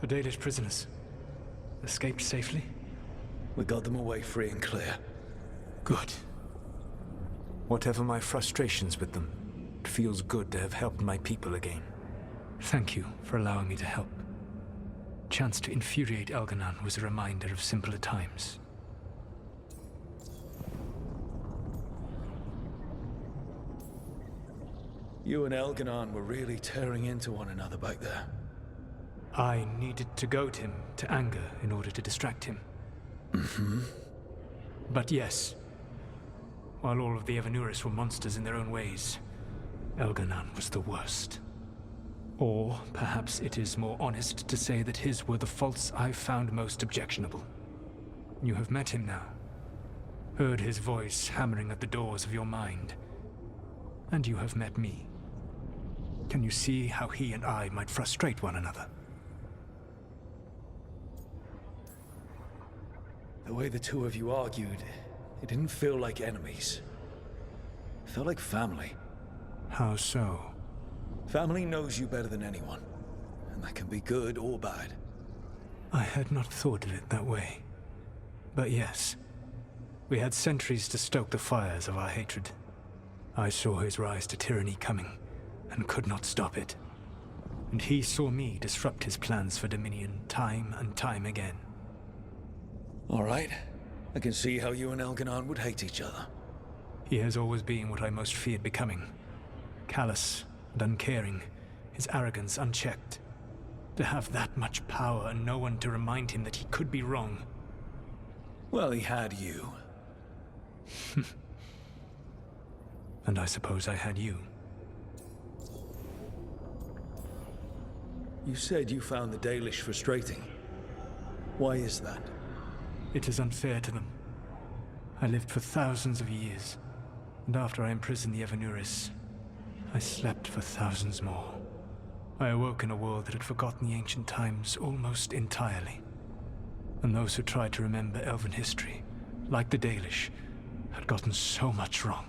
The Dalish prisoners escaped safely? We got them away free and clear. Good. Whatever my frustrations with them, it feels good to have helped my people again. Thank you for allowing me to help. Chance to infuriate Elganon was a reminder of simpler times. You and Elganon were really tearing into one another back there. I needed to goad him to anger in order to distract him. Mm-hmm. But yes, while all of the Evanuris were monsters in their own ways, Elganon was the worst. Or perhaps it is more honest to say that his were the faults I found most objectionable. You have met him now, heard his voice hammering at the doors of your mind, and you have met me. Can you see how he and I might frustrate one another? The way the two of you argued, it didn't feel like enemies. It felt like family. How so? Family knows you better than anyone, and that can be good or bad. I had not thought of it that way. But yes, we had centuries to stoke the fires of our hatred. I saw his rise to tyranny coming, and could not stop it. And he saw me disrupt his plans for dominion time and time again. All right. I can see how you and Elganon would hate each other. He has always been what I most feared becoming. Callous and uncaring, his arrogance unchecked. To have that much power and no one to remind him that he could be wrong. Well, he had you. And I suppose I had you. You said you found the Dalish frustrating. Why is that? It is unfair to them. I lived for thousands of years, and after I imprisoned the Evanuris, I slept for thousands more. I awoke in a world that had forgotten the ancient times almost entirely. And those who tried to remember Elven history, like the Dalish, had gotten so much wrong.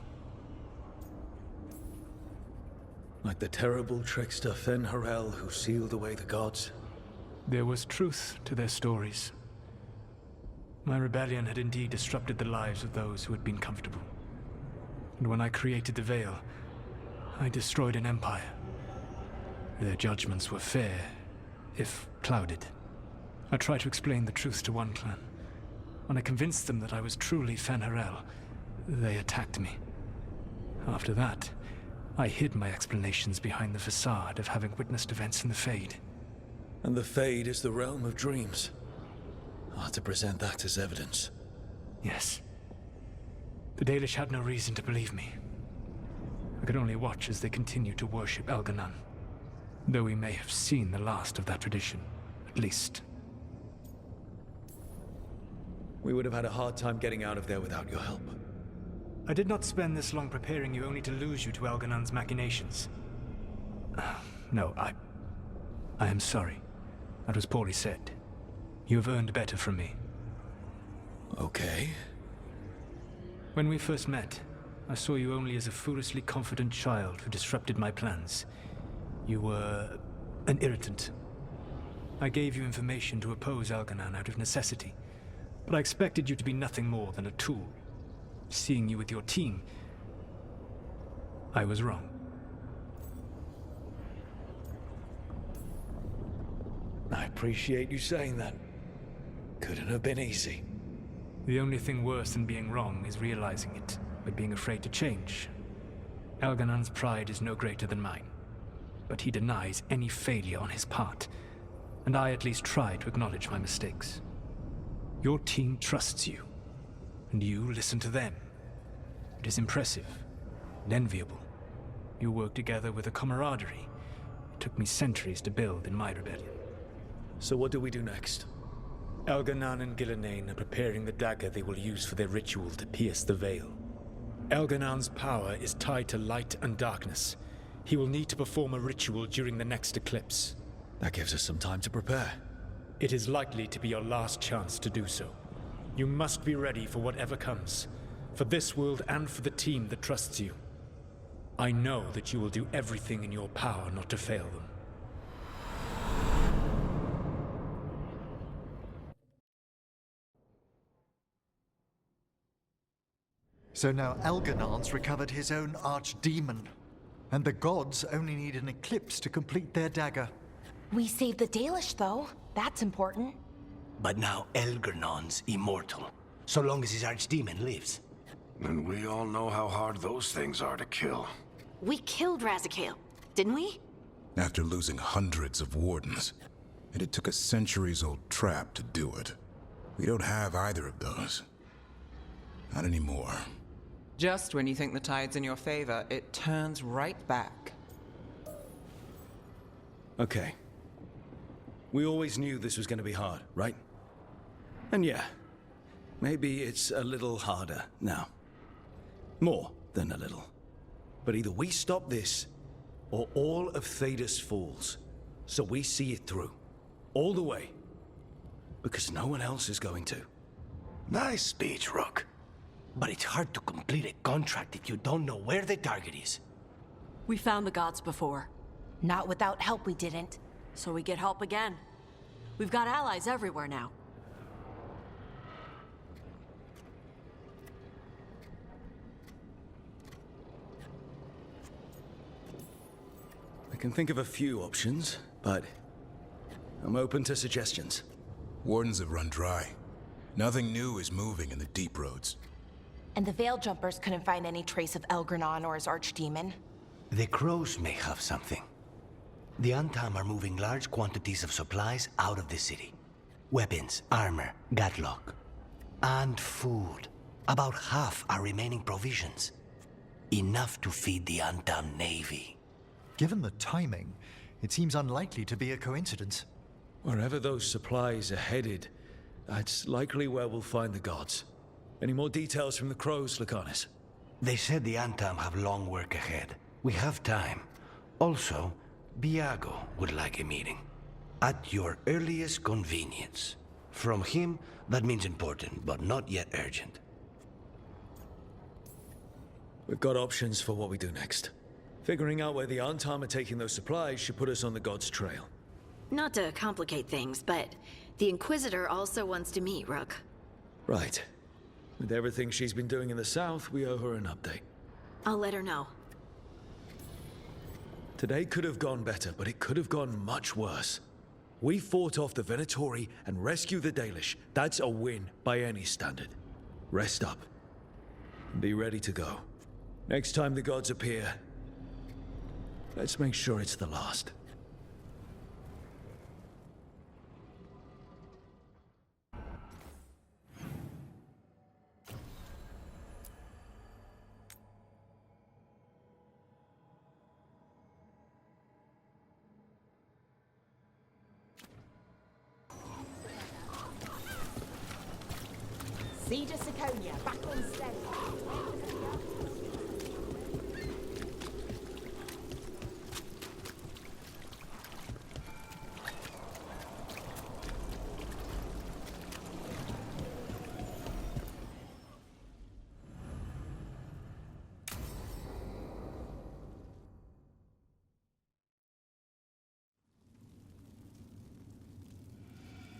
Like the terrible trickster Fen-Harel who sealed away the gods. There was truth to their stories. My rebellion had indeed disrupted the lives of those who had been comfortable. And when I created the Veil, I destroyed an empire. Their judgments were fair, if clouded. I tried to explain the truth to one clan. When I convinced them that I was truly Fen-Harel, they attacked me. After that, I hid my explanations behind the facade of having witnessed events in the Fade. And the Fade is the realm of dreams. Hard to present that as evidence. Yes. The Dalish had no reason to believe me. I could only watch as they continued to worship Elganon, though we may have seen the last of that tradition, at least. We would have had a hard time getting out of there without your help. I did not spend this long preparing you only to lose you to Elganon's machinations. No, I am sorry. That was poorly said. You have earned better from me. Okay. When we first met, I saw you only as a foolishly confident child who disrupted my plans. You were an irritant. I gave you information to oppose Elganon out of necessity, but I expected you to be nothing more than a tool. Seeing you with your team, I was wrong. I appreciate you saying that. Couldn't have been easy. The only thing worse than being wrong is realizing it, but being afraid to change. Elganon's pride is no greater than mine, but he denies any failure on his part, and I at least try to acknowledge my mistakes. Your team trusts you, and you listen to them. It is impressive and enviable. You work together with a camaraderie it took me centuries to build in my rebellion. So what do we do next? Elganon and Gillenane are preparing the dagger they will use for their ritual to pierce the veil. Elganon's power is tied to light and darkness. He will need to perform a ritual during the next eclipse. That gives us some time to prepare. It is likely to be your last chance to do so. You must be ready for whatever comes, for this world and for the team that trusts you. I know that you will do everything in your power not to fail them. So now Elganon's recovered his own archdemon. And the gods only need an eclipse to complete their dagger. We saved the Dalish, though. That's important. But now Elgernon's immortal, so long as his archdemon lives. And we all know how hard those things are to kill. We killed Razikale, didn't we? After losing hundreds of wardens. And it took a centuries-old trap to do it. We don't have either of those. Not anymore. Just when you think the tide's in your favor, it turns right back. Okay. We always knew this was going to be hard, right? And yeah, maybe it's a little harder now. More than a little. But either we stop this, or all of Thedas falls. So we see it through. All the way. Because no one else is going to. Nice speech, Rook. But it's hard to complete a contract if you don't know where the target is. We found the gods before. Not without help, we didn't. So we get help again. We've got allies everywhere now. I can think of a few options, but I'm open to suggestions. Wardens have run dry. Nothing new is moving in the deep roads. And the Veil Jumpers couldn't find any trace of Elgranon or his archdemon. The crows may have something. The Antam are moving large quantities of supplies out of the city. Weapons, armor, gatlock. And food. About half are remaining provisions. Enough to feed the Antam navy. Given the timing, it seems unlikely to be a coincidence. Wherever those supplies are headed, that's likely where we'll find the gods. Any more details from the crows, Lucanus? They said the Antam have long work ahead. We have time. Also, Biago would like a meeting. At your earliest convenience. From him, that means important, but not yet urgent. We've got options for what we do next. Figuring out where the Antam are taking those supplies should put us on the gods' trail. Not to complicate things, but the Inquisitor also wants to meet Rook. Right. With everything she's been doing in the south, we owe her an update. I'll let her know. Today could have gone better, but it could have gone much worse. We fought off the Venatori and rescued the Dalish. That's a win by any standard. Rest up. Be ready to go. Next time the gods appear, let's make sure it's the last. Siege of Siconia, back on stage.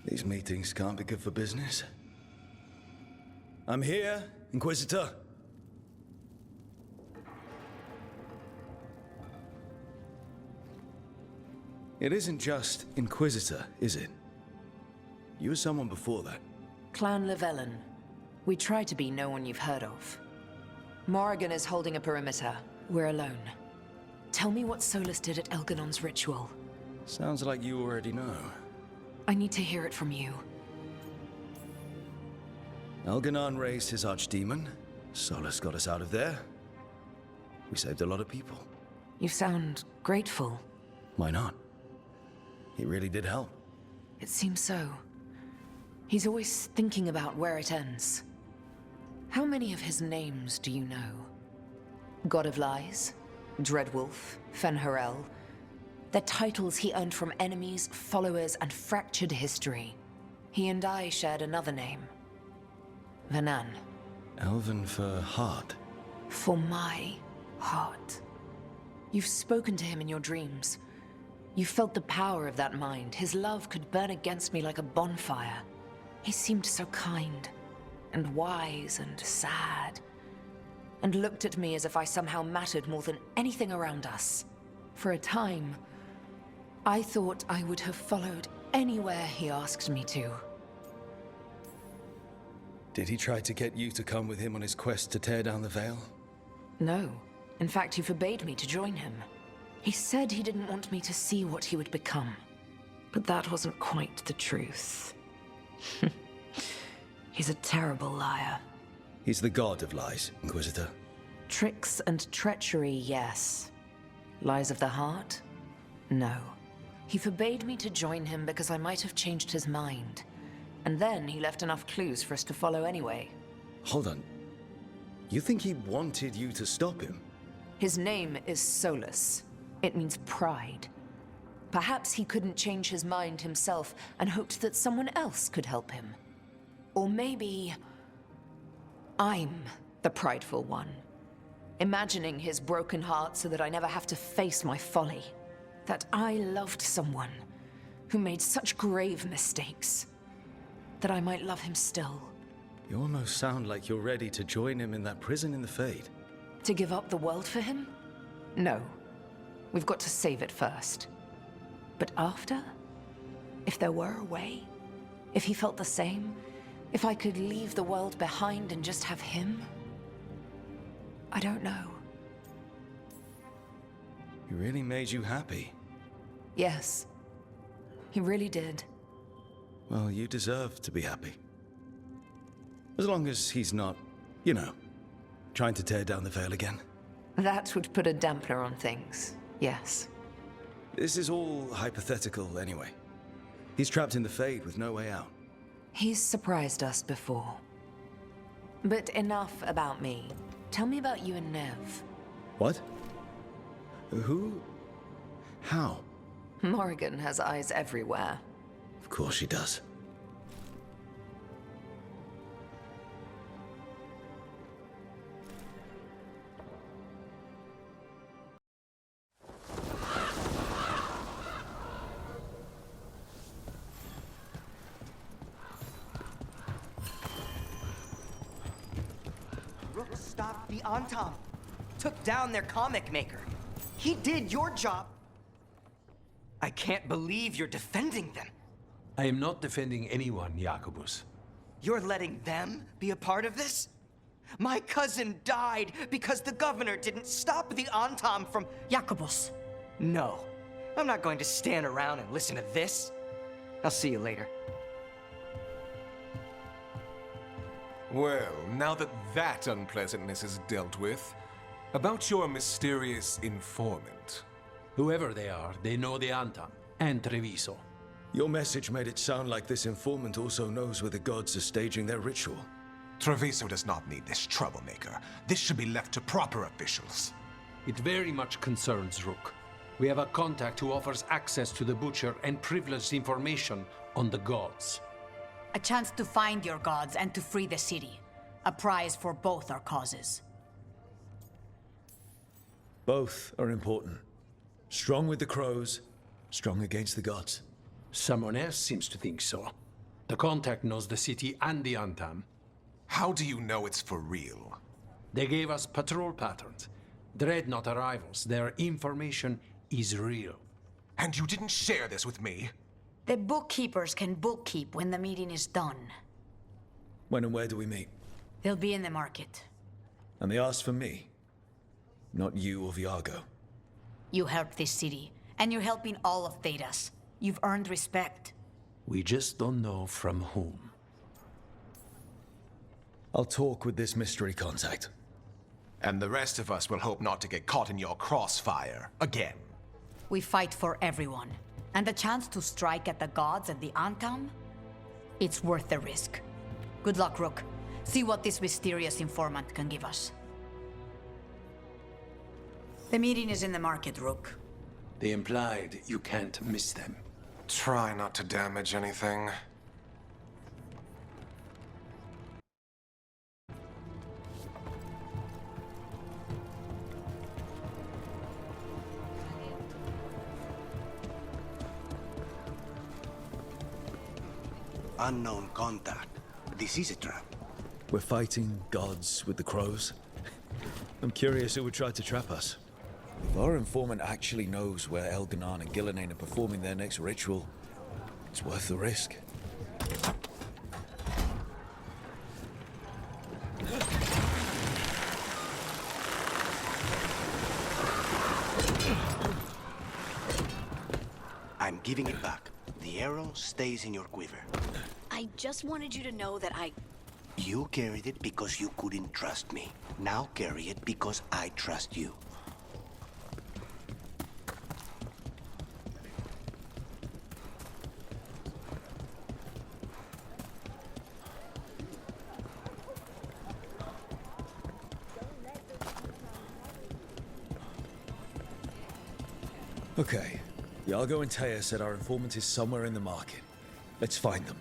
These meetings can't be good for business. I'm here, Inquisitor. It isn't just Inquisitor, is it? You were someone before that. Clan Llewellyn. We try to be no one you've heard of. Morrigan is holding a perimeter. We're alone. Tell me what Solus did at Elganon's ritual. Sounds like you already know. I need to hear it from you. Elganon raised his archdemon. Solus got us out of there. We saved a lot of people. You sound grateful. Why not? He really did help. It seems so. He's always thinking about where it ends. How many of his names do you know? God of Lies, Dreadwolf, Fen'Harel. They're titles he earned from enemies, followers, and fractured history. He and I shared another name. Vanan. Elven for heart. For my heart. You've spoken to him in your dreams. You felt the power of that mind. His love could burn against me like a bonfire. He seemed so kind, and wise, and sad. and looked at me as if I somehow mattered more than anything around us. For a time, I thought I would have followed anywhere he asked me to. Did he try to get you to come with him on his quest to tear down the Veil? No. In fact, he forbade me to join him. He said he didn't want me to see what he would become. But that wasn't quite the truth. He's a terrible liar. He's the god of lies, Inquisitor. Tricks and treachery, yes. Lies of the heart? No. He forbade me to join him because I might have changed his mind. And then he left enough clues for us to follow anyway. Hold on. You think he wanted you to stop him? His name is Solus. It means pride. Perhaps he couldn't change his mind himself and hoped that someone else could help him. Or maybe I'm the prideful one, imagining his broken heart so that I never have to face my folly. That I loved someone who made such grave mistakes, that I might love him still. You almost sound like you're ready to join him in that prison in the Fade. To give up the world for him? No. We've got to save it first. But after? If there were a way? If he felt the same? If I could leave the world behind and just have him? I don't know. He really made you happy. Yes. He really did. Well, you deserve to be happy. As long as he's not, you know, trying to tear down the Veil again. That would put a dampener on things, yes. This is all hypothetical anyway. He's trapped in the Fade with no way out. He's surprised us before. But enough about me. Tell me about you and Nev. What? Who? How? Morrigan has eyes everywhere. Of course she does. Rook stopped the Antam. Took down their comic maker. He did your job. I can't believe you're defending them. I am not defending anyone, Jacobus. You're letting them be a part of this? My cousin died because the governor didn't stop the Antam from... Jacobus. No. I'm not going to stand around and listen to this. I'll see you later. Well, now that that unpleasantness is dealt with, about your mysterious informant. Whoever they are, they know the Antam and Treviso. Your message made it sound like this informant also knows where the gods are staging their ritual. Treviso does not need this troublemaker. This should be left to proper officials. It very much concerns Rook. We have a contact who offers access to the Butcher and privileged information on the gods. A chance to find your gods and to free the city. A prize for both our causes. Both are important. Strong with the crows, strong against the gods. Someone else seems to think so. The contact knows the city and the Antam. How do you know it's for real? They gave us patrol patterns. Dreadnought arrivals. Their information is real. And you didn't share this with me? The bookkeepers can bookkeep when the meeting is done. When and where do we meet? They'll be in the market. And they asked for me, not you or Viago. You helped this city, and you're helping all of Thedas. You've earned respect. We just don't know from whom. I'll talk with this mystery contact. And the rest of us will hope not to get caught in your crossfire again. We fight for everyone. And the chance to strike at the gods and the Antam? It's worth the risk. Good luck, Rook. See what this mysterious informant can give us. The meeting is in the market, Rook. They implied you can't miss them. Try not to damage anything. Unknown contact. This is a trap. We're fighting gods with the crows. I'm curious who would try to trap us. If our informant actually knows where Elganon and Gillenane are performing their next ritual, it's worth the risk. I'm giving it back. The arrow stays in your quiver. I just wanted you to know that You carried it because you couldn't trust me. Now carry it because I trust you. Okay. Iago and Taya said our informant is somewhere in the market. Let's find them.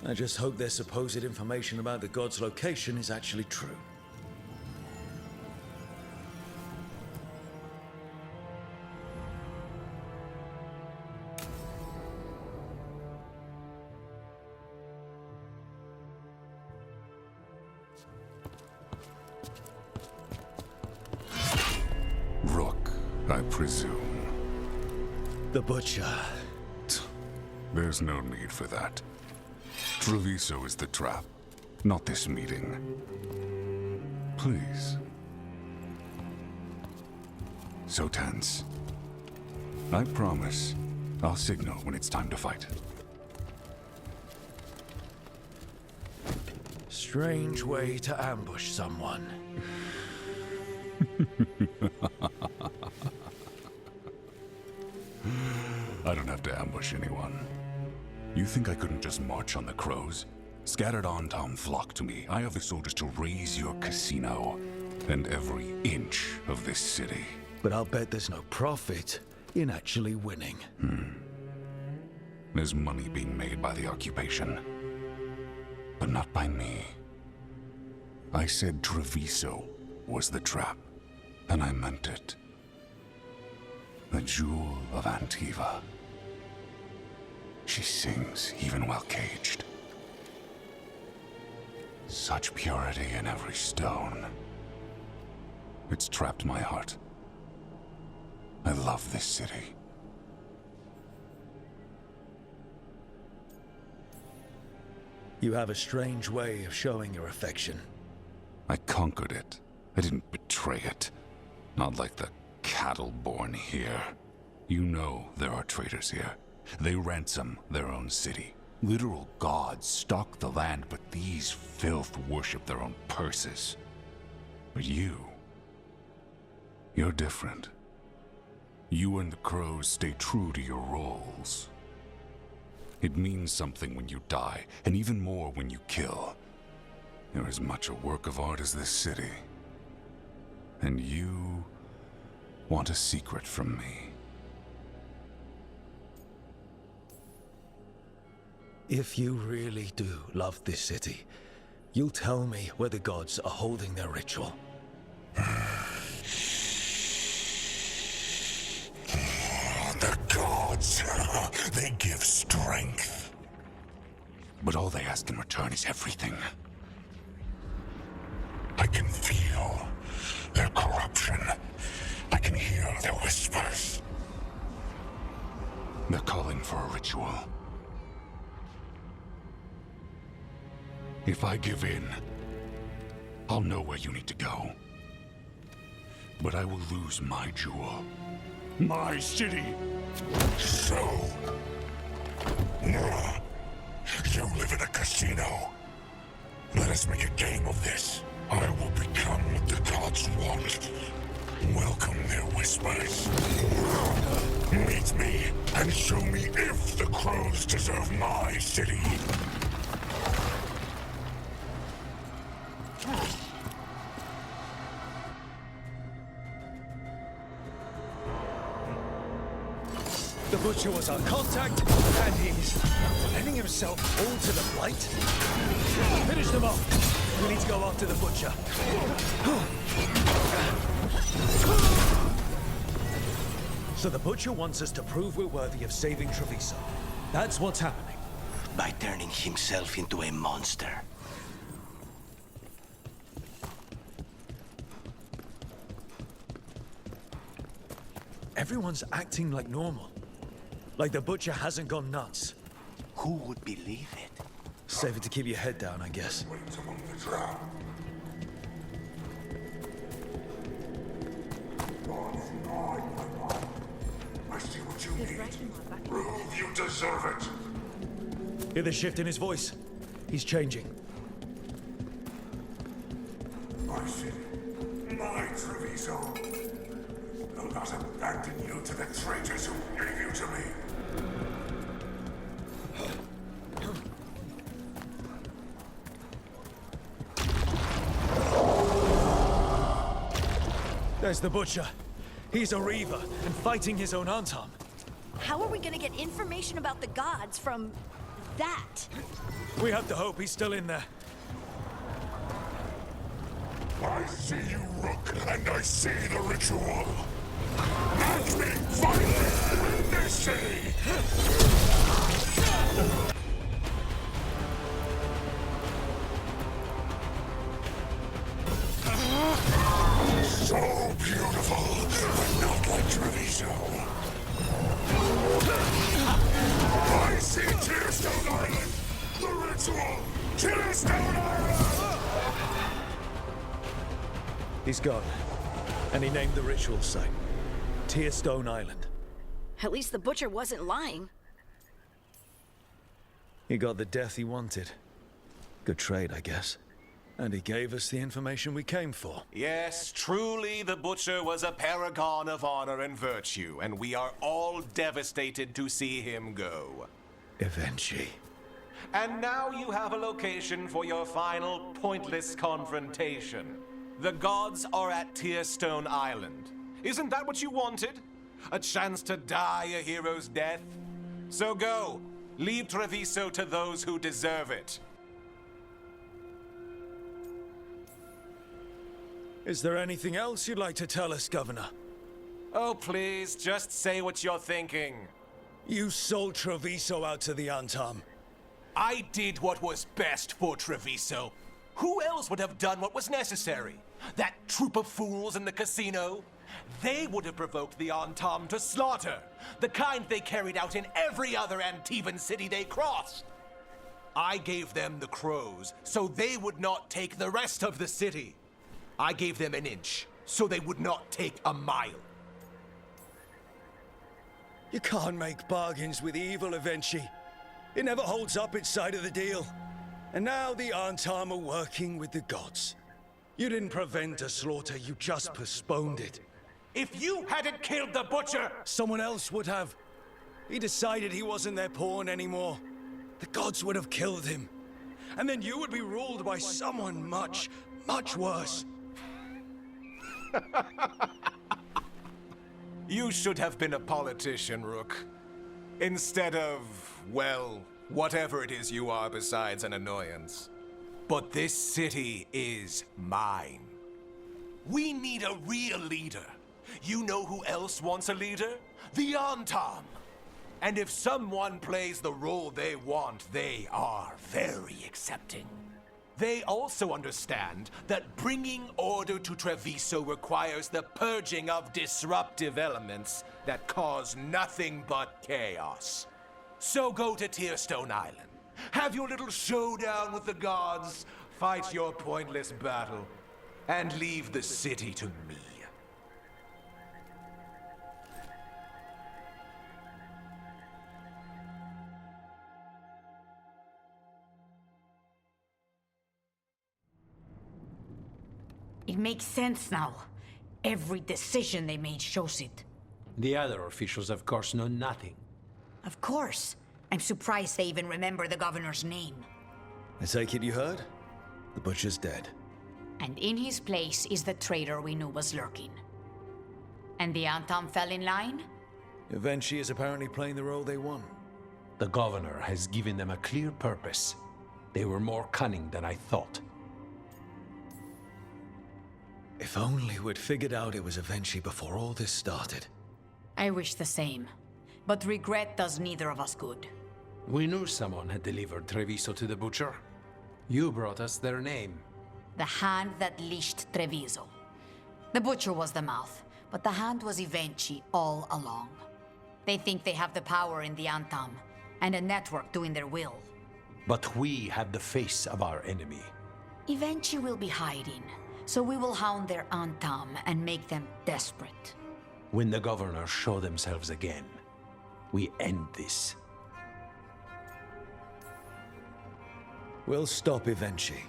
I just hope their supposed information about the god's location is actually true. Rook, I presume. The Butcher. There's no need for that. Treviso is the trap, not this meeting. Please. So tense. I promise, I'll signal when it's time to fight. Strange way to ambush someone. I don't have to ambush anyone. You think I couldn't just march on the crows? Scattered Antam flock to me. I have the soldiers to raise your casino and every inch of this city. But I'll bet there's no profit in actually winning. There's money being made by the occupation, but not by me. I said Treviso was the trap, and I meant it. The Jewel of Antiva. She sings even while caged. Such purity in every stone. It's trapped my heart. I love this city. You have a strange way of showing your affection. I conquered it. I didn't betray it. Not like the cattle born here. You know there are traitors here. They ransom their own city. Literal gods stalk the land, but these filth worship their own purses. But you're different. You and the crows stay true to your roles. It means something when you die, and even more when you kill. You're as much a work of art as this city. And you want a secret from me. If you really do love this city, you'll tell me where the gods are holding their ritual. The gods, they give strength. But all they ask in return is everything. I can feel their corruption. I can hear their whispers. They're calling for a ritual. If I give in, I'll know where you need to go. But I will lose my jewel. My city! So... you live in a casino. Let us make a game of this. I will become what the gods want. Welcome their whispers. Meet me and show me if the crows deserve my city. The Butcher was our contact, and he's letting himself fall to the blight. Finish them off. We need to go after the Butcher. So the Butcher wants us to prove we're worthy of saving Treviso. That's what's happening. By turning himself into a monster. Everyone's acting like normal. Like the butcher hasn't gone nuts. Who would believe it? Safer to keep your head down, I guess. I see what you need. Prove you deserve it. Hear the shift in his voice? He's changing. My city, my Treviso. I'll not abandon you to the traitors who gave you to me. There's the butcher. He's a Reaver and fighting his own Antam. How are we gonna get information about the gods from that? We have to hope he's still in there. I see you, Rook, and I see the ritual. Match me finally in this city! So beautiful, but not like Treviso. I see Tearstone Island! The ritual! Tearstone Island! He's gone. And he named the ritual site. Tearstone Island. At least the butcher wasn't lying. He got the death he wanted. Good trade, I guess. And he gave us the information we came for. Yes, truly the Butcher was a paragon of honor and virtue, and we are all devastated to see him go. Eventually. And now you have a location for your final pointless confrontation. The gods are at Tearstone Island. Isn't that what you wanted? A chance to die a hero's death? So go. Leave Treviso to those who deserve it. Is there anything else you'd like to tell us, Governor? Oh, please, just say what you're thinking. You sold Treviso out to the Antam. I did what was best for Treviso. Who else would have done what was necessary? That troop of fools in the casino? They would have provoked the Antam to slaughter, the kind they carried out in every other Antivan city they crossed. I gave them the crows, so they would not take the rest of the city. I gave them an inch, so they would not take a mile. You can't make bargains with evil, eventually. It never holds up its side of the deal. And now the Antam are working with the gods. You didn't prevent a slaughter, you just postponed it. If you hadn't killed the butcher! Someone else would have. He decided he wasn't their pawn anymore. The gods would have killed him. And then you would be ruled by someone much, much worse. You should have been a politician, Rook. Instead of, well, whatever it is you are besides an annoyance. But this city is mine. We need a real leader. You know who else wants a leader? The Antam. And if someone plays the role they want, they are very accepting. They also understand that bringing order to Treviso requires the purging of disruptive elements that cause nothing but chaos. So go to Tearstone Island, have your little showdown with the gods, fight your pointless battle, and leave the city to me. It makes sense now. Every decision they made shows it. The other officials, of course, know nothing. Of course. I'm surprised they even remember the governor's name. I take it you heard? The butcher's dead. And in his place is the traitor we knew was lurking. And the Antam fell in line? Eventually is apparently playing the role they want. The governor has given them a clear purpose. They were more cunning than I thought. If only we'd figured out it was Eventually before all this started. I wish the same. But regret does neither of us good. We knew someone had delivered Treviso to the butcher. You brought us their name. The hand that leashed Treviso. The butcher was the mouth, but the hand was Evenchi all along. They think they have the power in the Antam, and a network doing their will. But we have the face of our enemy. Evenchi will be hiding, so we will hound their Antam and make them desperate. When the governors show themselves again, we end this. We'll stop Evenchi.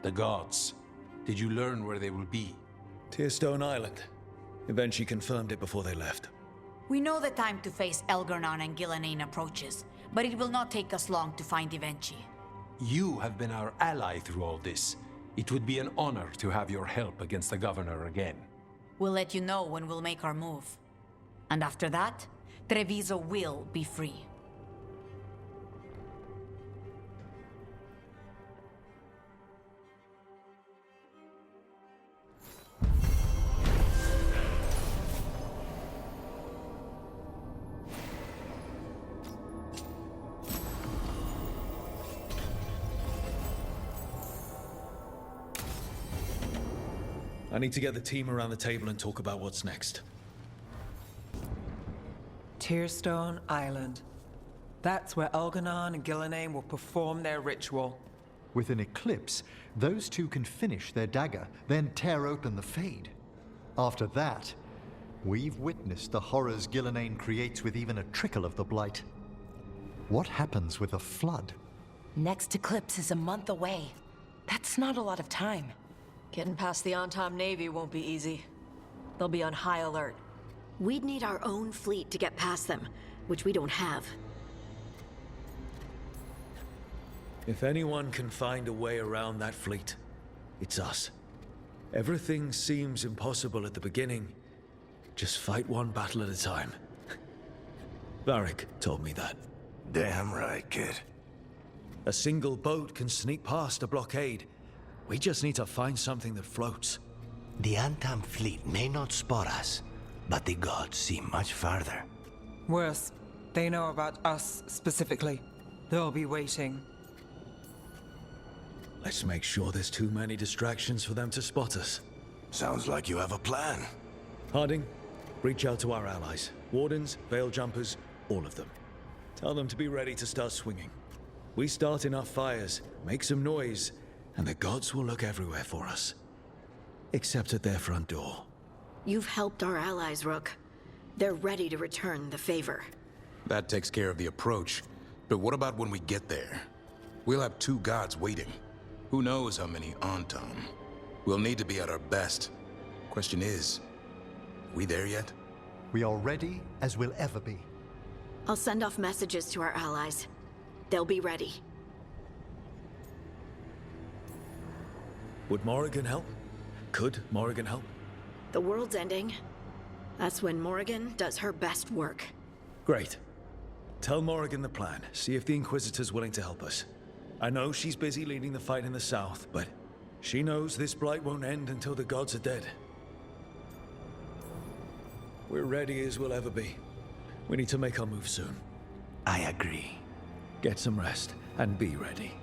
The gods. Did you learn where they will be? Tearstone Island. Evenchi confirmed it before they left. We know the time to face Elgar'nan and Gillenane approaches, but it will not take us long to find Evenchi. You have been our ally through all this. It would be an honor to have your help against the governor again. We'll let you know when we'll make our move. And after that, Treviso will be free. I need to get the team around the table and talk about what's next. Tearstone Island. That's where Elgar'nan and Gillenane will perform their ritual. With an eclipse, those two can finish their dagger, then tear open the Fade. After that, we've witnessed the horrors Gillenane creates with even a trickle of the Blight. What happens with a flood? Next eclipse is a month away. That's not a lot of time. Getting past the Antam Navy won't be easy. They'll be on high alert. We'd need our own fleet to get past them, which we don't have. If anyone can find a way around that fleet, it's us. Everything seems impossible at the beginning. Just fight one battle at a time. Varric told me that. Damn right, kid. A single boat can sneak past a blockade. We just need to find something that floats. The Antam fleet may not spot us, but the gods see much farther. Worse, they know about us specifically. They'll be waiting. Let's make sure there's too many distractions for them to spot us. Sounds like you have a plan. Harding, reach out to our allies. Wardens, Veil Jumpers, all of them. Tell them to be ready to start swinging. We start enough fires, make some noise, and the gods will look everywhere for us. Except at their front door. You've helped our allies, Rook. They're ready to return the favor. That takes care of the approach. But what about when we get there? We'll have two gods waiting. Who knows how many Antam? We'll need to be at our best. Question is, we there yet? We are ready as we'll ever be. I'll send off messages to our allies. They'll be ready. Would Morrigan help? Could Morrigan help? The world's ending. That's when Morrigan does her best work. Great. Tell Morrigan the plan. See if the Inquisitor's willing to help us. I know she's busy leading the fight in the south, but she knows this blight won't end until the gods are dead. We're ready as we'll ever be. We need to make our move soon. I agree. Get some rest and be ready.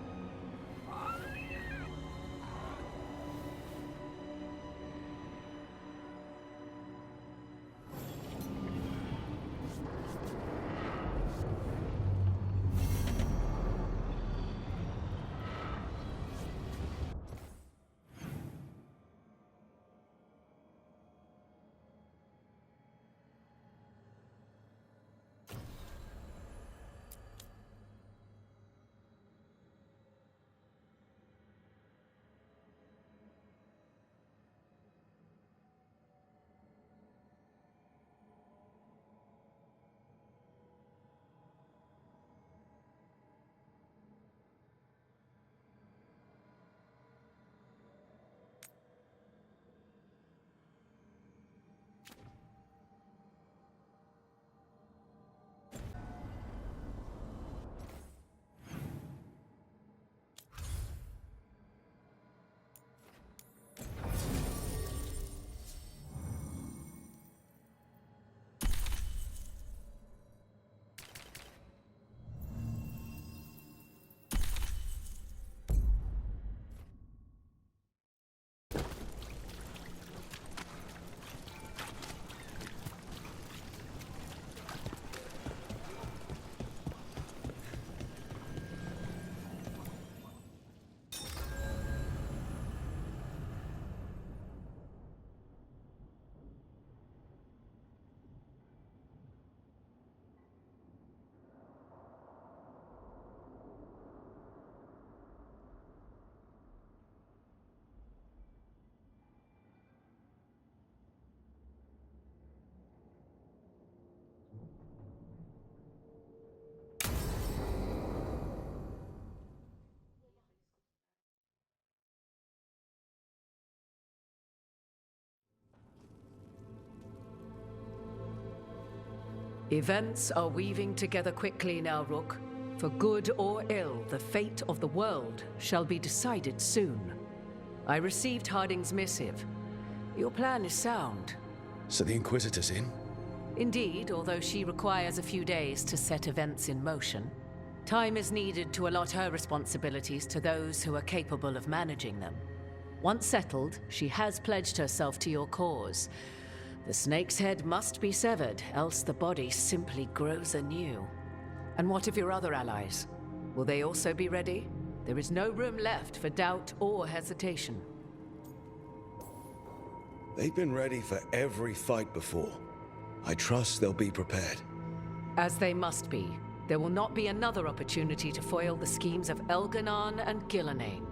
Events are weaving together quickly now, Rook. For good or ill, the fate of the world shall be decided soon. I received Harding's missive. Your plan is sound. So the Inquisitor's in? Indeed, although she requires a few days to set events in motion. Time is needed to allot her responsibilities to those who are capable of managing them. Once settled, she has pledged herself to your cause. The snake's head must be severed, else the body simply grows anew. And what of your other allies? Will they also be ready? There is no room left for doubt or hesitation. They've been ready for every fight before. I trust they'll be prepared. As they must be. There will not be another opportunity to foil the schemes of Elganon and Gillenane.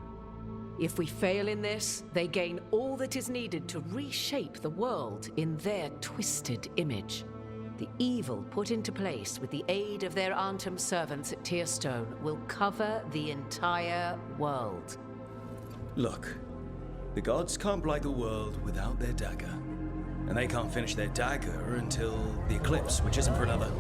If we fail in this, they gain all that is needed to reshape the world in their twisted image. The evil put into place with the aid of their Arnhem servants at Tearstone will cover the entire world. Look, the gods can't blight the world without their dagger. And they can't finish their dagger until the eclipse, which isn't for another.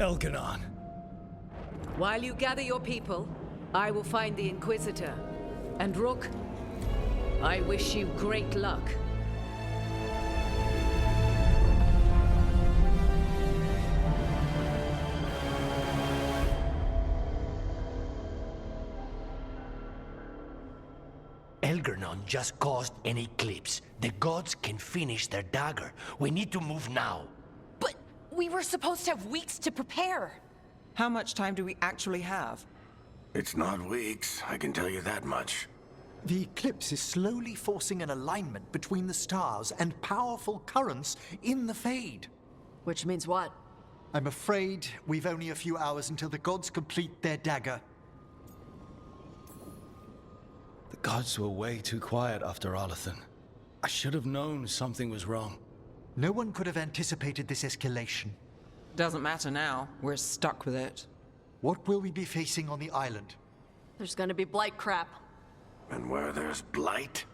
Elganon. While you gather your people, I will find the Inquisitor. And Rook, I wish you great luck. Elganon just caused an eclipse. The gods can finish their dagger. We need to move now. But we were supposed to have weeks to prepare. How much time do we actually have? It's not weeks, I can tell you that much. The eclipse is slowly forcing an alignment between the stars and powerful currents in the Fade. Which means what? I'm afraid we've only a few hours until the gods complete their dagger. The gods were way too quiet after Arlathan. I should have known something was wrong. No one could have anticipated this escalation. Doesn't matter now. We're stuck with it. What will we be facing on the island? There's gonna be blight crap. And where there's blight,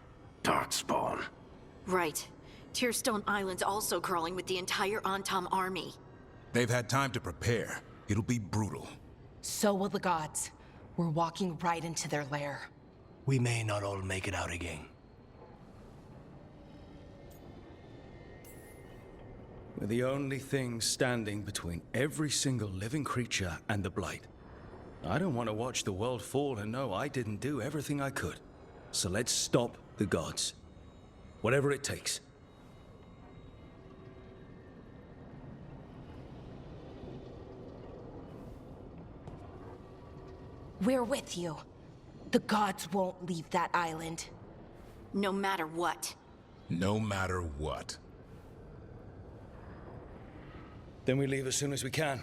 darkspawn. Right. Tearstone Island's also crawling with the entire Antam army. They've had time to prepare. It'll be brutal. So will the gods. We're walking right into their lair. We may not all make it out again. We're the only thing standing between every single living creature and the Blight. I don't want to watch the world fall and know I didn't do everything I could. So let's stop the gods. Whatever it takes. We're with you. The gods won't leave that island. No matter what. No matter what. Then we leave as soon as we can.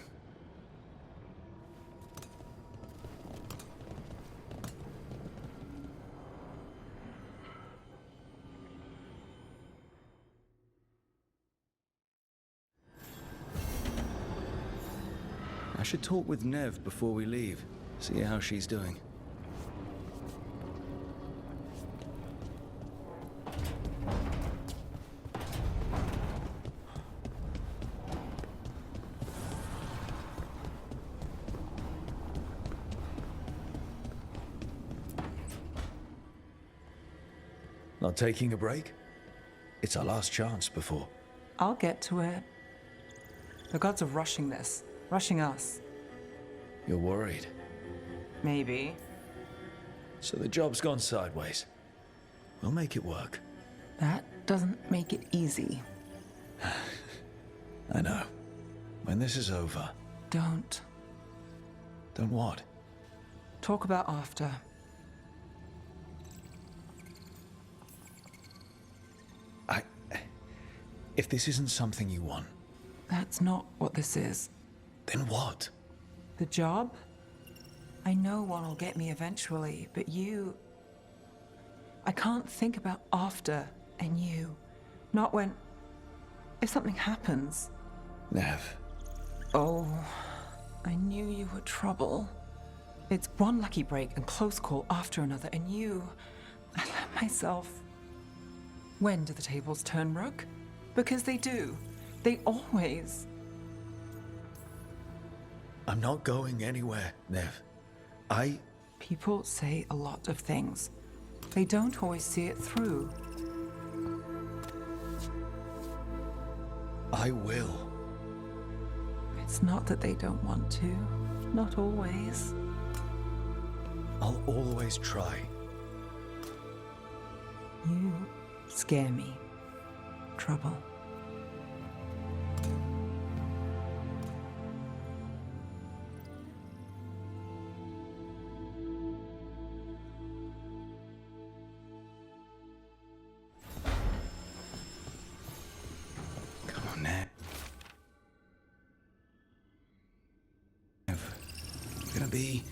I should talk with Nev before we leave, see how she's doing. Not taking a break? It's our last chance before. I'll get to it. The gods are rushing this. Rushing us. You're worried. Maybe. So the job's gone sideways. We'll make it work. That doesn't make it easy. I know. When this is over... Don't. Don't what? Talk about after. If this isn't something you want... That's not what this is. Then what? The job? I know one will get me eventually, but you... I can't think about after and you. Not when... If something happens. Nev. Oh, I knew you were trouble. It's one lucky break and close call after another, and you... I let myself... When do the tables turn, Rook? Because they do. They always... I'm not going anywhere, Nev. People say a lot of things. They don't always see it through. I will. It's not that they don't want to. Not always. I'll always try. You scare me. Trouble. Come on, Nev. Gonna be...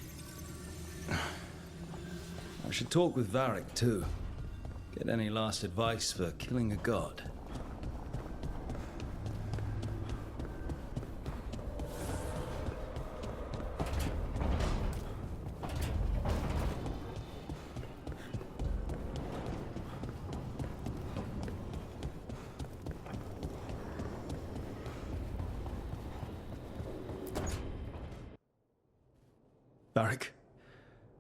I should talk with Varric, too. Get any last advice for killing a god. Varric,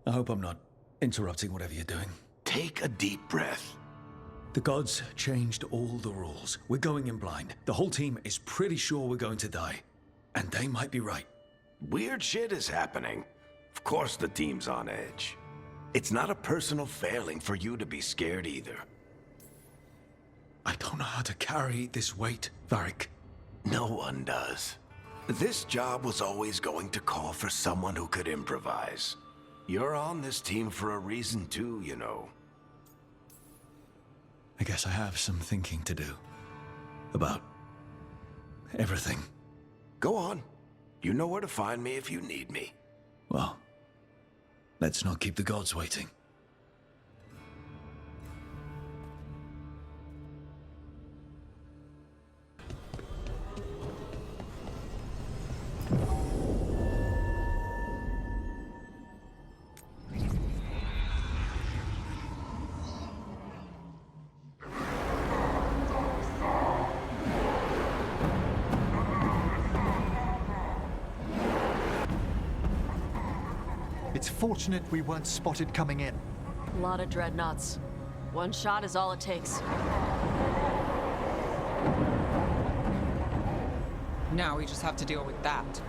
I hope I'm not interrupting whatever you're doing. Take a deep breath. The gods changed all the rules. We're going in blind. The whole team is pretty sure we're going to die. And they might be right. Weird shit is happening. Of course the team's on edge. It's not a personal failing for you to be scared either. I don't know how to carry this weight, Varric. No one does. This job was always going to call for someone who could improvise. You're on this team for a reason too, you know. I guess I have some thinking to do. About... everything. Go on. You know where to find me if you need me. Well, let's not keep the gods waiting. It's fortunate we weren't spotted coming in. A lot of dreadnoughts. One shot is all it takes. Now we just have to deal with that.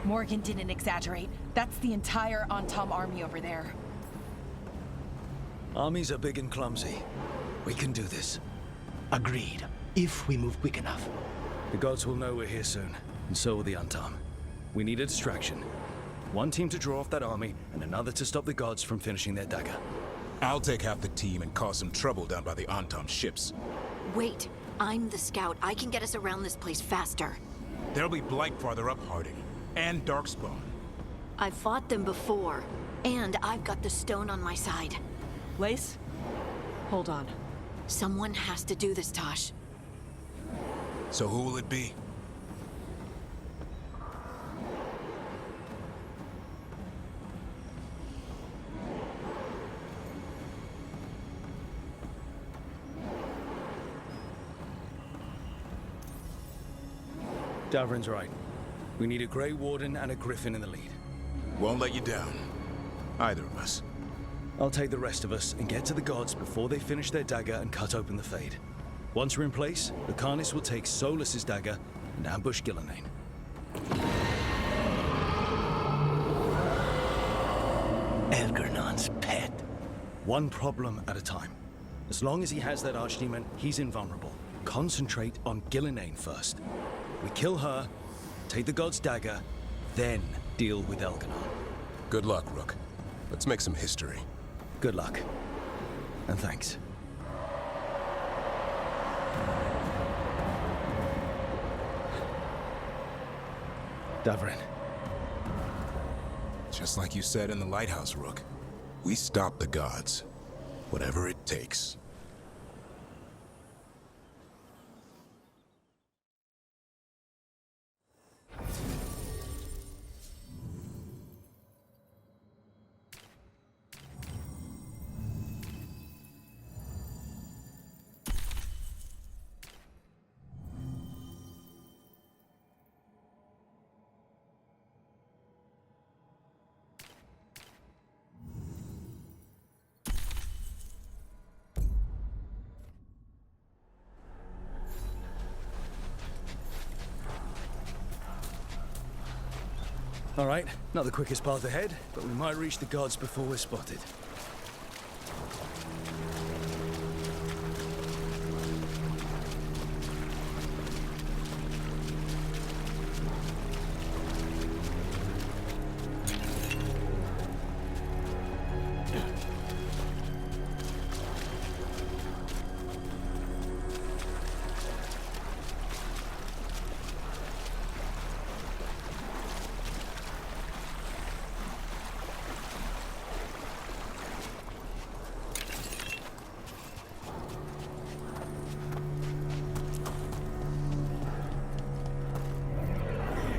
Morgan didn't exaggerate. That's the entire Antom army over there. Armies are big and clumsy. We can do this. Agreed. If we move quick enough. The gods will know we're here soon, and so will the Antom. We need a distraction. One team to draw off that army, and another to stop the gods from finishing their dagger. I'll take half the team and cause some trouble down by the Antom ships. Wait, I'm the scout. I can get us around this place faster. There'll be Blight farther up, Harding. And Darkspawn. I've fought them before, and I've got the stone on my side. Lace? Hold on. Someone has to do this, Tosh. So who will it be? Davrin's right. We need a Grey Warden and a Griffin in the lead. Won't let you down. Either of us. I'll take the rest of us and get to the gods before they finish their dagger and cut open the Fade. Once we're in place, Lucanus will take Solas's dagger and ambush Gillenane. Elgernon's pet. One problem at a time. As long as he has that archdemon, he's invulnerable. Concentrate on Gillenane first. We kill her, take the god's dagger, then deal with Elgernon. Good luck, Rook. Let's make some history. Good luck. And thanks. Davrin. Just like you said in the lighthouse, Rook. We stop the gods. Whatever it takes. All right, not the quickest path ahead, but we might reach the gods before we're spotted.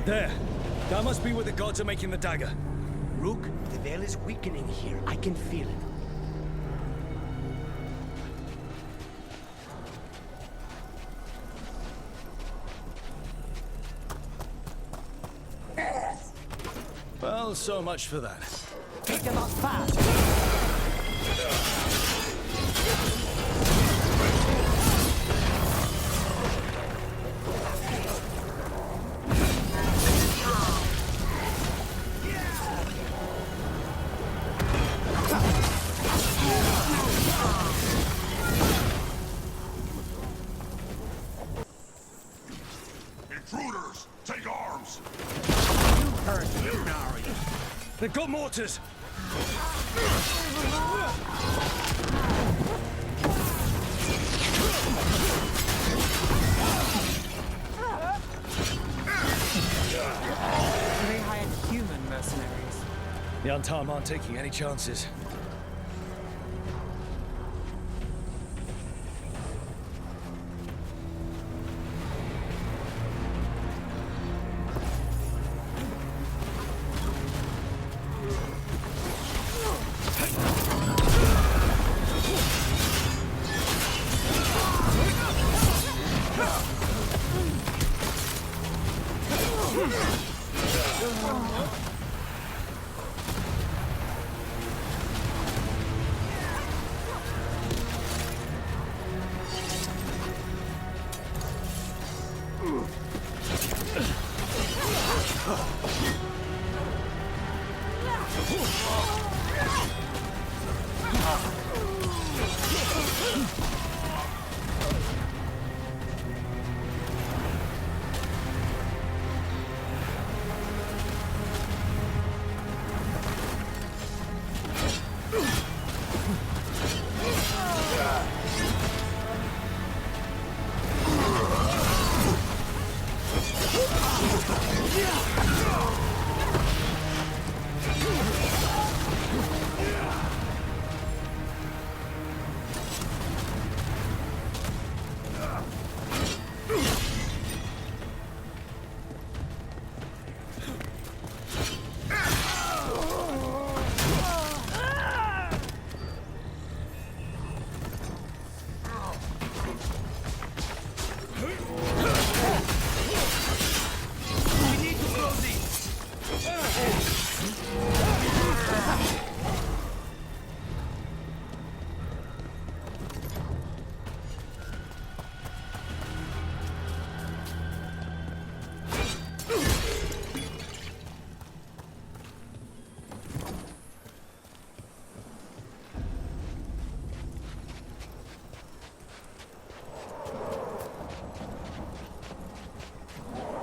There. That must be where the gods are making the dagger. Rook, the veil is weakening here. I can feel it. Well, so much for that. Take them out fast! Intruders, take arms! You heard Lunari. They've got mortars! They hired human mercenaries. The Untarm aren't taking any chances.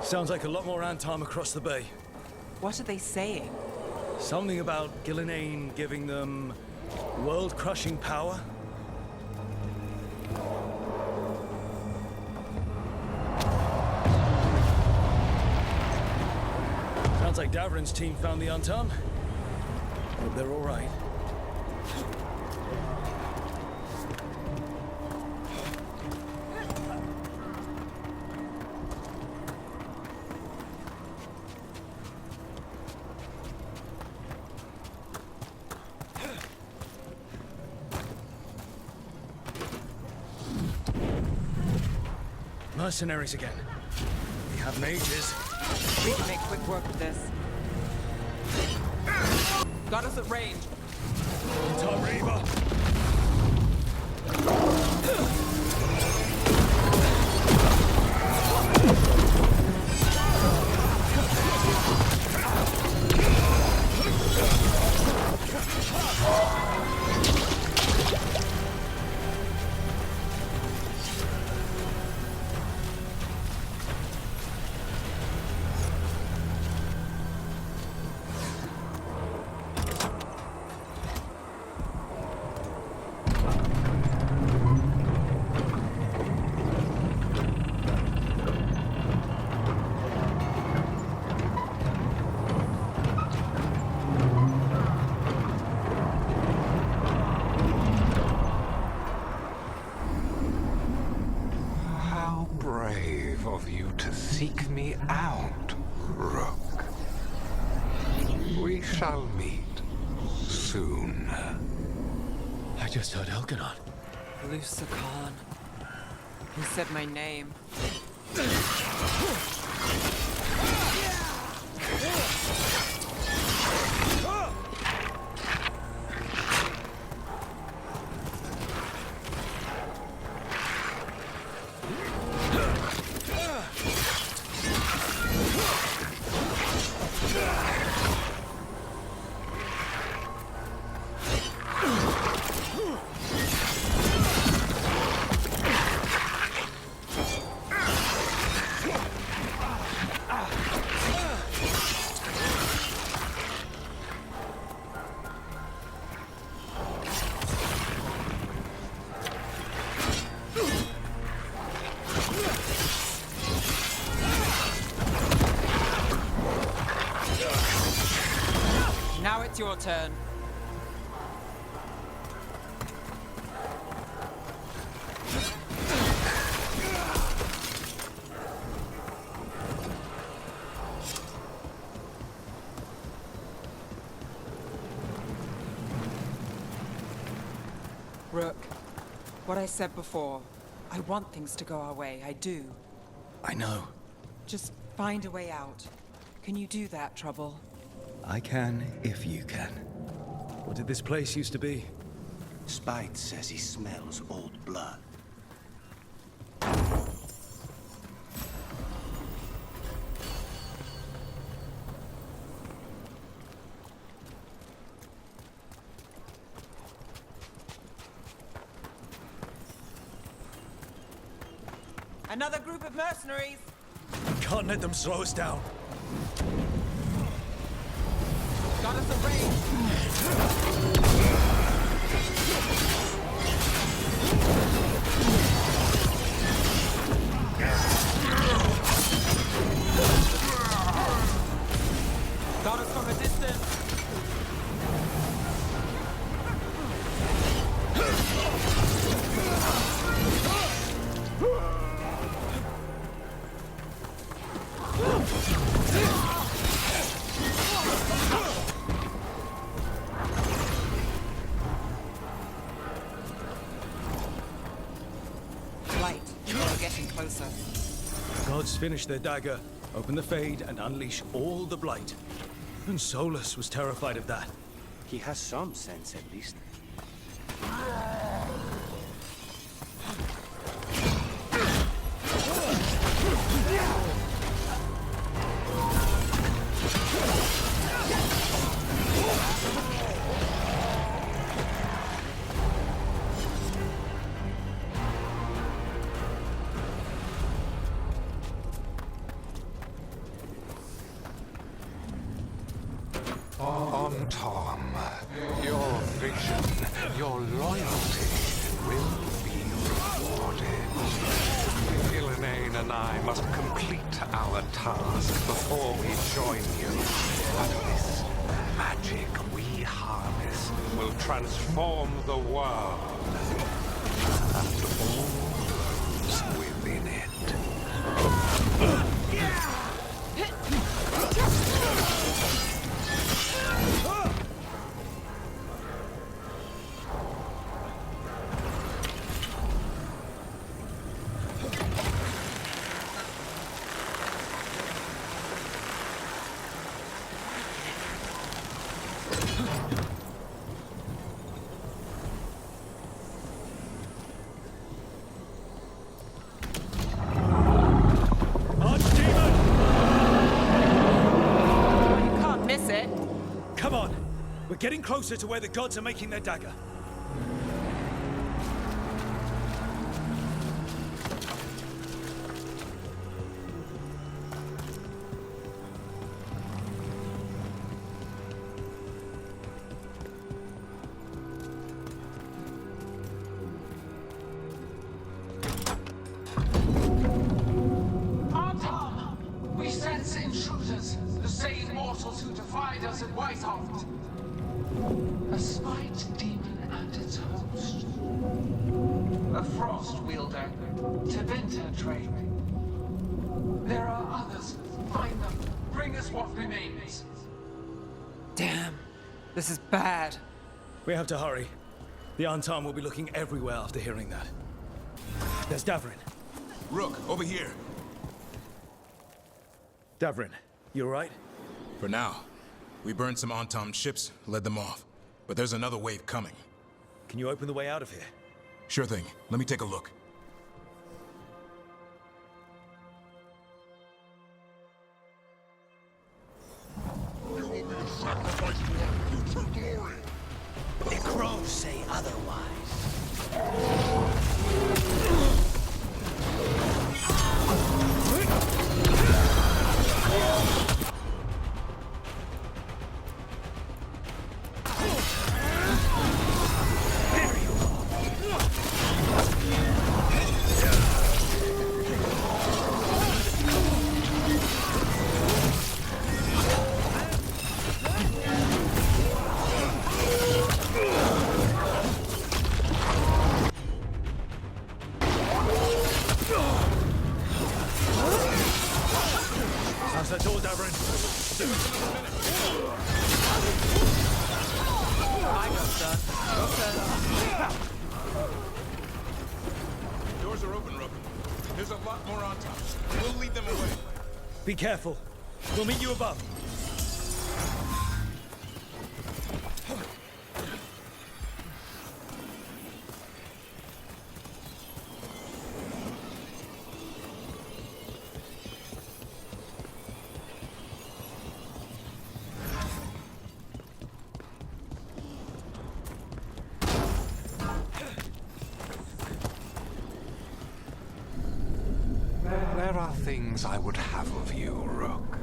Sounds like a lot more Antam across the bay. What are they saying? Something about Gillenane giving them world-crushing power? Sounds like Davrin's team found the Antam. Hope they're all right. Mercenaries again. We have mages. We can make quick work of this. Got us at range. Tom Reaver. Of you to seek me out, Rook. We shall meet soon. I just heard Elganon. Lusa Khan. He said my name. Now it's your turn. Rook, what I said before, I want things to go our way, I do. I know. Just find a way out. Can you do that, Trouble? I can if you can. What did this place used to be? Spite says he smells old blood. Another group of mercenaries! Can't let them slow us down. Got us a range! Got us from a distance! Right, we're getting closer. The gods finish their dagger, open the Fade, and unleash all the Blight. And Solus was terrified of that. He has some sense, at least. Antom, your vision, your loyalty will be rewarded. Ghilanane and I must complete our task before we join you. But this magic we harness will transform the world and all those within it. We're getting closer to where the gods are making their dagger. Antom! We sense intruders, the same mortals who defied us at Whitehoft. A spite demon and its host. A frost wielder, Tebinta trained. There are others. Find them. Bring us what remains. Damn. This is bad. We have to hurry. The Antam will be looking everywhere after hearing that. There's Davrin. Rook, over here. Davrin, you alright? For now. We burned some Antom ships, led them off. But there's another wave coming. Can you open the way out of here? Sure thing. Let me take a look. You will be sacrificed to our future glory. The crows say otherwise. How's that door, Davrin? I go, son. Doors are open, Rook. There's a lot more on top. We'll lead them away. Be careful. We'll meet you above. There are things I would have of you, Rook.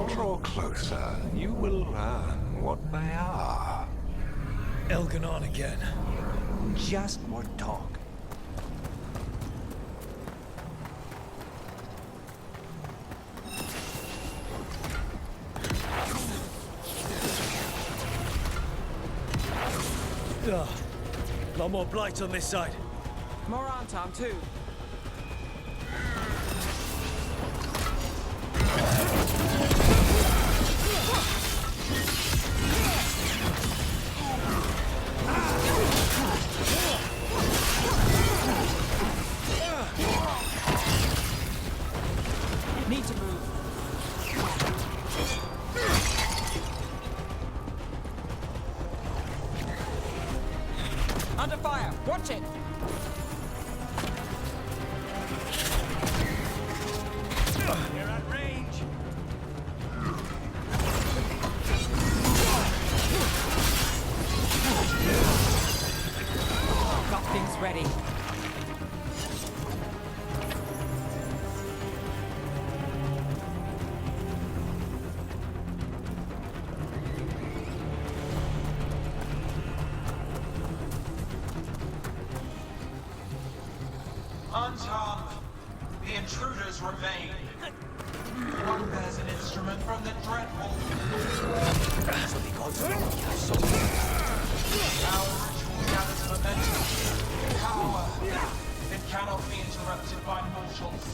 Draw closer, you will learn what they are. Elganon again. Just more talk. Ugh. A lot more blight on this side. More Antom, too. Need to move. Under fire! Watch it! You're at range. Got things ready. Untom, the intruders remain. One bears an instrument from the Dreadful. So the gods are Our ritual gathers momentum. Power. It cannot be interrupted by mortals.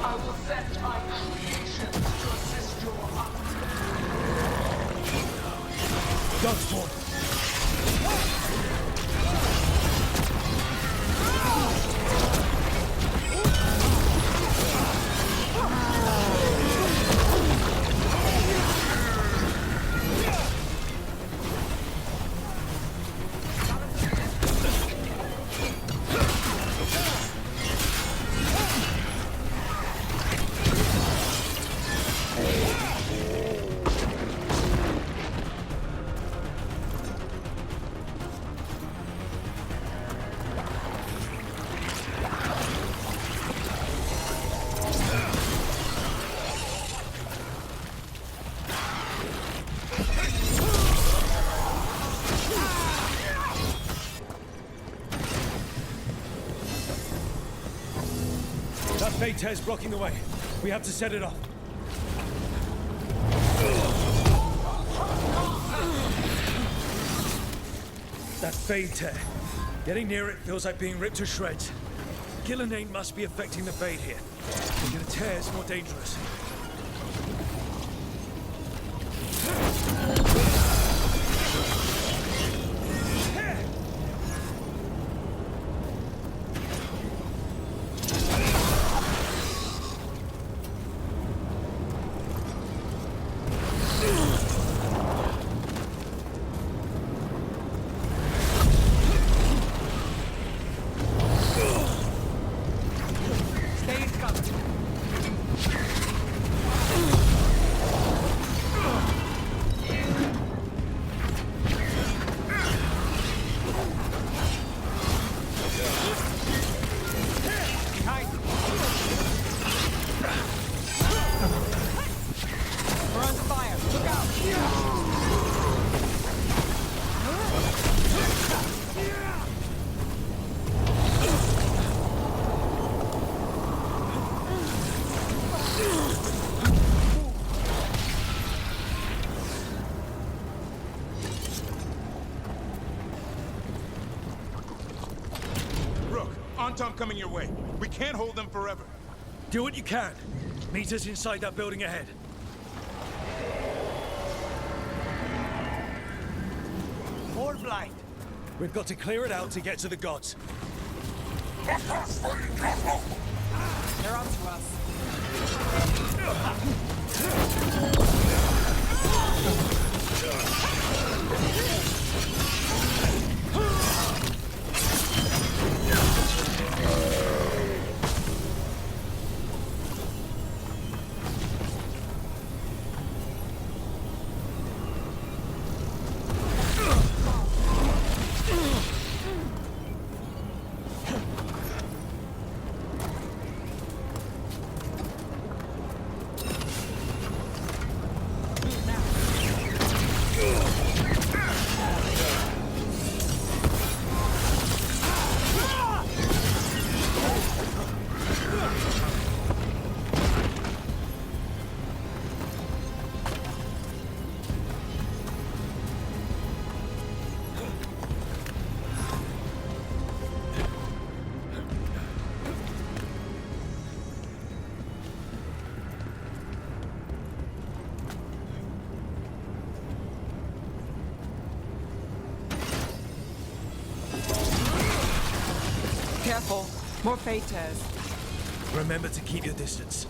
I will send my creations to assist your God's form. That fade tear's blocking the way. We have to set it off. That fade tear. Getting near it feels like being ripped to shreds. Gillenane must be affecting the fade here. The tear is more dangerous. Anton coming your way. We can't hold them forever. Do what you can. Meet us inside that building ahead. More blind. We've got to clear it out to get to the gods. They're on to us. Careful. More fade tears. Remember to keep your distance.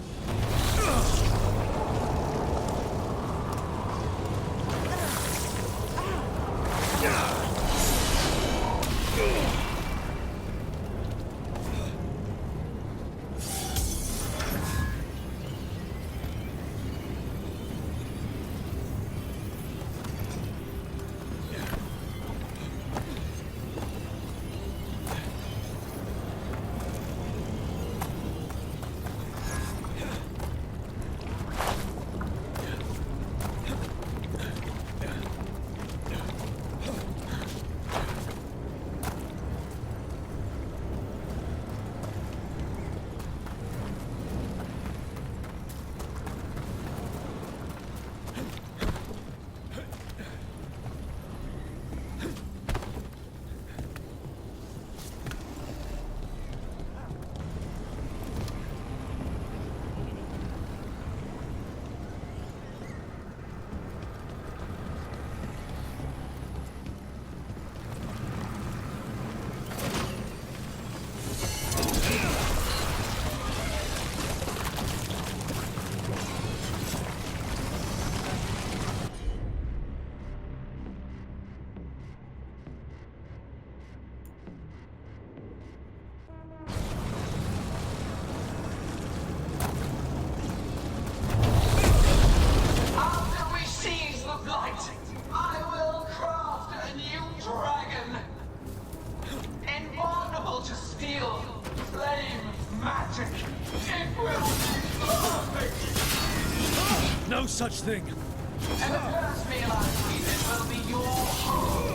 such thing. And the first meal I eat will be your home.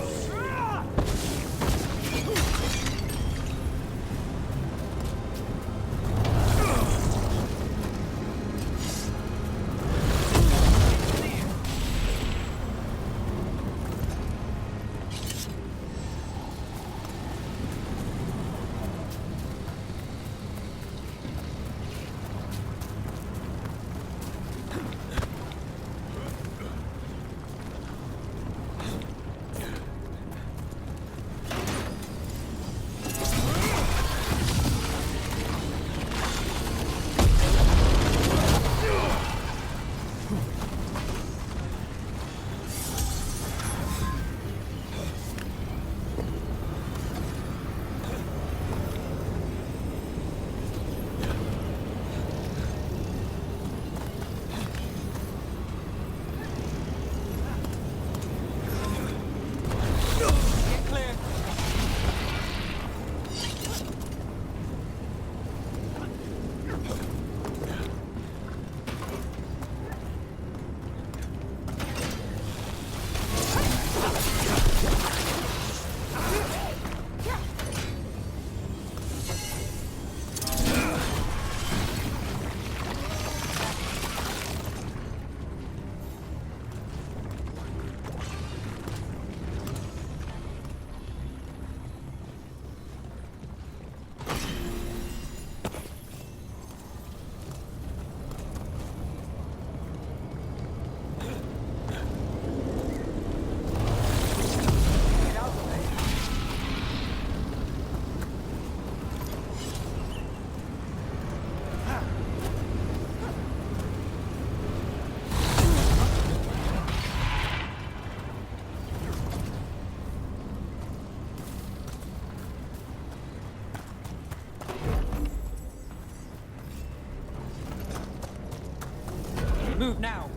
Move now.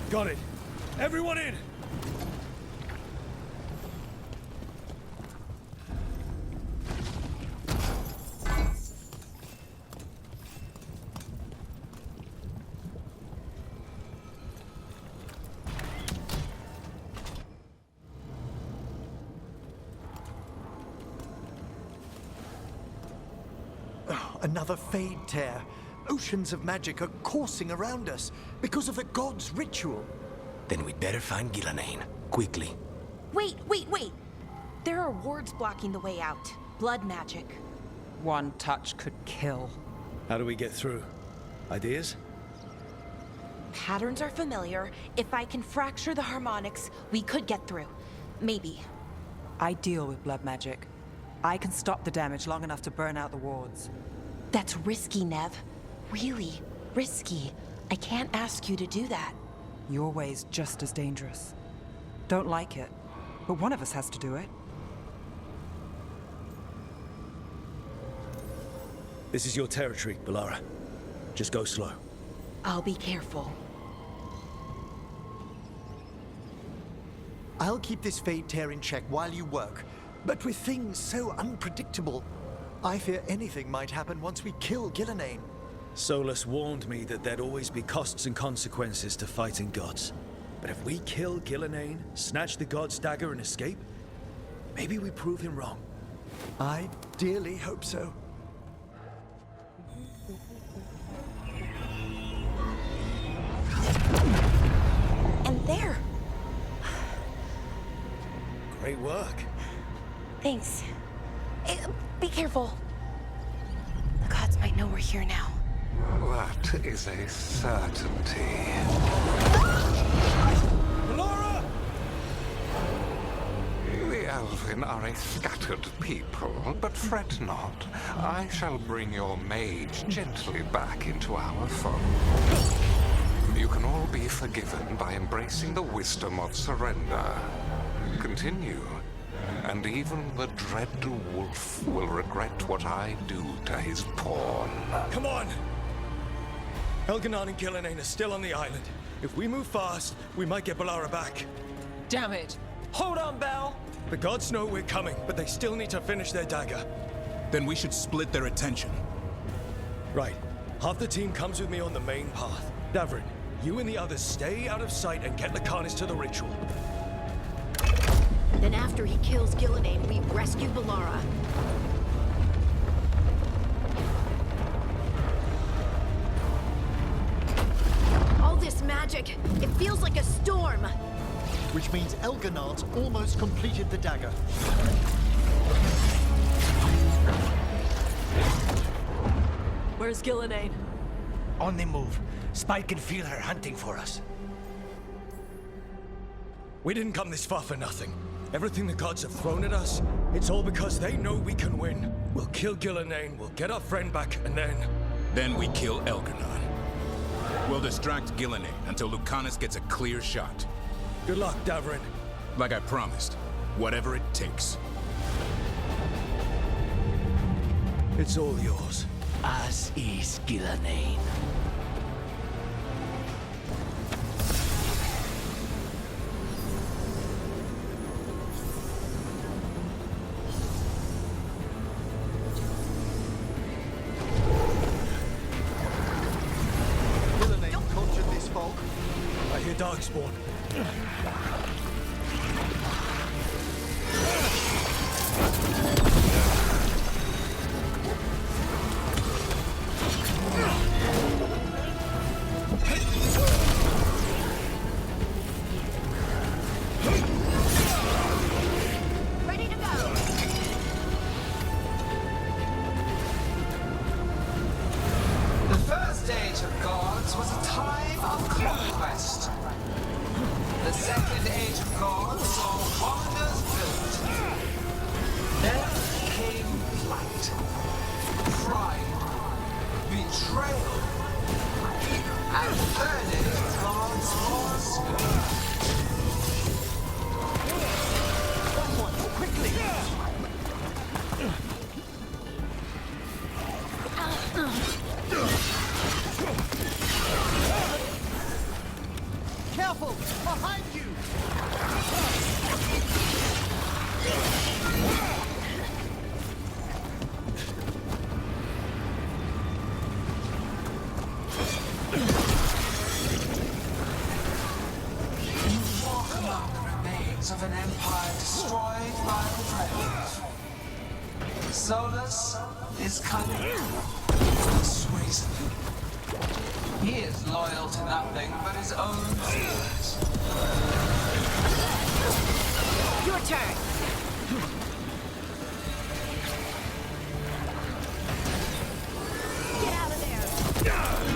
Got it. Everyone in! Another Fade tear. Oceans of magic are coursing around us because of the god's ritual. Then we'd better find Gillenane, quickly. Wait. There are wards blocking the way out. Blood magic. One touch could kill. How do we get through? Ideas? Patterns are familiar. If I can fracture the harmonics, we could get through. Maybe. I deal with blood magic. I can stop the damage long enough to burn out the wards. That's risky, Nev. Really risky. I can't ask you to do that. Your way's just as dangerous. Don't like it, but one of us has to do it. This is your territory, Balara. Just go slow. I'll be careful. I'll keep this Fade tear in check while you work, but with things so unpredictable, I fear anything might happen once we kill Gillenane. Solus warned me that there'd always be costs and consequences to fighting gods. But if we kill Gillenane, snatch the god's dagger and escape, maybe we prove him wrong. I dearly hope so. And there! Great work. Thanks. Be careful. The gods might know we're here now. That is a certainty. Elven are a scattered people, but fret not. I shall bring your mage gently back into our fold. You can all be forgiven by embracing the wisdom of surrender. Continue, and even the dread wolf will regret what I do to his pawn. Come on! Elganon and Gillenane are still on the island. If we move fast, we might get Balara back. Damn it! Hold on, Belle! The gods know we're coming, but they still need to finish their dagger. Then we should split their attention. Right. Half the team comes with me on the main path. Davrin, you and the others stay out of sight and get Lucanus to the ritual. Then after he kills Gillenane, we rescue Balara. All this magic, it feels like a storm. Which means Elganard's almost completed the dagger. Where's Gillenane? On the move. Spike can feel her hunting for us. We didn't come this far for nothing. Everything the gods have thrown at us, it's all because they know we can win. We'll kill Gillenane, we'll get our friend back, and then... Then we kill Elganon. We'll distract Gillenane until Lucanus gets a clear shot. Good luck, Davrin. Like I promised, whatever it takes. It's all yours. As is Gillenane. Gillenane conjured this fog. I hear Darkspawn. Ready to go! The first age of gods was a time of conquest. The second age of gods saw wonders built. Then came flight, pride, betrayal, and third age of gods was Quickly! Careful! Behind you! walk among the remains of an empire destroyed by the Dreadwolf. Solus is cunning, persuasive. He is loyal to nothing but his own fears. Your turn! Get out of there!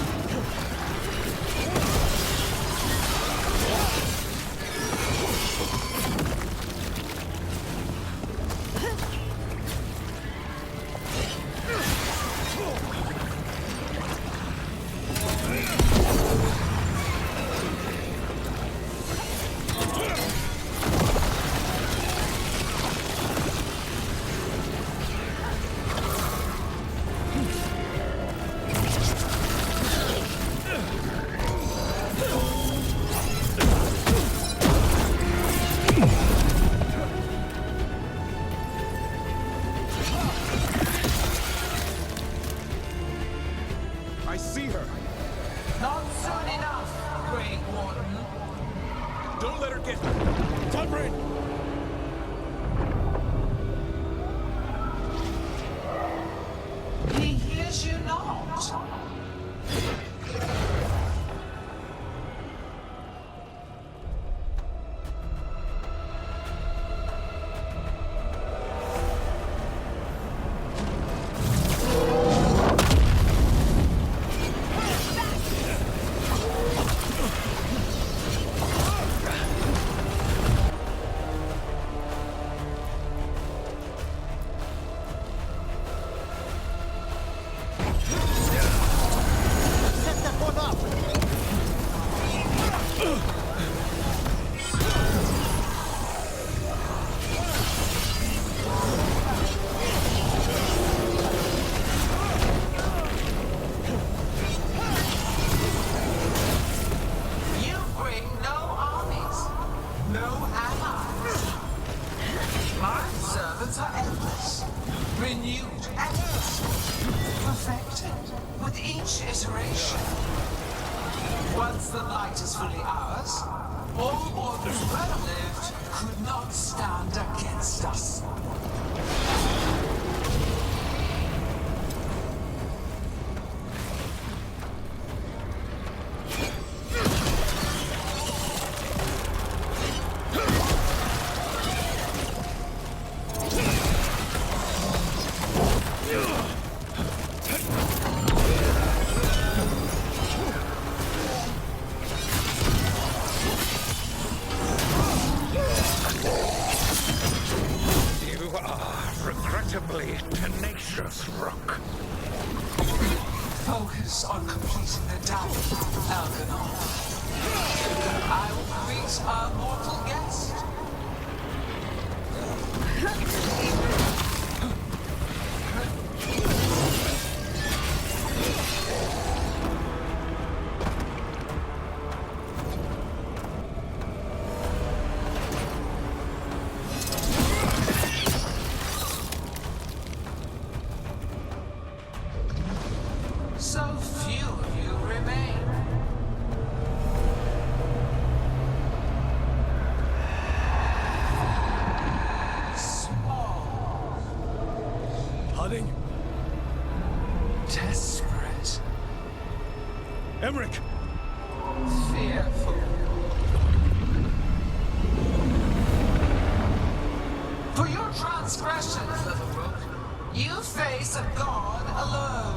renewed efforts, perfected with each iteration. Once the light is fully ours, all mortals who have lived could not stand against us. Tenacious, Rook. Focus on completing the task, Algernon. I will greet our mortal guest. So few of you remain. Small. Harding? Desperate. Emmerich! Fearful. For your transgressions, little rook, you face a god alone.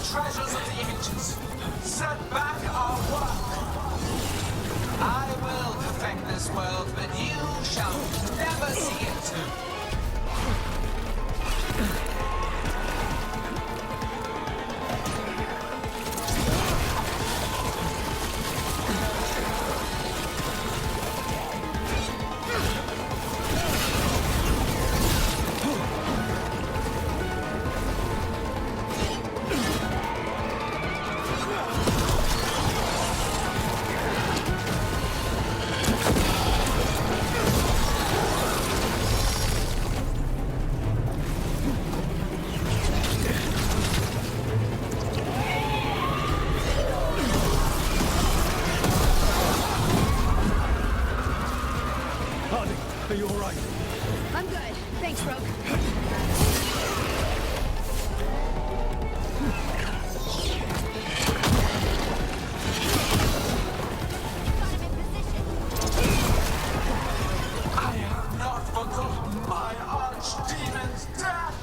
Treasures of the ages. Set back our work. I will perfect this world, but you shall never see it too. Are you all right? I'm good. Thanks, Rogue. I have not forgotten my archdemon's death.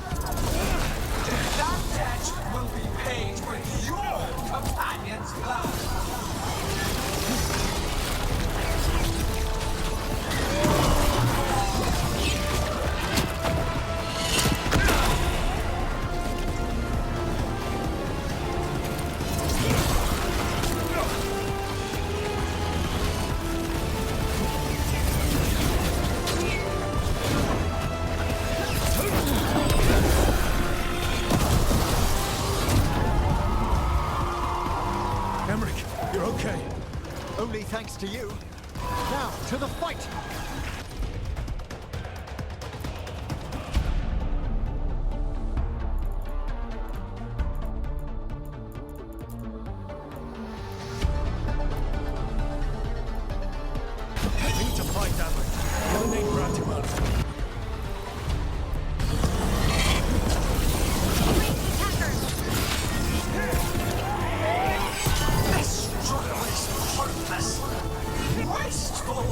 That debt will be paid with your companion's blood. Emmerich, you're okay. Only thanks to you. Now, to the fight! We need to fight Emmerich. Your name brought him out. This struggle is hopeless, wasteful.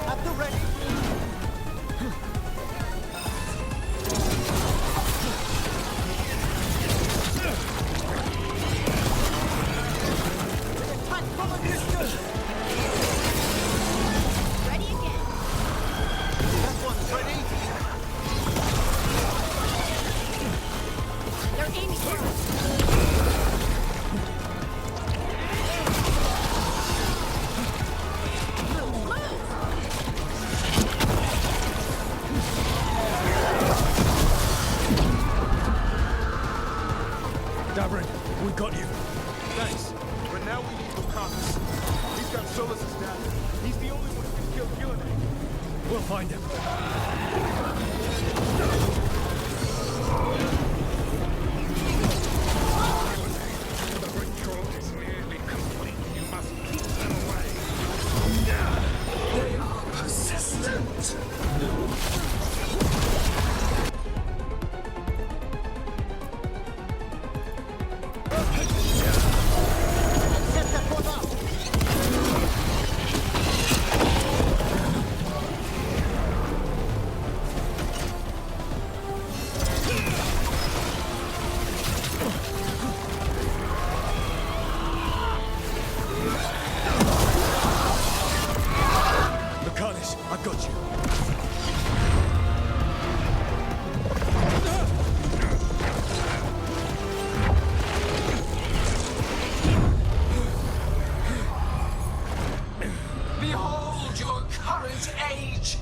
At the ready! Davrin, we got you. Thanks. But now we need Lucanus. He's got Solas's dagger. He's the only one who can kill Gillinan. We'll find him. The ritual is nearly complete. You must keep them away. They are persistent. Lucanus, I've got you. Behold your current age.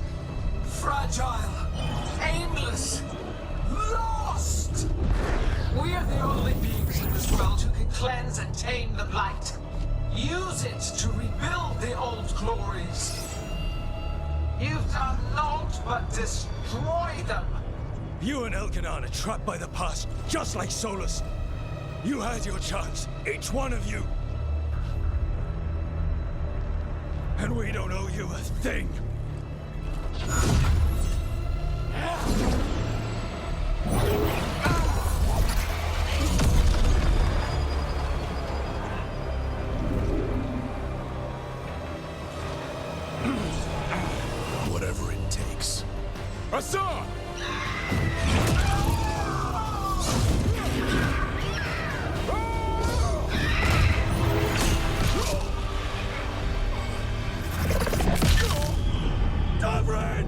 Fragile, aimless, lost. We are the only beings in this world who can cleanse and tame the blight. Use it to rebuild the old glories. You've done naught but destroy them. You and Elkanan are trapped by the past, just like Solus. You had your chance, each one of you. And we don't owe you a thing. Whatever it takes. Hassan! Davrin!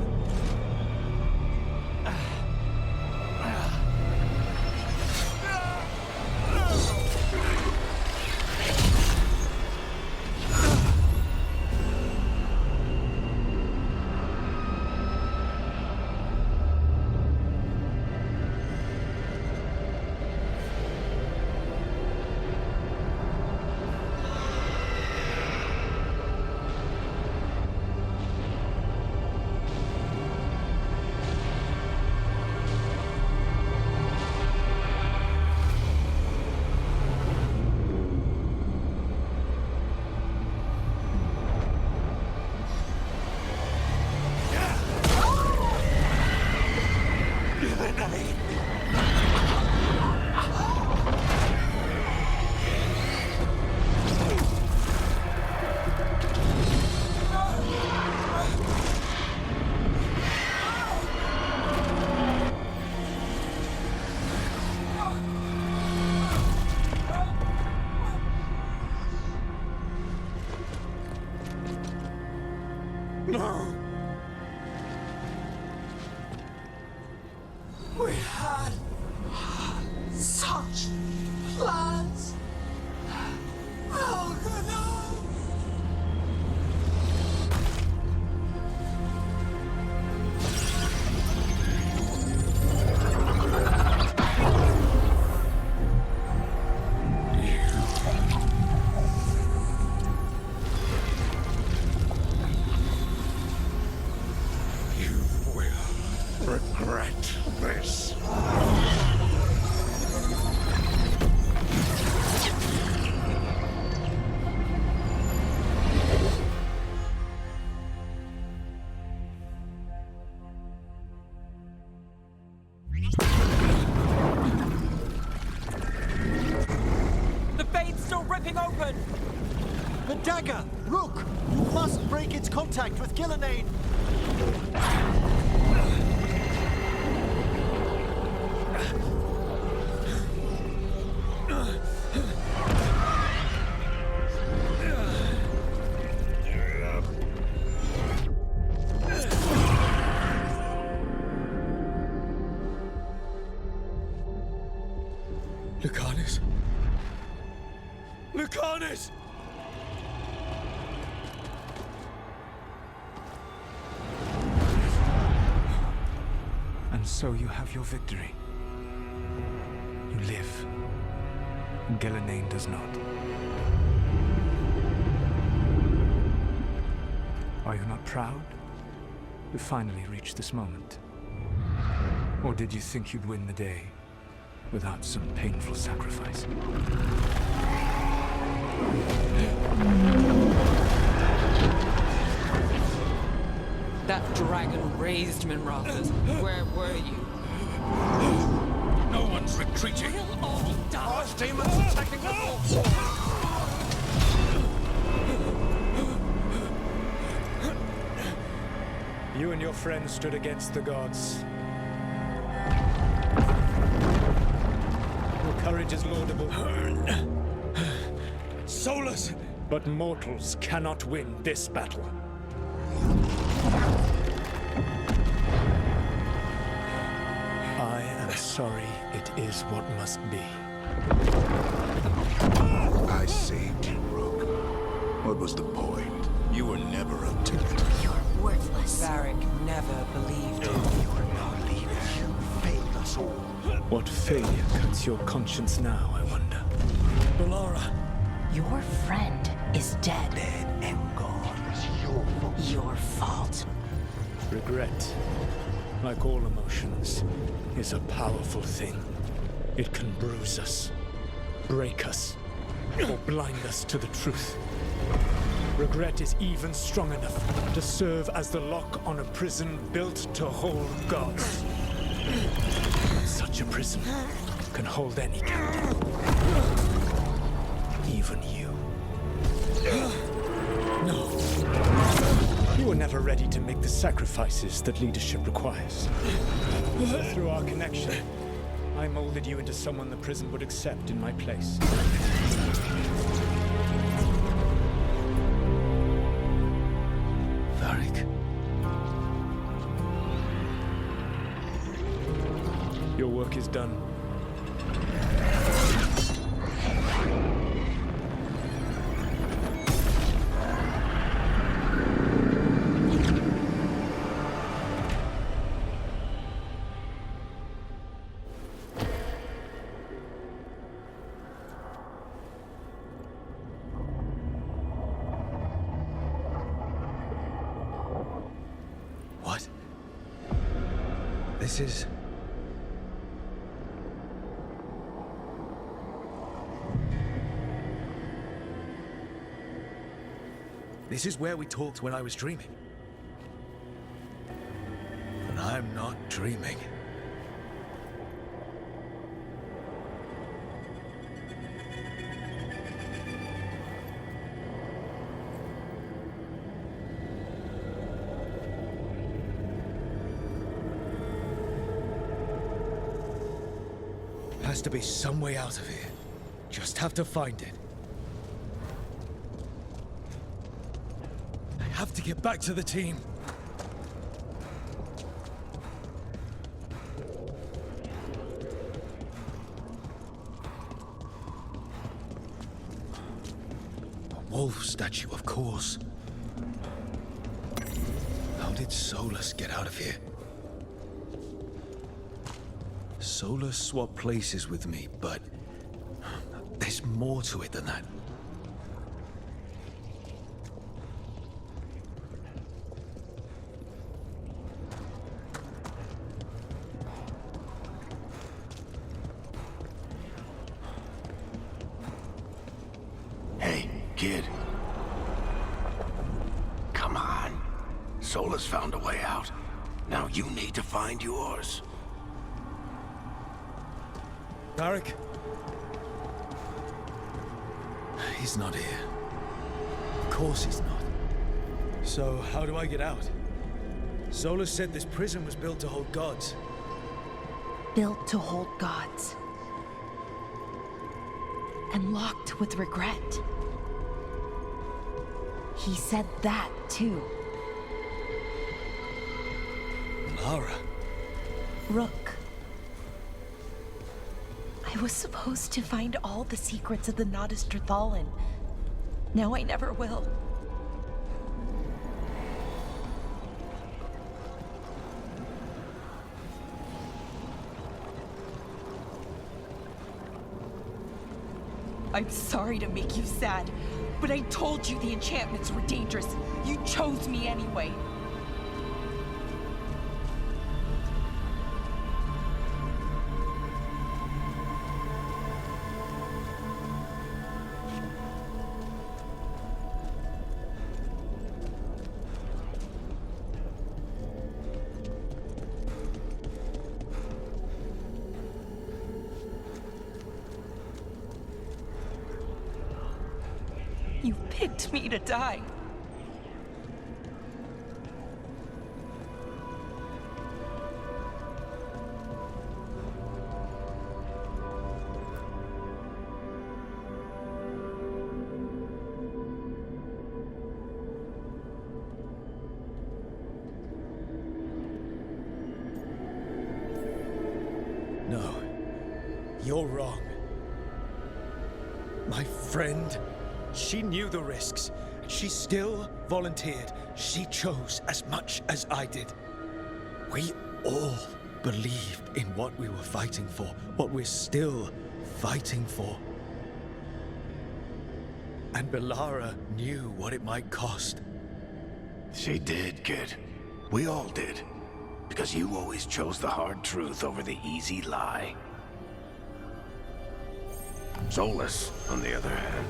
No. We had such plans. Oh, no. Regret this. The fade's still ripping open! The dagger! Rook! You must break its contact with Gillinan! Lucanus? Lucanus! And so you have your victory. You live. Ghilanane does not. Are you not proud to finally reach this moment? Or did you think you'd win the day without some painful sacrifice? That dragon raised Minrathas. Where were you? No one's retreating. We'll all die. Archdemons attacking the vault. You and your friends stood against the gods. Your courage is laudable. Solus! But mortals cannot win this battle. I am sorry, it is what must be. I saved you, Rook. What was the point? You were never up to it. You're worthless. Varric never believed in You are no leader. You failed us all. What failure cuts your conscience now, I wonder? Balara! Your friend is dead. Dead and gone. It's your fault. Your fault. Regret, like all emotions, is a powerful thing. It can bruise us, break us, or blind us to the truth. Regret is even strong enough to serve as the lock on a prison built to hold gods. Such a prison can hold any captive. Even you. No. You were never ready to make the sacrifices that leadership requires. Through our connection, I molded you into someone the prison would accept in my place. Varric. Your work is done. What? This is... This is where we talked when I was dreaming. But I'm not dreaming. Has to be some way out of here. Just have to find it. I have to get back to the team. A wolf statue, of course. How did Solus get out of here? Solus swapped places with me, but there's more to it than that. Hey, kid. Come on. Solus found a way out. Now you need to find yours. Varric? He's not here. Of course he's not. So, how do I get out? Solus said this prison was built to hold gods. Built to hold gods. And locked with regret. He said that, too. Lara. Rook. I I was supposed to find all the secrets of the Nodistrathalan. Now I never will. I'm sorry to make you sad, but I told you the enchantments were dangerous. You chose me anyway. You picked me to die. No, you're wrong. My friend, she knew the risks. She still volunteered. She chose as much as I did. We all believed in what we were fighting for, what we're still fighting for. And Belara knew what it might cost. She did, kid. We all did. Because you always chose the hard truth over the easy lie. Solus, on the other hand.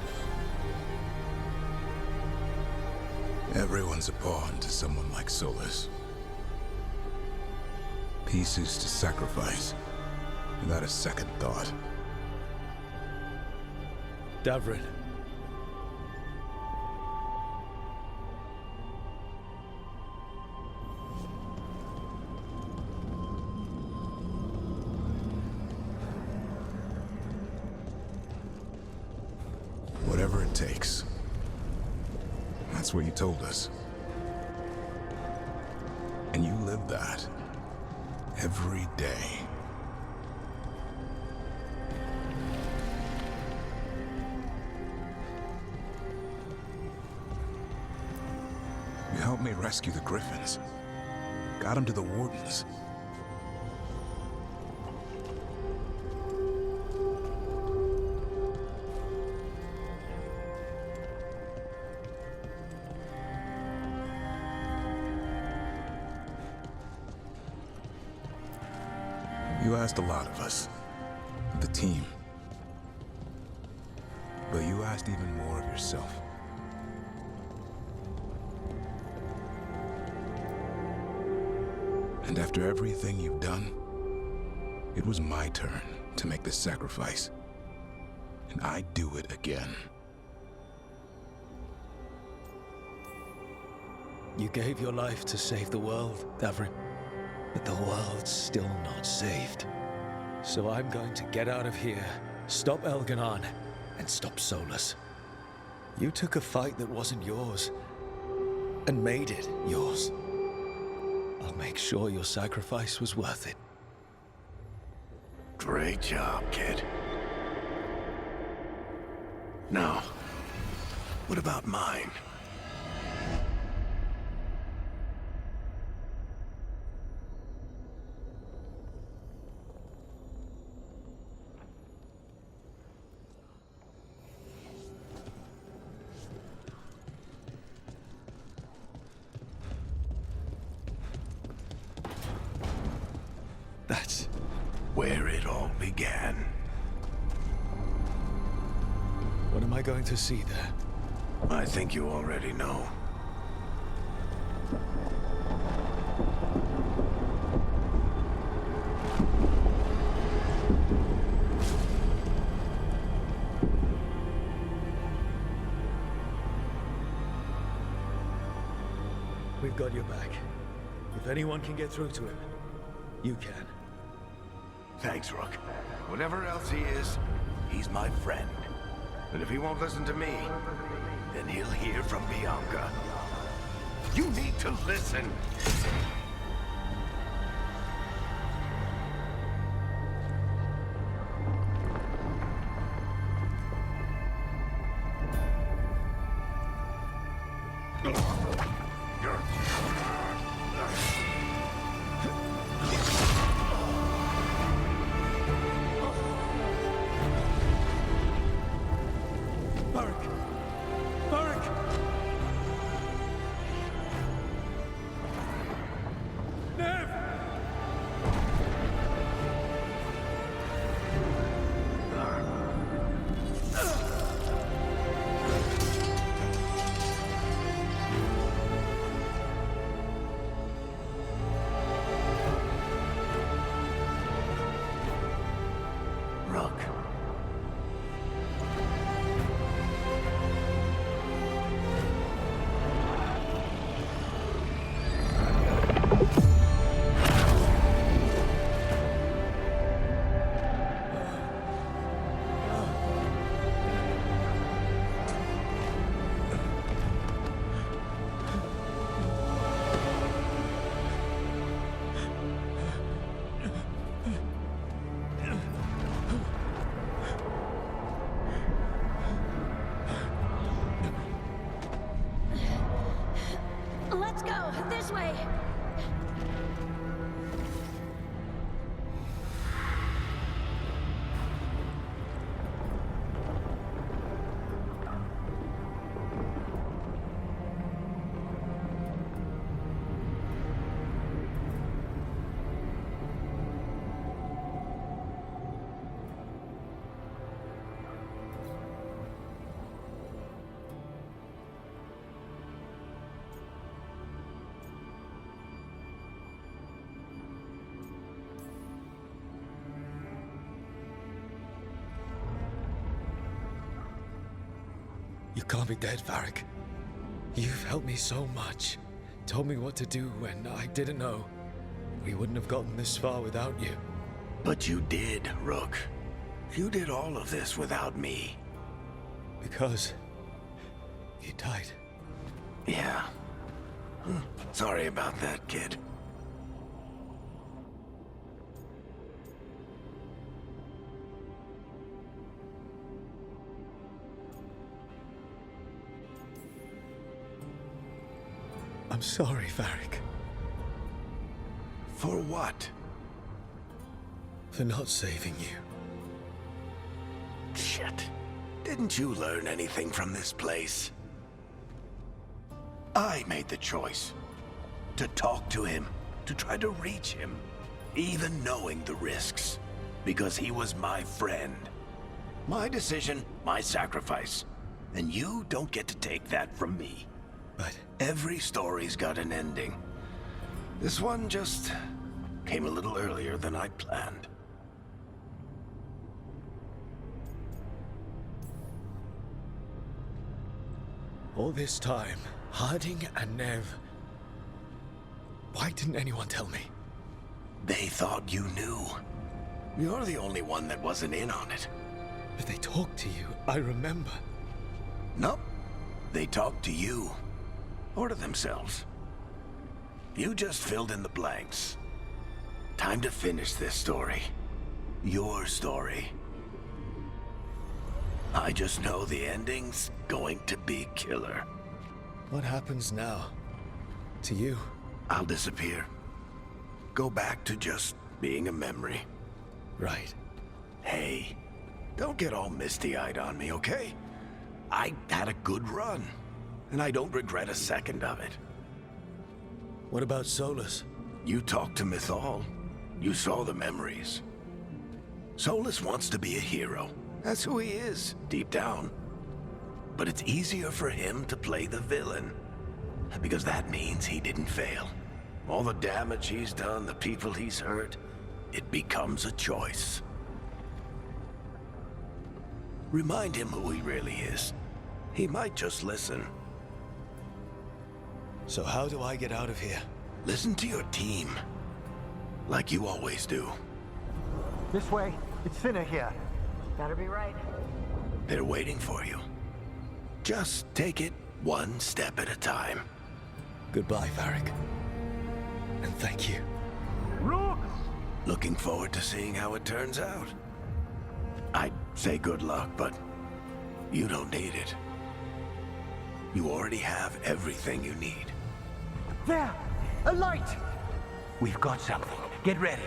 Everyone's a pawn to someone like Solus. Pieces to sacrifice, without a second thought. Davrin. Whatever it takes. That's what you told us. And you live that every day. You helped me rescue the Griffins. Got them to the Wardens. You asked a lot of us, the team. But you asked even more of yourself. And after everything you've done, it was my turn to make the sacrifice. And I'd do it again. You gave your life to save the world, Davrin. But the world's still not saved. So I'm going to get out of here, stop Elganon, and stop Solus. You took a fight that wasn't yours, and made it yours. I'll make sure your sacrifice was worth it. Great job, kid. Now, what about mine? That's where it all began. What am I going to see there? I think you already know. We've got your back. If anyone can get through to him, you can. Thanks, Rook. Whatever else he is, he's my friend. And if he won't listen to me, then he'll hear from Bianca. You need to listen! Let's go, this way. You can't be dead, Varric. You've helped me so much. Told me what to do when I didn't know. We wouldn't have gotten this far without you. But you did, Rook. You did all of this without me. Because you died. Yeah. Sorry about that, kid. I'm sorry, Varric. For what? For not saving you. Shit. Didn't you learn anything from this place? I made the choice. To talk to him. To try to reach him. Even knowing the risks. Because he was my friend. My decision, my sacrifice. And you don't get to take that from me. But every story's got an ending. This one just came a little earlier than I planned. all this time, Harding and Nev, why didn't anyone tell me? They thought you knew. You're the only one that wasn't in on it. But they talked to you, I remember. Nope. They talked to you. Or to themselves. You just filled in the blanks. Time to finish this story. Your story. I just know the ending's going to be killer. What happens now? To you? I'll disappear. Go back to just being a memory. Right. Hey, don't get all misty-eyed on me, okay? I had a good run, and I don't regret a second of it. What about Solus? You talked to Mythal. You saw the memories. Solus wants to be a hero. That's who he is, deep down. But it's easier for him to play the villain. Because that means he didn't fail. All the damage he's done, the people he's hurt, it becomes a choice. Remind him who he really is. He might just listen. So how do I get out of here? Listen to your team. Like you always do. This way. It's thinner here. Gotta be right. They're waiting for you. Just take it one step at a time. Goodbye, Varric. And thank you. Rook! Looking forward to seeing how it turns out. I'd say good luck, but you don't need it. You already have everything you need. There! A light! We've got something. Get ready.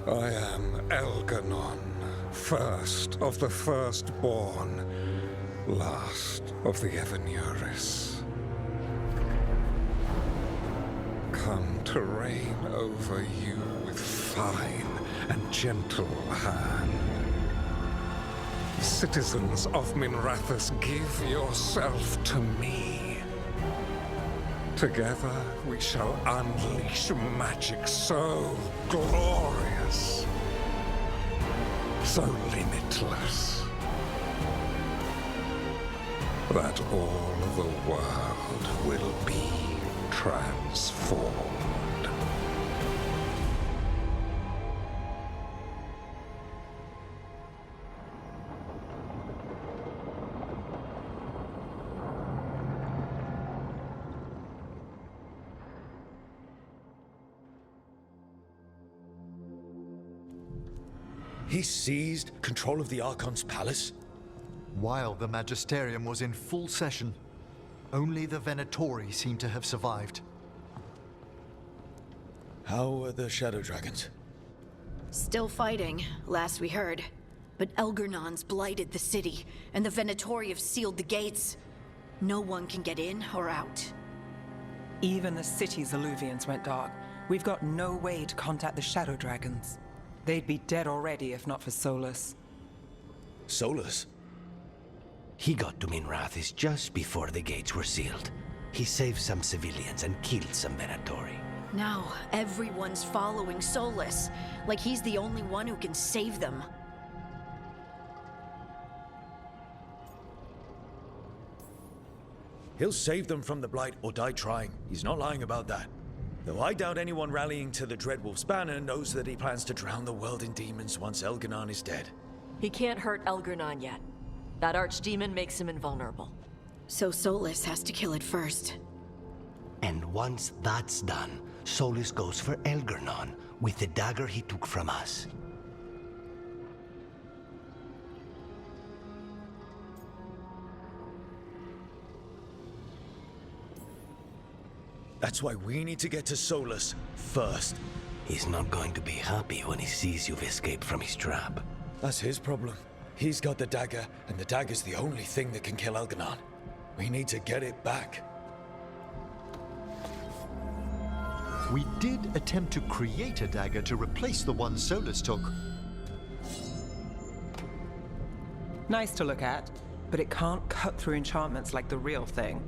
I am Elganon, first of the firstborn, last of the Evanuris. Come to reign over you with fine and gentle hand. Citizens of Minrathous, give yourself to me. Together we shall unleash magic so glorious, so limitless, that all the world will be transformed. He seized control of the Archon's palace? While the Magisterium was in full session, only the Venatori seem to have survived. How are the Shadow Dragons? Still fighting, last we heard. But Elgernon's blighted the city, and the Venatori have sealed the gates. No one can get in or out. Even the city's Illuvians went dark. We've got no way to contact the Shadow Dragons. They'd be dead already if not for Solus. Solus? He got to Minrathous just before the gates were sealed. He saved some civilians and killed some Venatori. Now, everyone's following Solus, like he's the only one who can save them. He'll save them from the Blight or die trying. He's not lying about that. Though I doubt anyone rallying to the Dreadwolf's banner knows that he plans to drown the world in demons once Elgernon is dead. He can't hurt Elgernon yet. That archdemon makes him invulnerable. So Solus has to kill it first. And once that's done, Solus goes for Elgernon with the dagger he took from us. That's why we need to get to Solus first. He's not going to be happy when he sees you've escaped from his trap. That's his problem. He's got the dagger, and the dagger's the only thing that can kill Elgernon. We need to get it back. We did attempt to create a dagger to replace the one Solus took. Nice to look at, but it can't cut through enchantments like the real thing.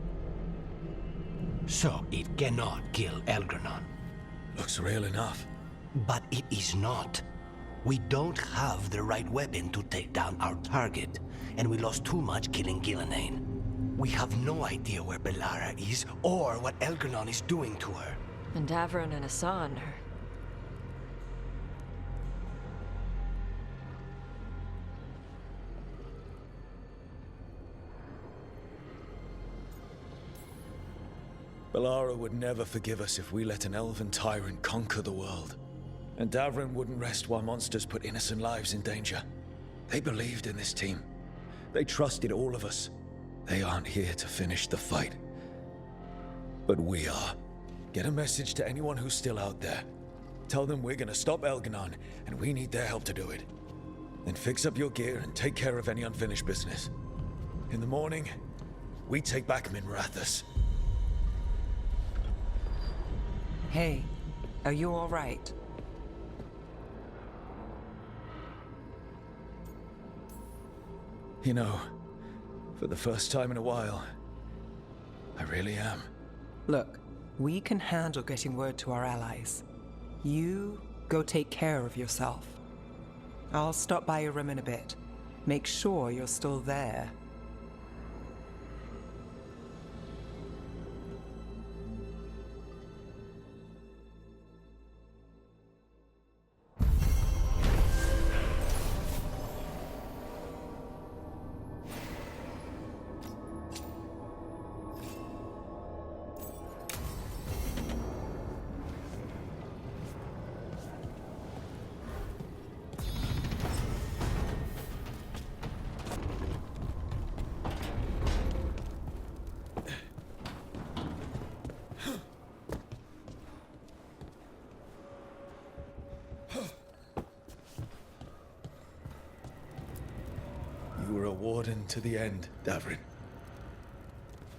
So it cannot kill Elgernon. Looks real enough. But it is not. We don't have the right weapon to take down our target, and we lost too much killing Gillenane. We have no idea where Bellara is, or what Elgernon is doing to her. And Davron and Asan are... Bellara would never forgive us if we let an elven tyrant conquer the world. And Davron wouldn't rest while monsters put innocent lives in danger. They believed in this team. They trusted all of us. They aren't here to finish the fight. But we are. Get a message to anyone who's still out there. Tell them we're gonna stop Elgernon, and we need their help to do it. Then fix up your gear and take care of any unfinished business. In the morning, we take back Minrathous. Hey, are you all right? You know, for the first time in a while, I really am. Look, we can handle getting word to our allies. You go take care of yourself. I'll stop by your room in a bit. Make sure you're still there. warden to the end, Davrin.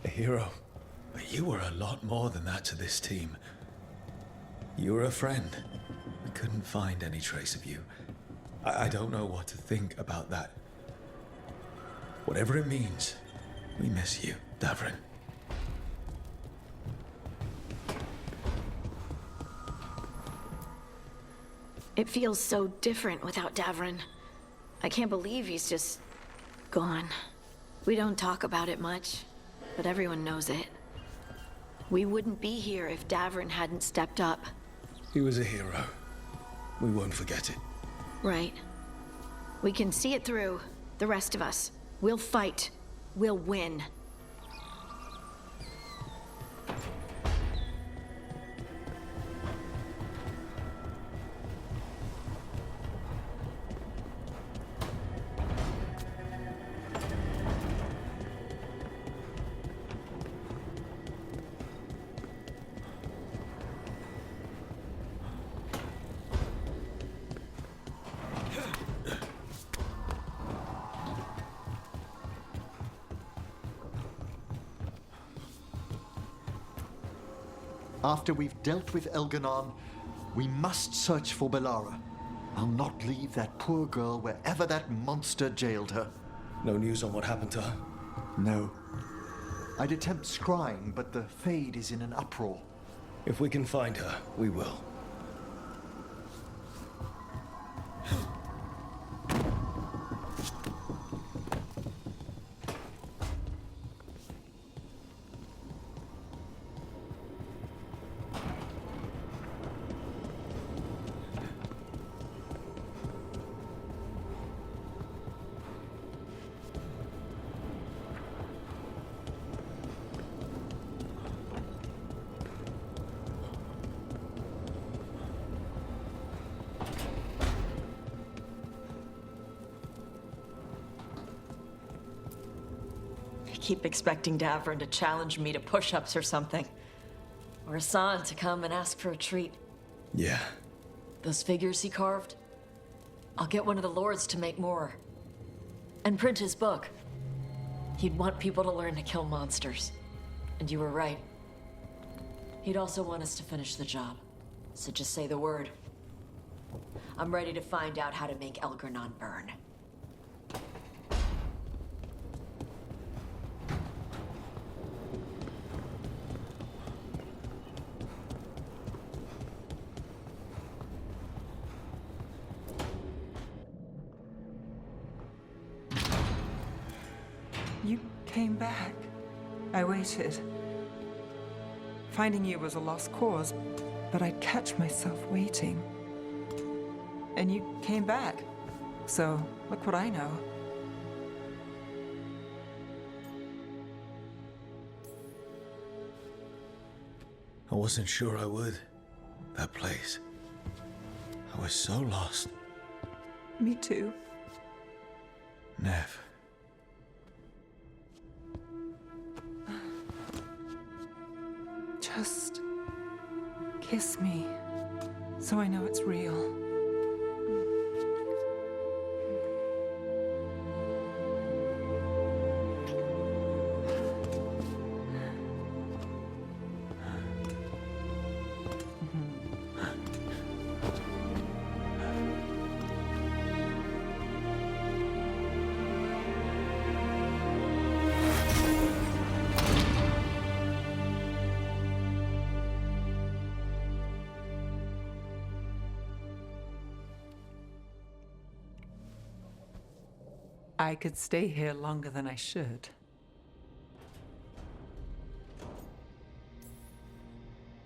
A hero. But you were a lot more than that to this team. You were a friend. We couldn't find any trace of you. I don't know what to think about that. Whatever it means, we miss you, Davrin. It feels so different without Davrin. I can't believe he's just gone. We don't talk about it much, but everyone knows it. We wouldn't be here if Davrin hadn't stepped up. He was a hero. We won't forget it. Right. We can see it through, the rest of us. We'll fight. We'll win. After we've dealt with Elganon, we must search for Belara. I'll not leave that poor girl wherever that monster jailed her. No news on what happened to her? No. I'd attempt scrying, but the Fade is in an uproar. If we can find her, we will. I keep expecting Davrin to challenge me to push-ups or something. Or Hassan to come and ask for a treat. Yeah. Those figures he carved? I'll get one of the lords to make more. And print his book. He'd want people to learn to kill monsters. And you were right. He'd also want us to finish the job. So just say the word. I'm ready to find out how to make Elgarnon burn. You came back. I waited. Finding you was a lost cause, but I'd catch myself waiting. And you came back. So, look what I know. I wasn't sure I would. That place. I was so lost. Me too. Nev. Just kiss me, so I know it's real. I could stay here longer than I should.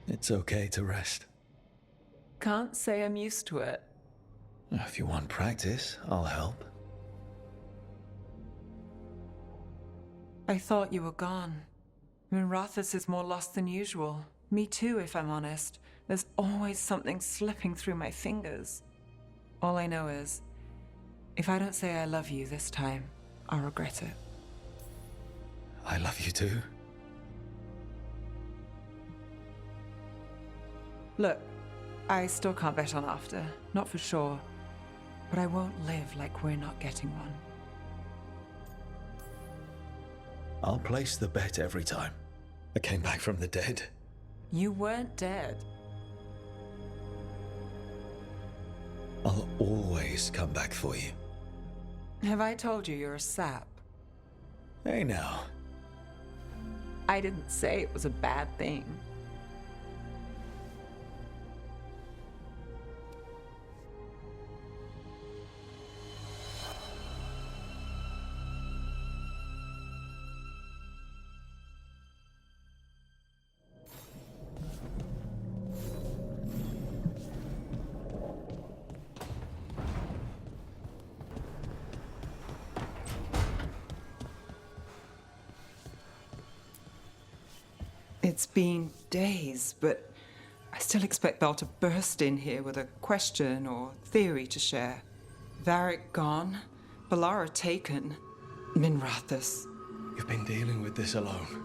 It's okay to rest. Can't say I'm used to it. If you want practice, I'll help. I thought you were gone. Minrathous is more lost than usual. Me too, if I'm honest. There's always something slipping through my fingers. All I know is, if I don't say I love you this time, I'll regret it. I love you too. Look, I still can't bet on after, not for sure. But I won't live like we're not getting one. I'll place the bet every time. I came back from the dead. You weren't dead. I'll always come back for you. Have I told you you're a sap? Hey now. I didn't say it was a bad thing. It's been days, but I still expect Belle to burst in here with a question or theory to share. Varric gone, Balara taken, Minrathous. You've been dealing with this alone.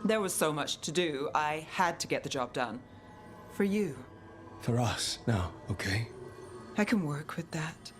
There was so much to do, I had to get the job done. For you. For us, now, okay? I can work with that.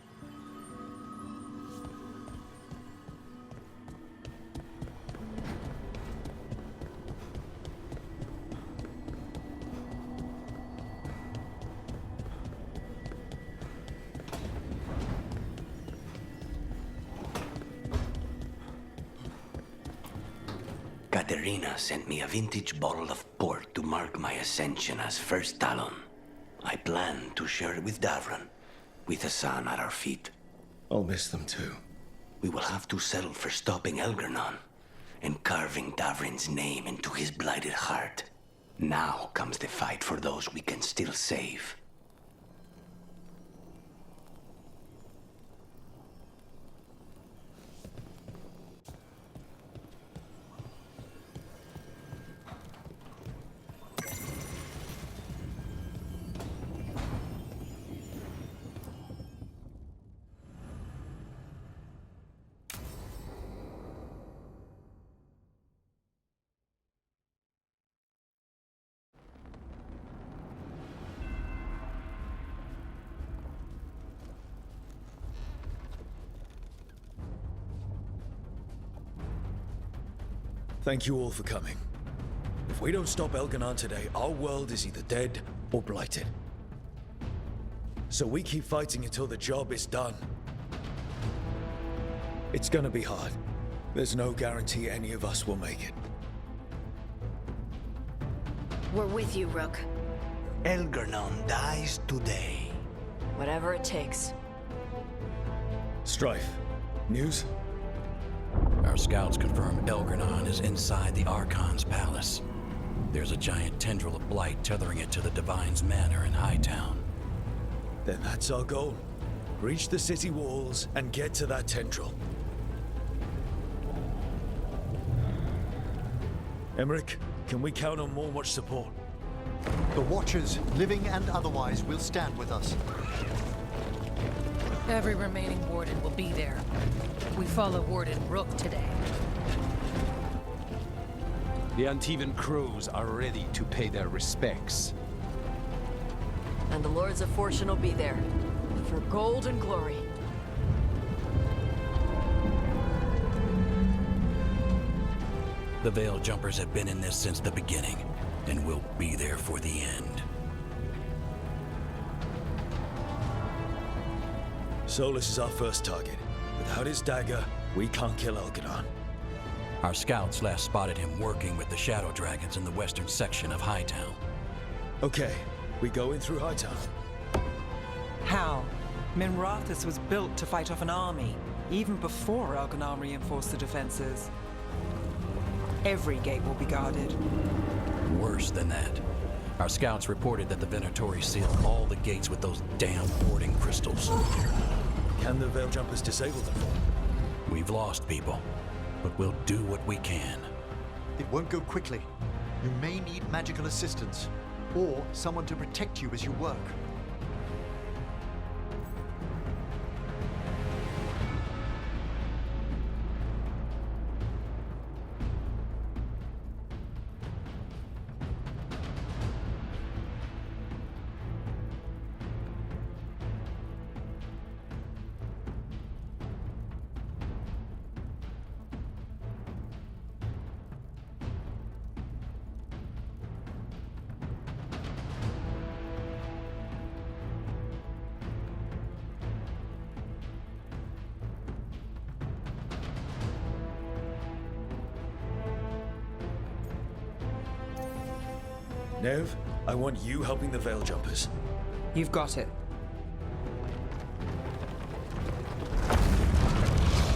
Katerina sent me a vintage bottle of port to mark my ascension as First Talon. I plan to share it with Davron, with Hassan at our feet. I'll miss them too. We will have to settle for stopping Elgarnon and carving Davrin's name into his blighted heart. Now comes the fight for those we can still save. Thank you all for coming. If we don't stop Elgarnon today, our world is either dead or blighted. So we keep fighting until the job is done. It's gonna be hard. There's no guarantee any of us will make it. We're with you, Rook. Elgarnon dies today. Whatever it takes. Strife, news? Our scouts confirm Elgarnon is inside the Archon's palace. There's a giant tendril of blight tethering it to the Divine's manor in Hightown. Then that's our goal. Reach the city walls and get to that tendril. Emmerich, can we count on more much support? The Watchers, living and otherwise, will stand with us. Every remaining Warden will be there. We follow Warden Rook today. The Antivan crews are ready to pay their respects. And the Lords of Fortune will be there. For gold and glory. The Veil Jumpers have been in this since the beginning, and will be there for the end. Solus is our first target. Without his dagger, we can't kill Elgarnon. Our scouts last spotted him working with the Shadow Dragons in the western section of Hightown. Okay, we go in through Hightown. How? Minrathous was built to fight off an army, even before Elgarnon reinforced the defenses. Every gate will be guarded. Worse than that. Our scouts reported that the Venatori sealed all the gates with those damn warding crystals. Can the Veil Jumpers disable them? We've lost people, but we'll do what we can. It won't go quickly. You may need magical assistance, or someone to protect you as you work. Nev, I want you helping the Veil Jumpers. You've got it.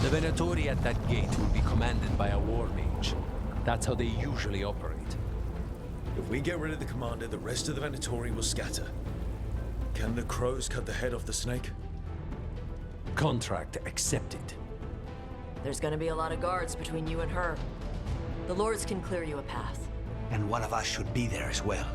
The Venatori at that gate will be commanded by a war mage. That's how they usually operate. If we get rid of the commander, the rest of the Venatori will scatter. Can the crows cut the head off the snake? Contract accepted. There's gonna be a lot of guards between you and her. The Lords can clear you a path. And one of us should be there as well.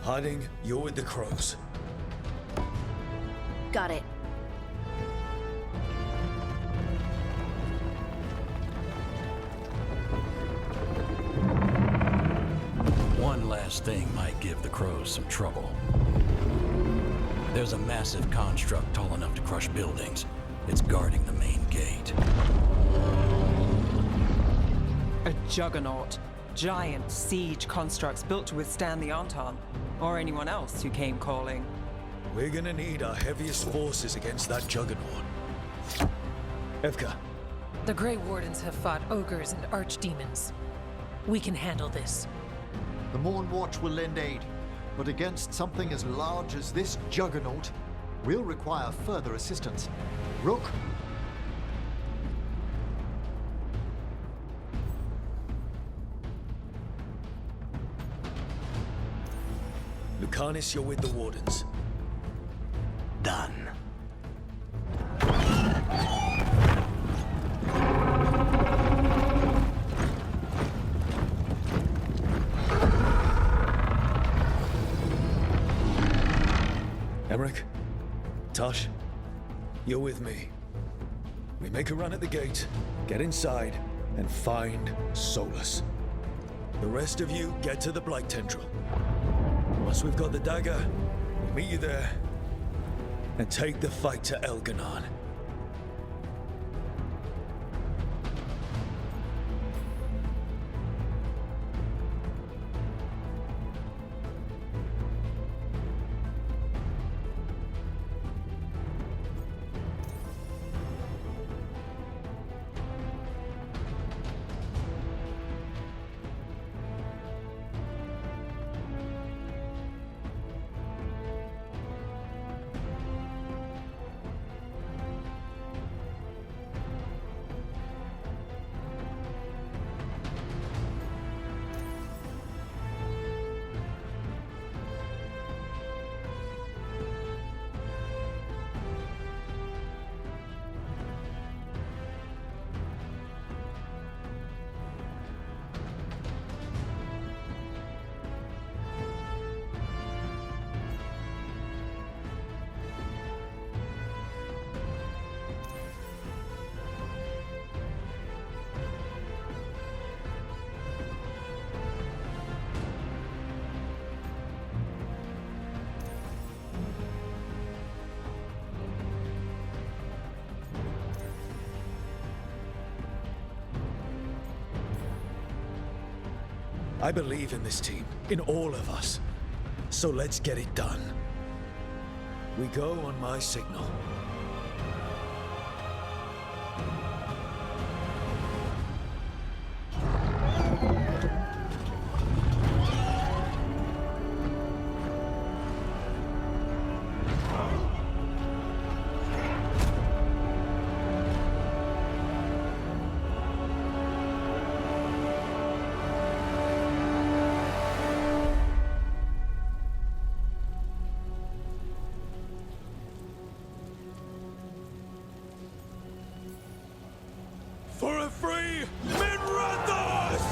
Harding, you're with the crows. Got it. One last thing might give the crows some trouble. There's a massive construct tall enough to crush buildings. It's guarding the main gate. A juggernaut. Giant siege constructs built to withstand the Antam, or anyone else who came calling. We're gonna need our heaviest forces against that juggernaut. Evka. The Grey Wardens have fought ogres and archdemons. We can handle this. The Morn Watch will lend aid, but against something as large as this juggernaut, we'll require further assistance. Rook? Lucanis, you're with the Wardens. Done. Emmerich, Tosh, you're with me. We make a run at the gate, get inside, and find Solus. The rest of you get to the Blight Tendril. Once we've got the dagger, we'll meet you there and take the fight to Elganon. I believe in this team, in all of us. So let's get it done. We go on my signal. For a free Minrathos!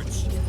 Watch.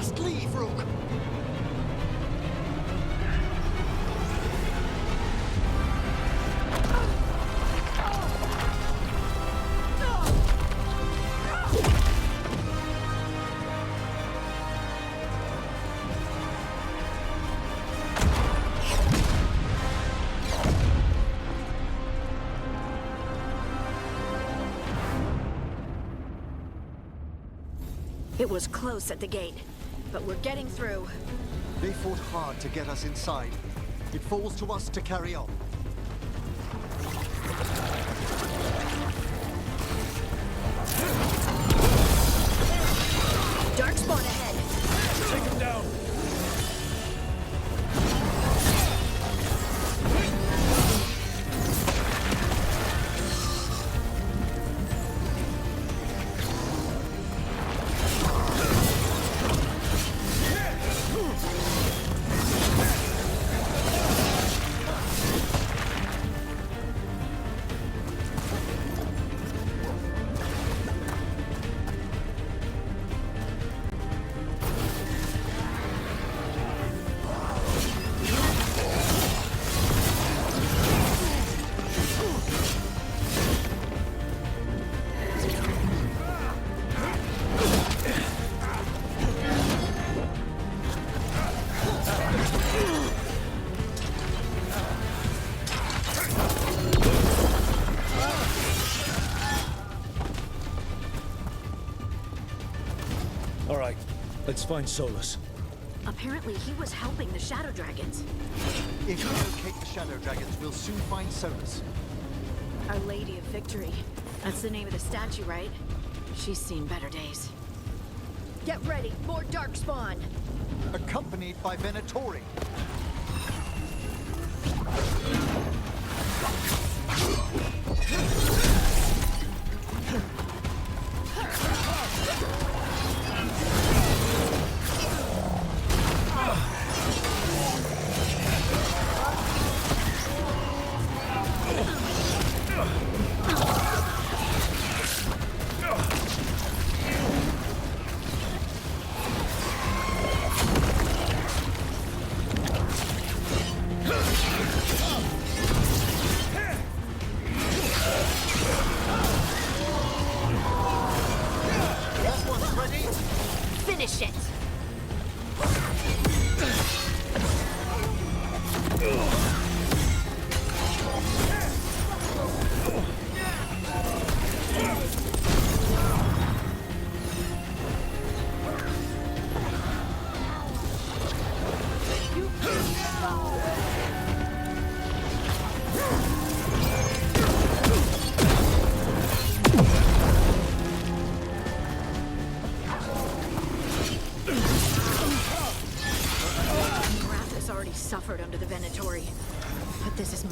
must leave, Rook! It was close at the gate, but we're getting through. They fought hard to get us inside. It falls to us to carry on. Dark spawn ahead. Take him down. All right, let's find Solus. Apparently he was helping the Shadow Dragons. If we locate the Shadow Dragons, we'll soon find Solus. Our Lady of Victory. That's the name of the statue, right? She's seen better days. Get ready, more dark spawn! Accompanied by Venatori.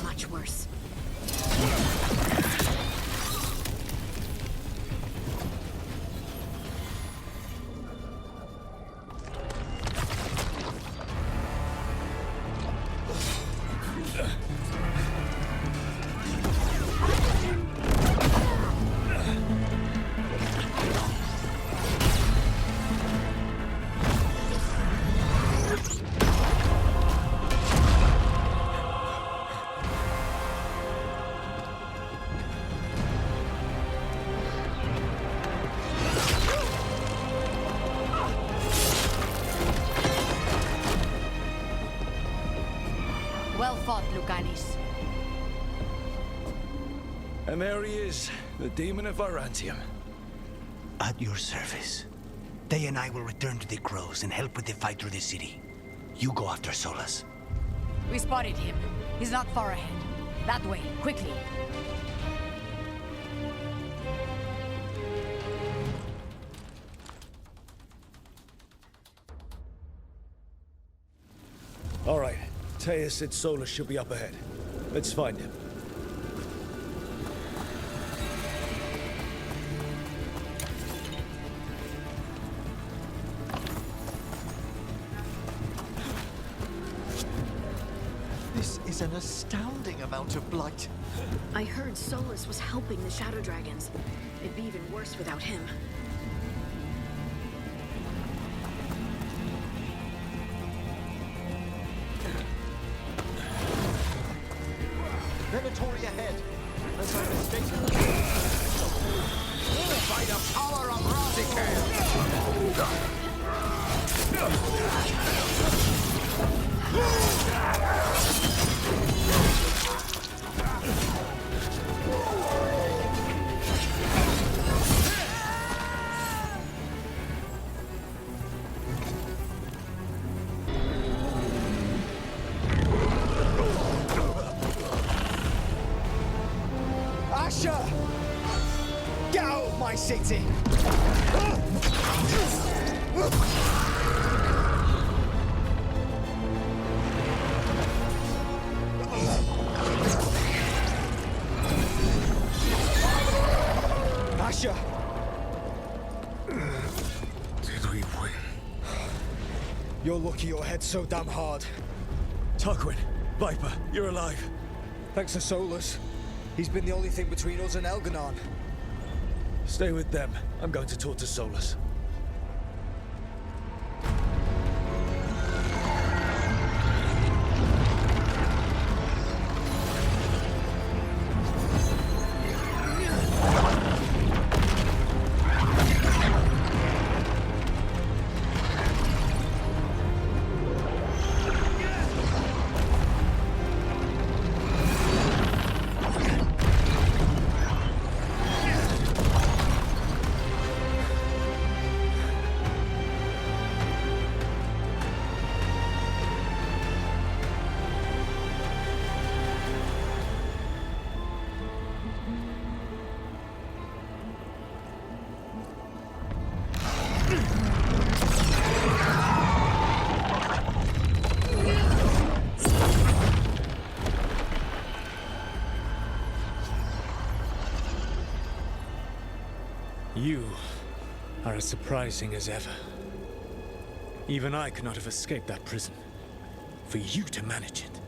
much worse. Well fought, Lucanis. And there he is, the demon of Virantium. At your service. They and I will return to the Crows and help with the fight through the city. You go after Solas. We spotted him. He's not far ahead. That way, quickly. All right. Teus said Solus should be up ahead. Let's find him. This is an astounding amount of blight. I heard Solus was helping the Shadow Dragons. It'd be even worse without him. Venatori ahead. Unless I'm mistaken. By the power of Asher! Get out of my city! Asher! Did we win? You're lucky your head's so damn hard. Tarquin, Viper, you're alive. Thanks to Solus. He's been the only thing between us and Elganon. Stay with them. I'm going to talk to Solus. You are as surprising as ever. Even I could not have escaped that prison. For you to manage it.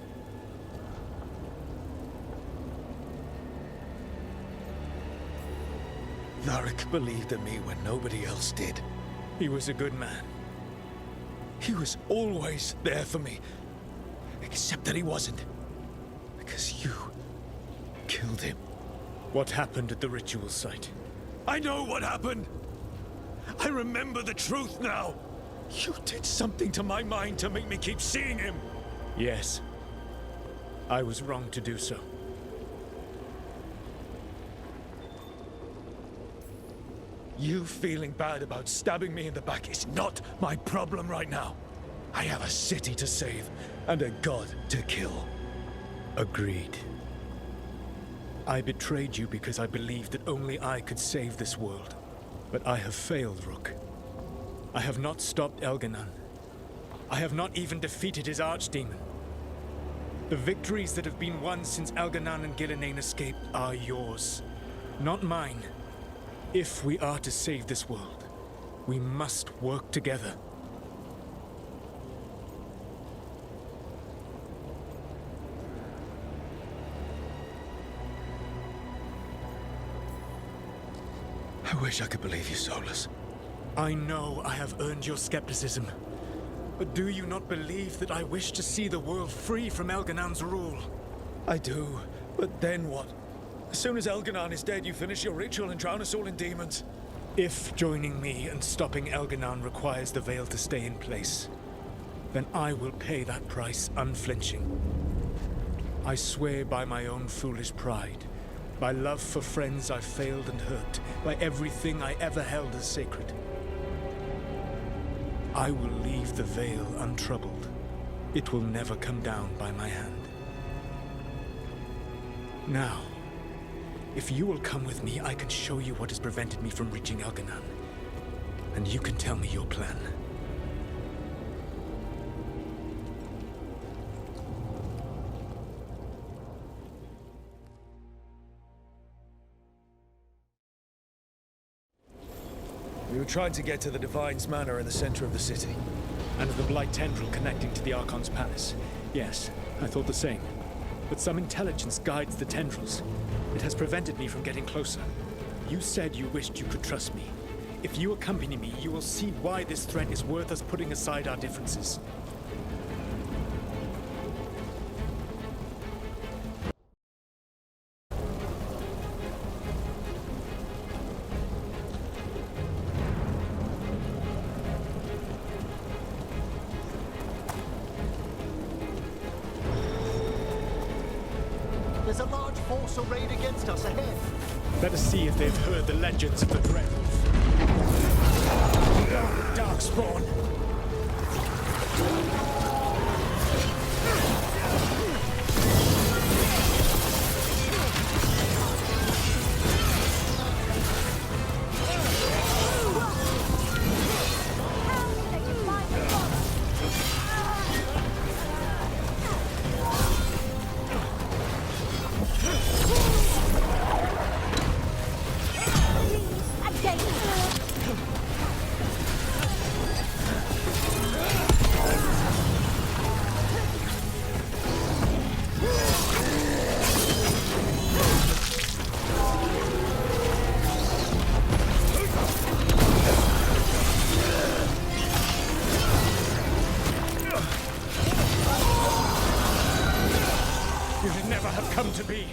Varric believed in me when nobody else did. He was a good man. He was always there for me. Except that he wasn't. Because you killed him. What happened at the ritual site? I know what happened! I remember the truth now! You did something to my mind to make me keep seeing him! Yes. I was wrong to do so. You feeling bad about stabbing me in the back is not my problem right now. I have a city to save and a god to kill. Agreed. I betrayed you because I believed that only I could save this world. But I have failed, Rook. I have not stopped Elganon. I have not even defeated his archdemon. The victories that have been won since Elganan and Gillenane escaped are yours, not mine. If we are to save this world, we must work together. I wish I could believe you, Solus. I know I have earned your skepticism. But do you not believe that I wish to see the world free from Elganan's rule? I do, but then what? As soon as Elganan is dead, you finish your ritual and drown us all in demons. If joining me and stopping Elganan requires the veil to stay in place, then I will pay that price unflinching. I swear by my own foolish pride, by love for friends I've failed and hurt, by everything I ever held as sacred. I will leave the veil untroubled. It will never come down by my hand. Now, if you will come with me, I can show you what has prevented me from reaching Elganan. And you can tell me your plan. We were trying to get to the Divine's Manor in the center of the city. And the Blight tendril connecting to the Archon's palace. Yes, I thought the same. But some intelligence guides the tendrils. It has prevented me from getting closer. You said you wished you could trust me. If you accompany me, you will see why this threat is worth us putting aside our differences. There's a large force arrayed against us ahead. Let us see if they've heard the legends of the Dreadwolf. Darkspawn! You should never have come to be.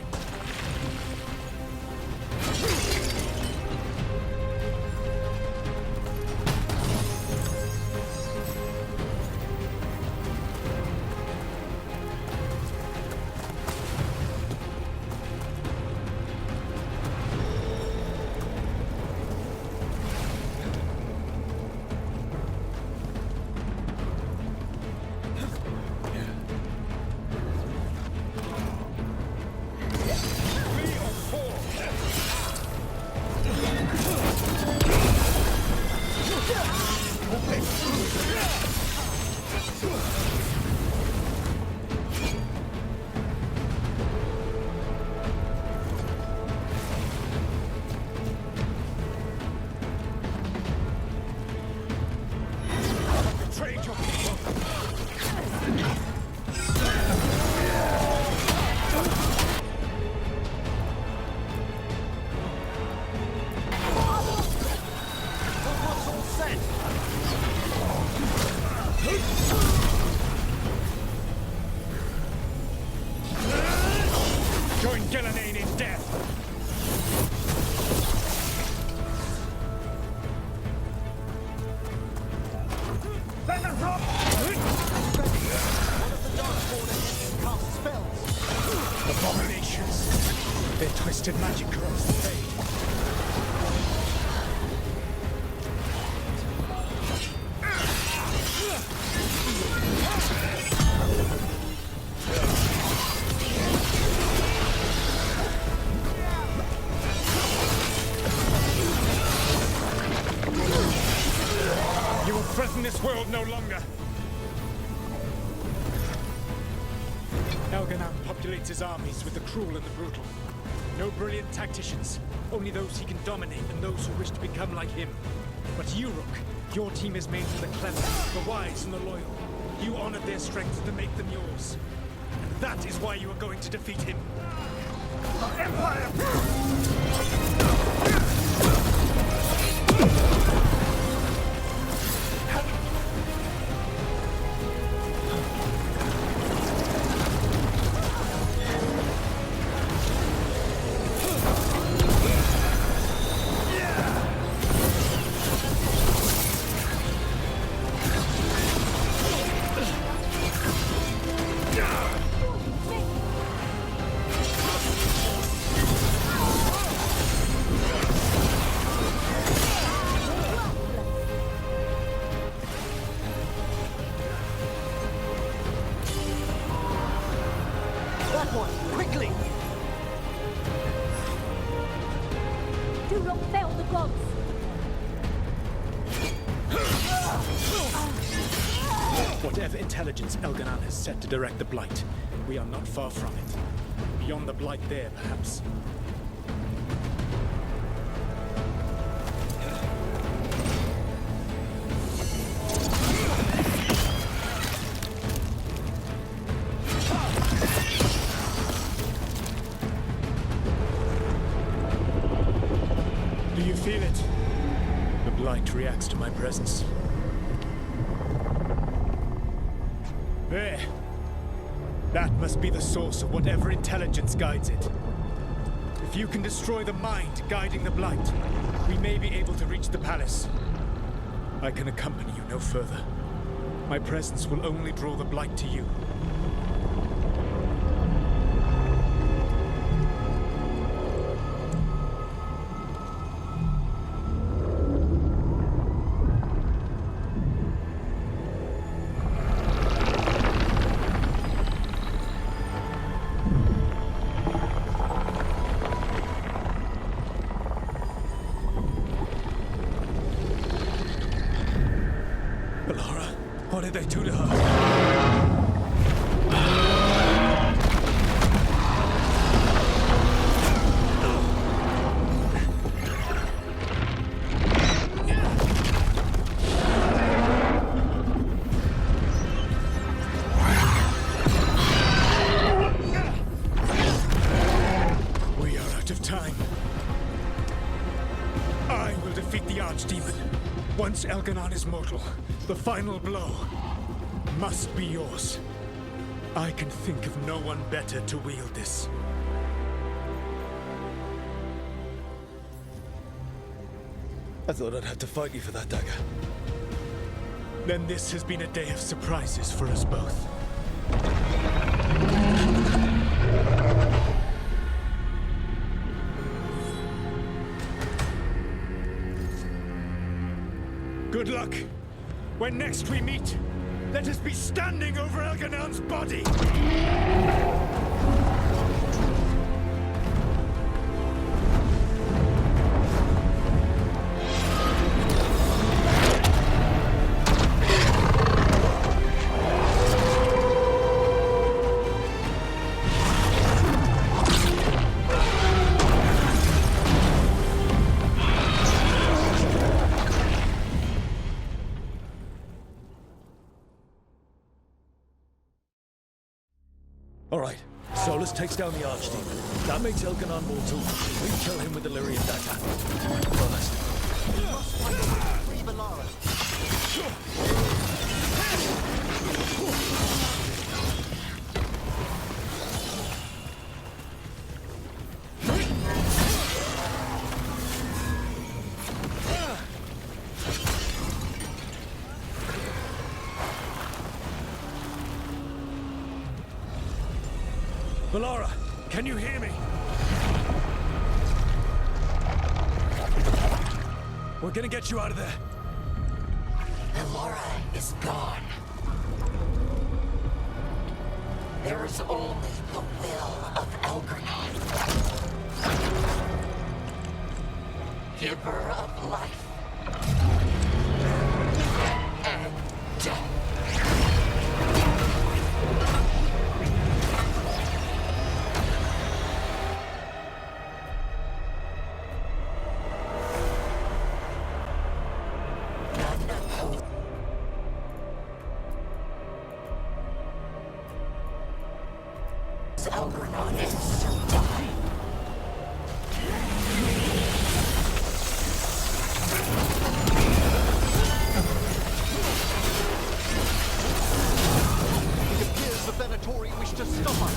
Join Gillenane in death! Let them drop! One of the Darkspawn engines casts spells. Abominations! Their twisted magic corrupts the fade. You will threaten this world no longer. Elganan infiltrates his armies with the cruel and the brutal. No brilliant tacticians, only those he can dominate and those who wish to become like him. But you, Rook, your team is made for the clever, the wise, and the loyal. You honored their strengths to make them yours. And that is why you are going to defeat him. Empire! Whatever intelligence Elganon has set to direct the Blight, we are not far from it. Beyond the Blight there, perhaps. Do you feel it? The Blight reacts to my presence. There. That must be the source of whatever intelligence guides it. If you can destroy the mind guiding the Blight, we may be able to reach the palace. I can accompany you no further. My presence will only draw the Blight to you. What did they do to her? We are out of time. I will defeat the Archdemon. Once Elganon is mortal, the final blow must be yours. I can think of no one better to wield this. I thought I'd have to fight you for that dagger. Then this has been a day of surprises for us both. Good luck. When next we meet, let us be standing over Elganon's body! All right, Solus takes down the Archdemon. That makes Elganon mortal. We kill him with the Lyrian dagger. First. We must fight free Valara. Valara, can you hear me? We're gonna get you out of there. Valara is gone. There is only the will of Elganon, giver of life and death. 「Elgranon is soon die. It appears the Venatori wish to stop us.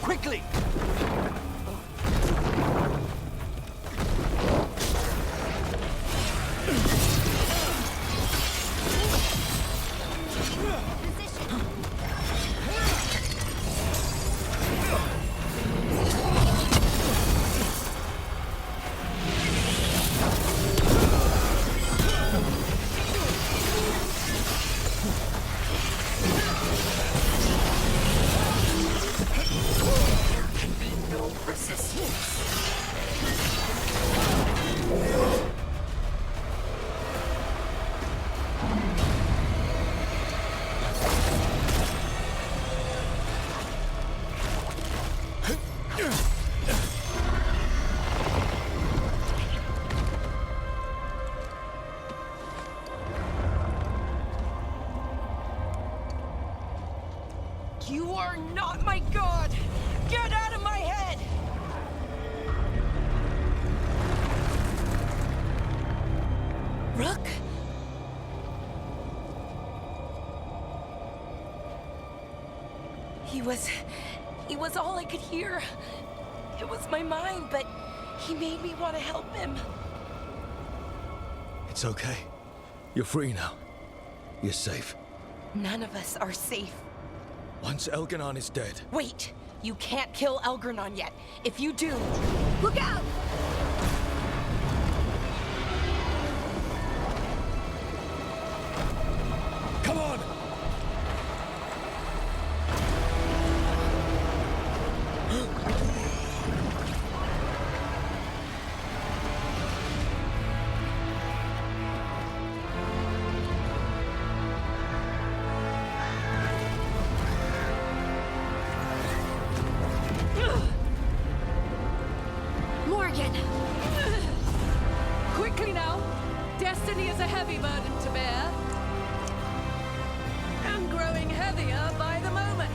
Quickly! You are not my god! Get out of my head! Rook? He was all I could hear. It was my mind, but he made me want to help him. It's okay. You're free now. You're safe. None of us are safe. Once Elgranon is dead... Wait! You can't kill Elgranon yet. If you do... Look out! Come on! Morgan! Quickly now! Destiny is a heavy burden to bear. And growing heavier by the moment.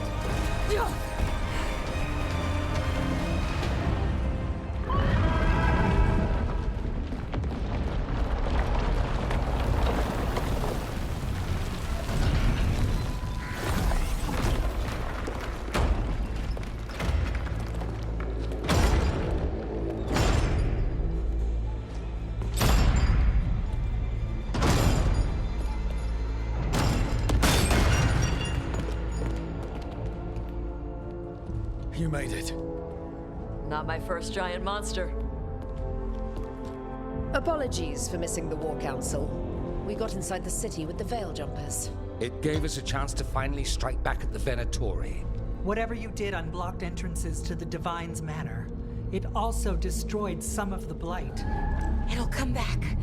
You made it. Not my first giant monster. Apologies for missing the War Council. We got inside the city with the Veil Jumpers. It gave us a chance to finally strike back at the Venatori. Whatever you did unblocked entrances to the Divine's Manor. It also destroyed some of the Blight. It'll come back.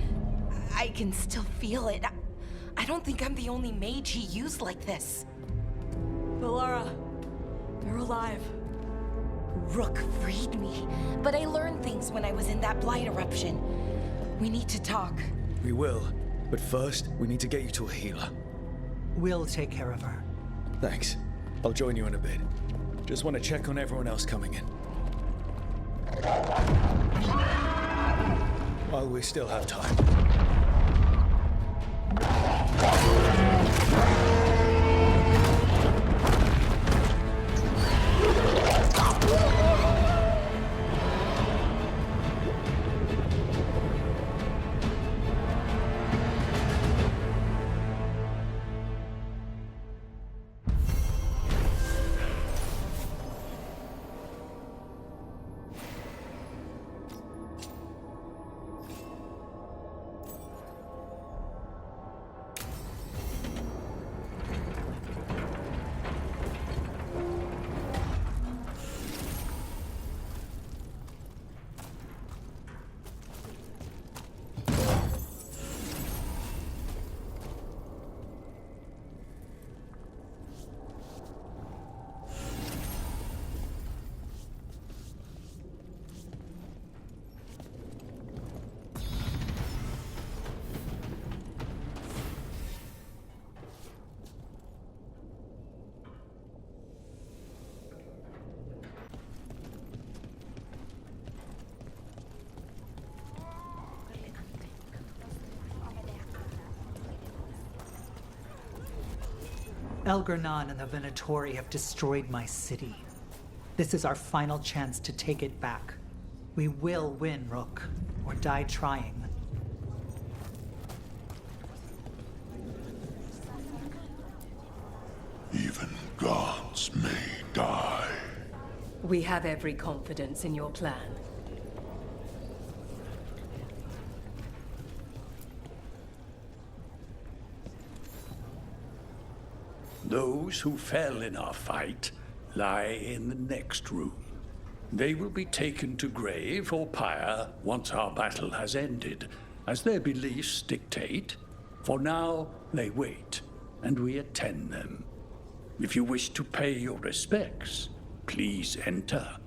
I can still feel it. I don't think I'm the only mage he used like this. Valara, you're alive. Rook freed me, but I learned things when I was in that Blight eruption. We need to talk. We will, but first, we need to get you to a healer. We'll take care of her. Thanks. I'll join you in a bit. Just want to check on everyone else coming in. While we still have time. Elgernon and the Venatori have destroyed my city. This is our final chance to take it back. We will win, Rook, or die trying. Even gods may die. We have every confidence in your plan. Those who fell in our fight lie in the next room. They will be taken to grave or pyre once our battle has ended, as their beliefs dictate. For now, they wait, and we attend them. If you wish to pay your respects, please enter.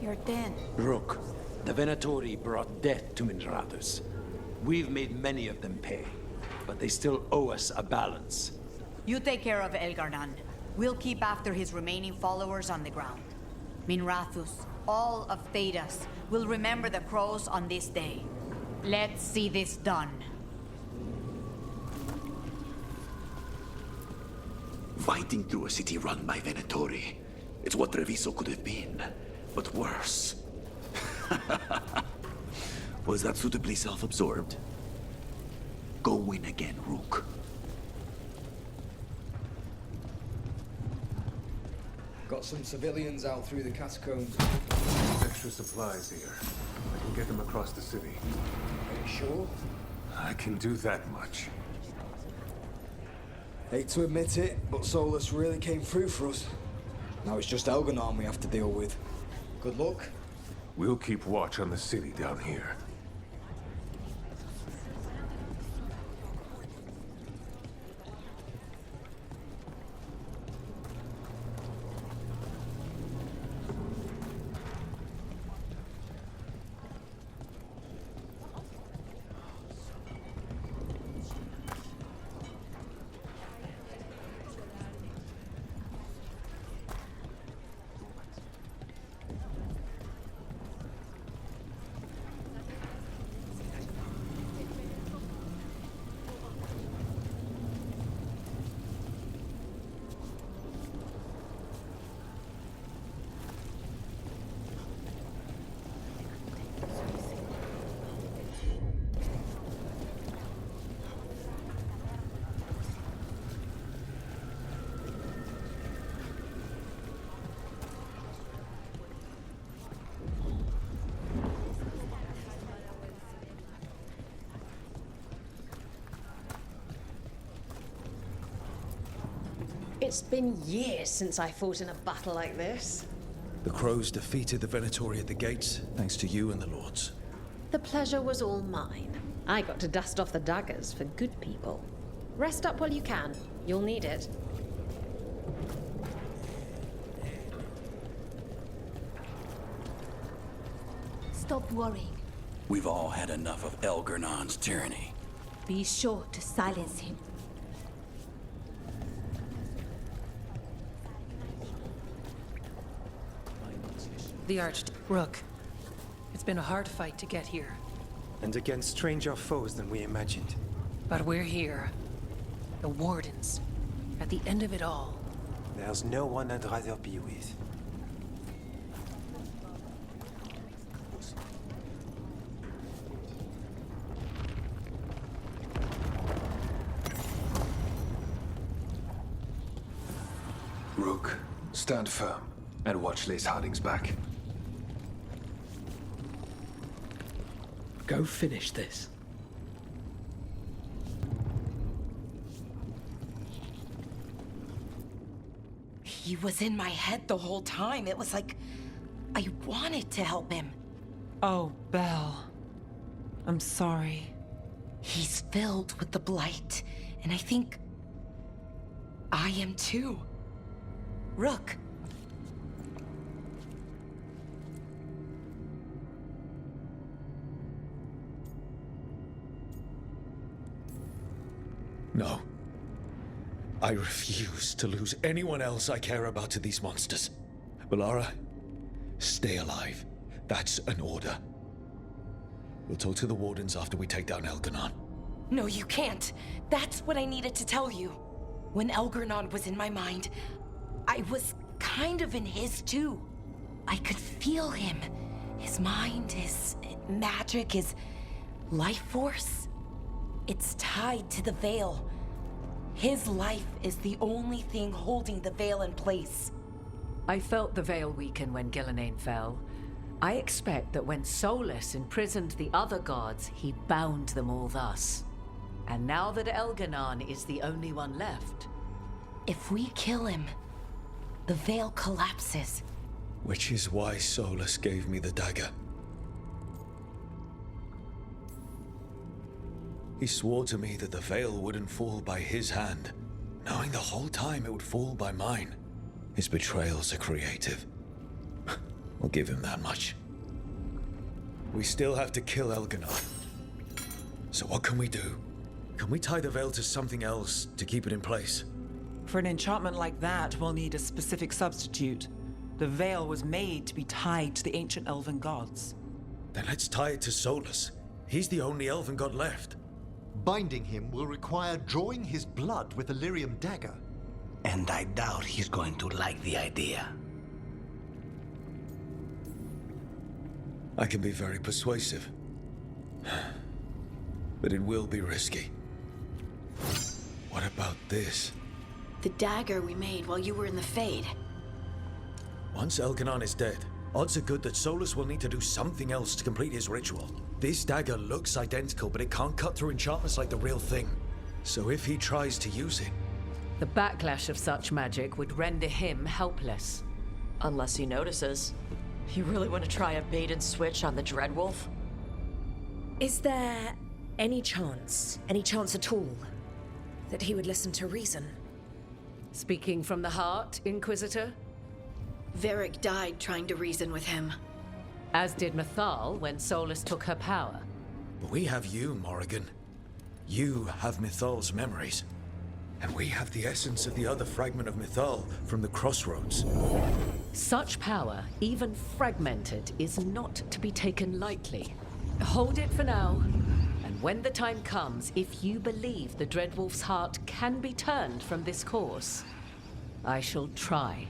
You're dead. Rook, the Venatori brought death to Minrathous. We've made many of them pay, but they still owe us a balance. You take care of Elgar'nan. We'll keep after his remaining followers on the ground. Minrathous, all of Thedas, will remember the crows on this day. Let's see this done. Fighting through a city run by Venatori. It's what Treviso could have been, but worse. Was that suitably self-absorbed? Go win again, Rook. Got some civilians out through the catacombs. Extra supplies here. I can get them across the city. Are you sure? I can do that much. Hate to admit it, but Solus really came through for us. Now it's just Elgar'nan we have to deal with. Good luck. We'll keep watch on the city down here. It's been years since I fought in a battle like this. The Crows defeated the Venatori at the gates, thanks to you and the Lords. The pleasure was all mine. I got to dust off the daggers for good people. Rest up while you can. You'll need it. Stop worrying. We've all had enough of Elgar'nan's tyranny. Be sure to silence him. The Rook. It's been a hard fight to get here. And against stranger foes than we imagined. But we're here. The Wardens. At the end of it all. There's no one I'd rather be with. Rook, stand firm and watch Lace Harding's back. Go finish this. He was in my head the whole time. It was like I wanted to help him. Oh, Belle. I'm sorry. He's filled with the blight, and I think I am too. Rook. No. I refuse to lose anyone else I care about to these monsters. Balara, stay alive. That's an order. We'll talk to the Wardens after we take down Elganon. No, you can't. That's what I needed to tell you. When Elgarnon was in my mind, I was kind of in his too. I could feel him. His mind, his magic, his life force. It's tied to the Veil. His life is the only thing holding the Veil in place. I felt the Veil weaken when Gillenane fell. I expect that when Solus imprisoned the other gods, he bound them all thus. And now that Elganon is the only one left... If we kill him, the Veil collapses. Which is why Solus gave me the dagger. He swore to me that the Veil wouldn't fall by his hand, knowing the whole time it would fall by mine. His betrayals are creative. We'll give him that much. We still have to kill Elganon. So what can we do? Can we tie the Veil to something else to keep it in place? For an enchantment like that, we'll need a specific substitute. The Veil was made to be tied to the ancient elven gods. Then let's tie it to Solus. He's the only elven god left. Binding him will require drawing his blood with the lyrium dagger. And I doubt he's going to like the idea. I can be very persuasive. But it will be risky. What about this? The dagger we made while you were in the Fade. Once Elganon is dead, odds are good that Solus will need to do something else to complete his ritual. This dagger looks identical, but it can't cut through enchantments like the real thing. So if he tries to use it... The backlash of such magic would render him helpless. Unless he notices. You really want to try a bait and switch on the Dreadwolf? Is there any chance at all, that he would listen to reason? Speaking from the heart, Inquisitor? Varric died trying to reason with him. As did Mythal when Solus took her power. But we have you, Morrigan. You have Mythal's memories. And we have the essence of the other fragment of Mythal from the Crossroads. Such power, even fragmented, is not to be taken lightly. Hold it for now. And when the time comes, if you believe the Dreadwolf's heart can be turned from this course, I shall try.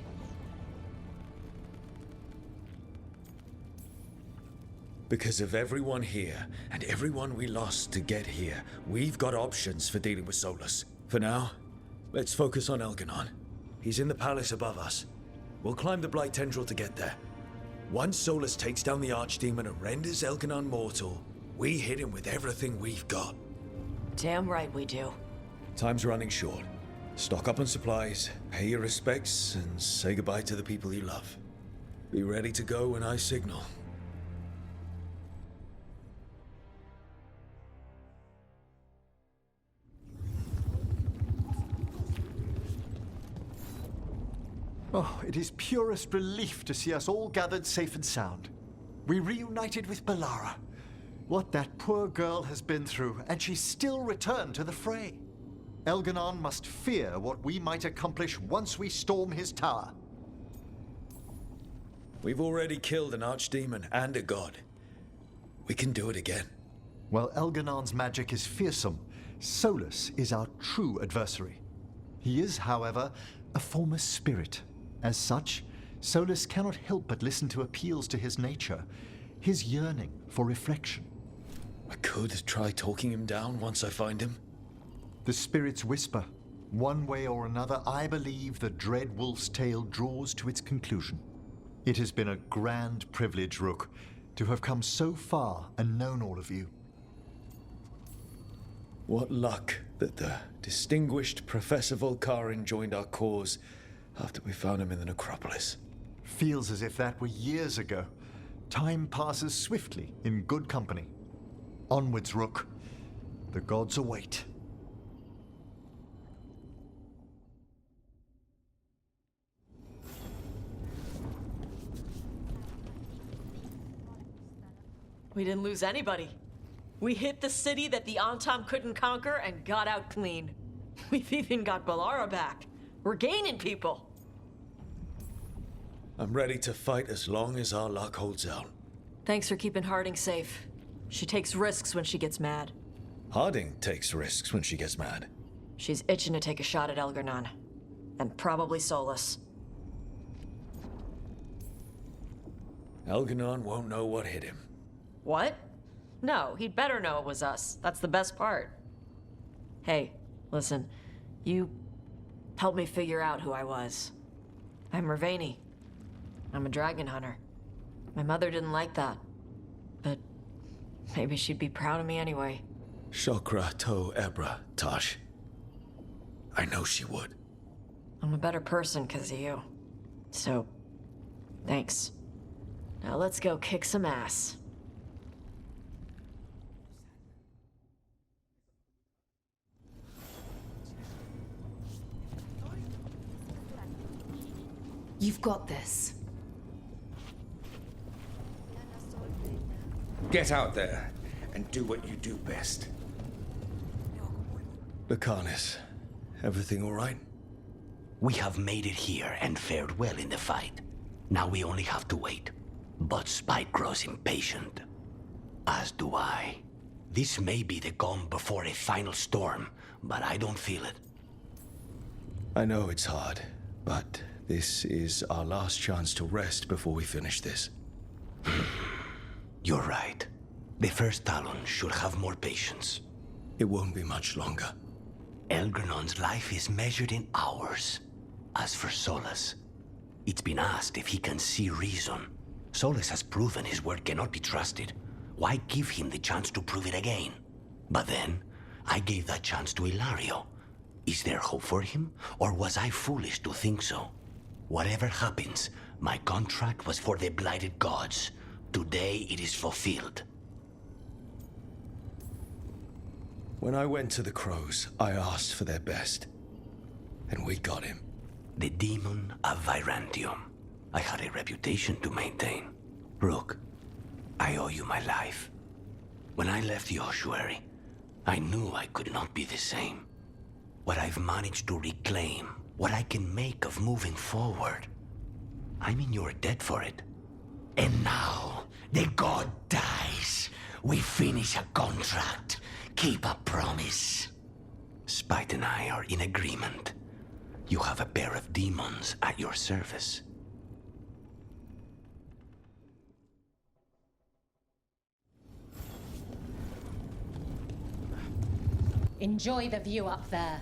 Because of everyone here, and everyone we lost to get here, we've got options for dealing with Solus. For now, let's focus on Elganon. He's in the palace above us. We'll climb the Blight Tendril to get there. Once Solus takes down the Archdemon and renders Elganon mortal, we hit him with everything we've got. Damn right we do. Time's running short. Stock up on supplies, pay your respects, and say goodbye to the people you love. Be ready to go when I signal. Oh, it is purest relief to see us all gathered safe and sound. We reunited with Balara. What that poor girl has been through, and she still returned to the fray. Elganon must fear what we might accomplish once we storm his tower. We've already killed an archdemon and a god. We can do it again. While Elganon's magic is fearsome, Solus is our true adversary. He is, however, a former spirit. As such, Solus cannot help but listen to appeals to his nature, his yearning for reflection. I could try talking him down once I find him. The spirits whisper. One way or another, I believe the dread wolf's tale draws to its conclusion. It has been a grand privilege, Rook, to have come so far and known all of you. What luck that the distinguished Professor Volkarin joined our cause after we found him in the necropolis. Feels as if that were years ago. Time passes swiftly in good company. Onwards, Rook. The gods await. We didn't lose anybody. We hit the city that the Antam couldn't conquer and got out clean. We've even got Balara back. We're gaining people. I'm ready to fight as long as our luck holds out. Thanks for keeping Harding safe. She takes risks when she gets mad. Harding takes risks when she gets mad. She's itching to take a shot at Elgarnon. And probably Solus. Elgarnon won't know what hit him. What? No, he'd better know it was us. That's the best part. Hey, listen. You helped me figure out who I was. I'm Mervani. I'm a dragon hunter. My mother didn't like that. But maybe she'd be proud of me anyway. Shokra to Ebra, Tosh. I know she would. I'm a better person because of you. So, thanks. Now let's go kick some ass. You've got this. Get out there and do what you do best. Lucanus, everything all right? We have made it here and fared well in the fight. Now we only have to wait. But Spike grows impatient. As do I. This may be the calm before a final storm, but I don't feel it. I know it's hard, but this is our last chance to rest before we finish this. You're right. The first Talon should have more patience. It won't be much longer. Elgranon's life is measured in hours. As for Solus, it's been asked if he can see reason. Solus has proven his word cannot be trusted. Why give him the chance to prove it again? But then, I gave that chance to Ilario. Is there hope for him, or was I foolish to think so? Whatever happens, my contract was for the blighted gods. Today it is fulfilled. When I went to the Crows, I asked for their best. And we got him. The demon of Virantium. I had a reputation to maintain. Rook, I owe you my life. When I left the ossuary, I knew I could not be the same. What I've managed to reclaim, what I can make of moving forward. I'm in your debt for it. And now, the god dies. We finish a contract, keep a promise. Spite and I are in agreement. You have a pair of demons at your service. Enjoy the view up there.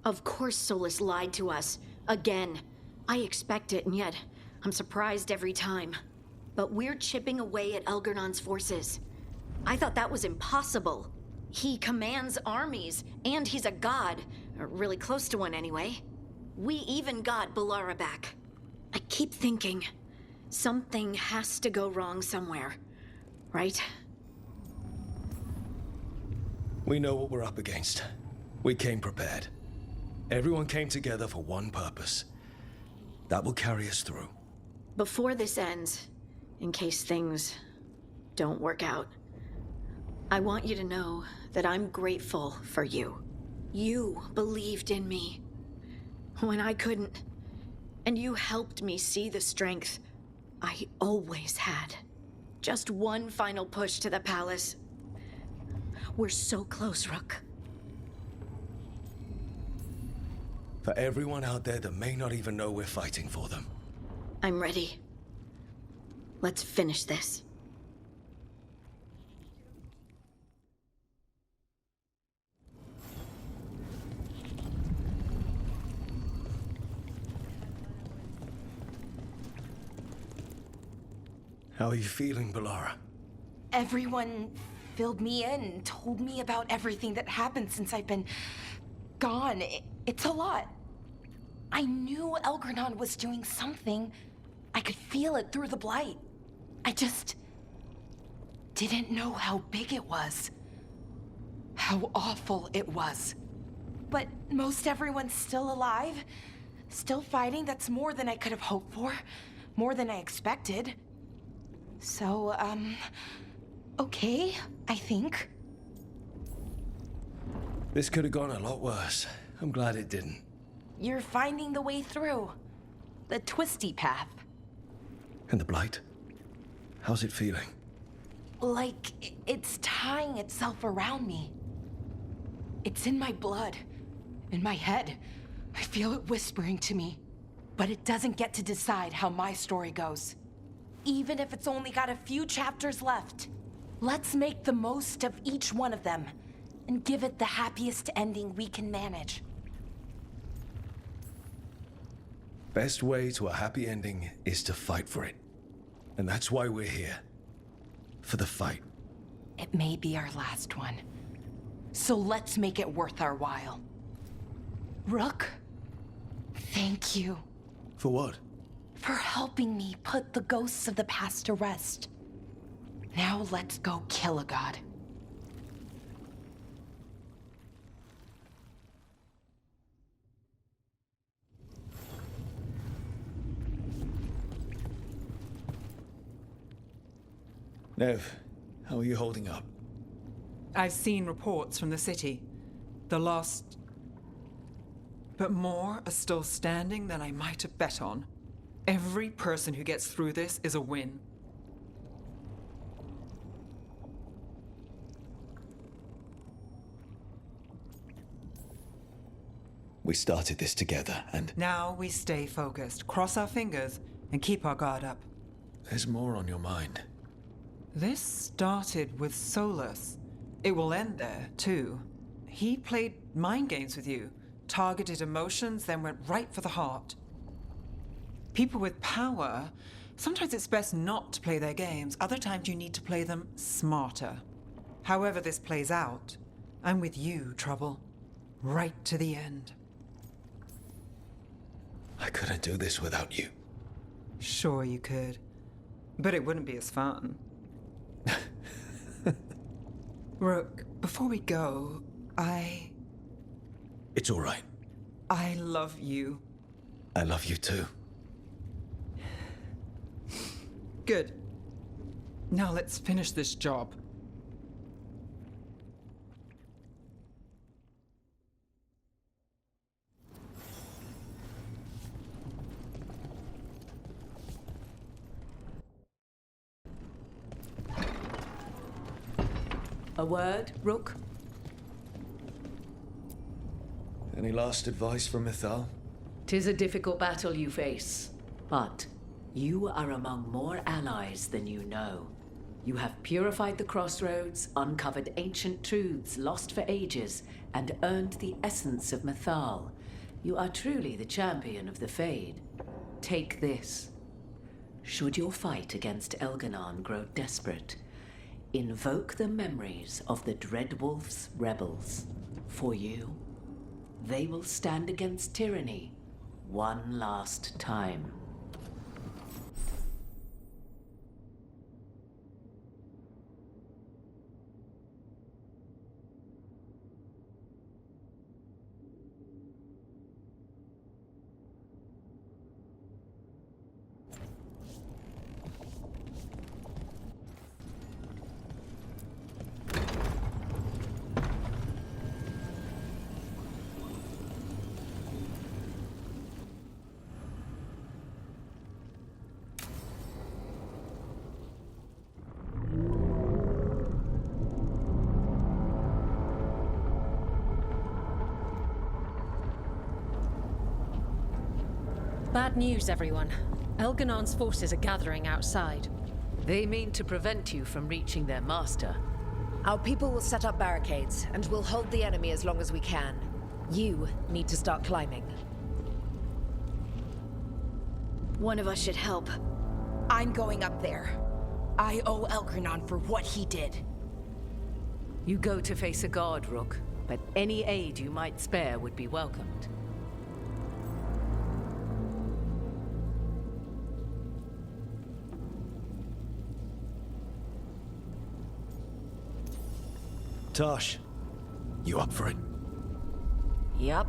Of course Solus lied to us. Again. I expect it, and yet I'm surprised every time. But we're chipping away at Elgarnon's forces. I thought that was impossible. He commands armies, and he's a god. Or really close to one, anyway. We even got Balara back. I keep thinking, something has to go wrong somewhere. Right? We know what we're up against. We came prepared. Everyone came together for one purpose. That will carry us through. Before this ends, in case things don't work out, I want you to know that I'm grateful for you. You believed in me when I couldn't, and you helped me see the strength I always had. Just one final push to the palace. We're so close, Rook. For everyone out there that may not even know we're fighting for them. I'm ready. Let's finish this. How are you feeling, Balara? Everyone filled me in and told me about everything that happened since I've been gone. It's a lot. I knew Elgranon was doing something. I could feel it through the blight. I just didn't know how big it was. How awful it was. But most everyone's still alive. Still fighting. That's more than I could have hoped for. More than I expected. So, okay, I think. This could have gone a lot worse. I'm glad it didn't. You're finding the way through. The twisty path. And the blight? How's it feeling? Like it's tying itself around me. It's in my blood, in my head. I feel it whispering to me. But it doesn't get to decide how my story goes. Even if it's only got a few chapters left. Let's make the most of each one of them and give it the happiest ending we can manage. Best way to a happy ending is to fight for it. And that's why we're here. For the fight. It may be our last one. So let's make it worth our while. Rook, thank you. For what? For helping me put the ghosts of the past to rest. Now let's go kill a god. Nev, how are you holding up? I've seen reports from the city. The lost... But more are still standing than I might have bet on. Every person who gets through this is a win. We started this together, and... Now we stay focused, cross our fingers, and keep our guard up. There's more on your mind. This started with Solus. It will end there, too. He played mind games with you, targeted emotions, then went right for the heart. People with power, sometimes it's best not to play their games. Other times you need to play them smarter. However this plays out, I'm with you, Trouble. Right to the end. I couldn't do this without you. Sure you could. But it wouldn't be as fun. Rook, before we go, It's all right. I love you. I love you too. Good. Now let's finish this job. A word, Rook? Any last advice from Mythal? 'Tis a difficult battle you face, but you are among more allies than you know. You have purified the crossroads, uncovered ancient truths lost for ages, and earned the essence of Mythal. You are truly the champion of the Fade. Take this. Should your fight against Elganon grow desperate, invoke the memories of the Dreadwolf's rebels. For you, they will stand against tyranny one last time. Bad news, everyone. Elganon's forces are gathering outside. They mean to prevent you from reaching their master. Our people will set up barricades, and we'll hold the enemy as long as we can. You need to start climbing. One of us should help. I'm going up there. I owe Elgarnon for what he did. You go to face a guard, Rook, but any aid you might spare would be welcomed. Tosh, you up for it? Yup.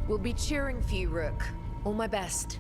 We'll be cheering for you, Rook. All my best.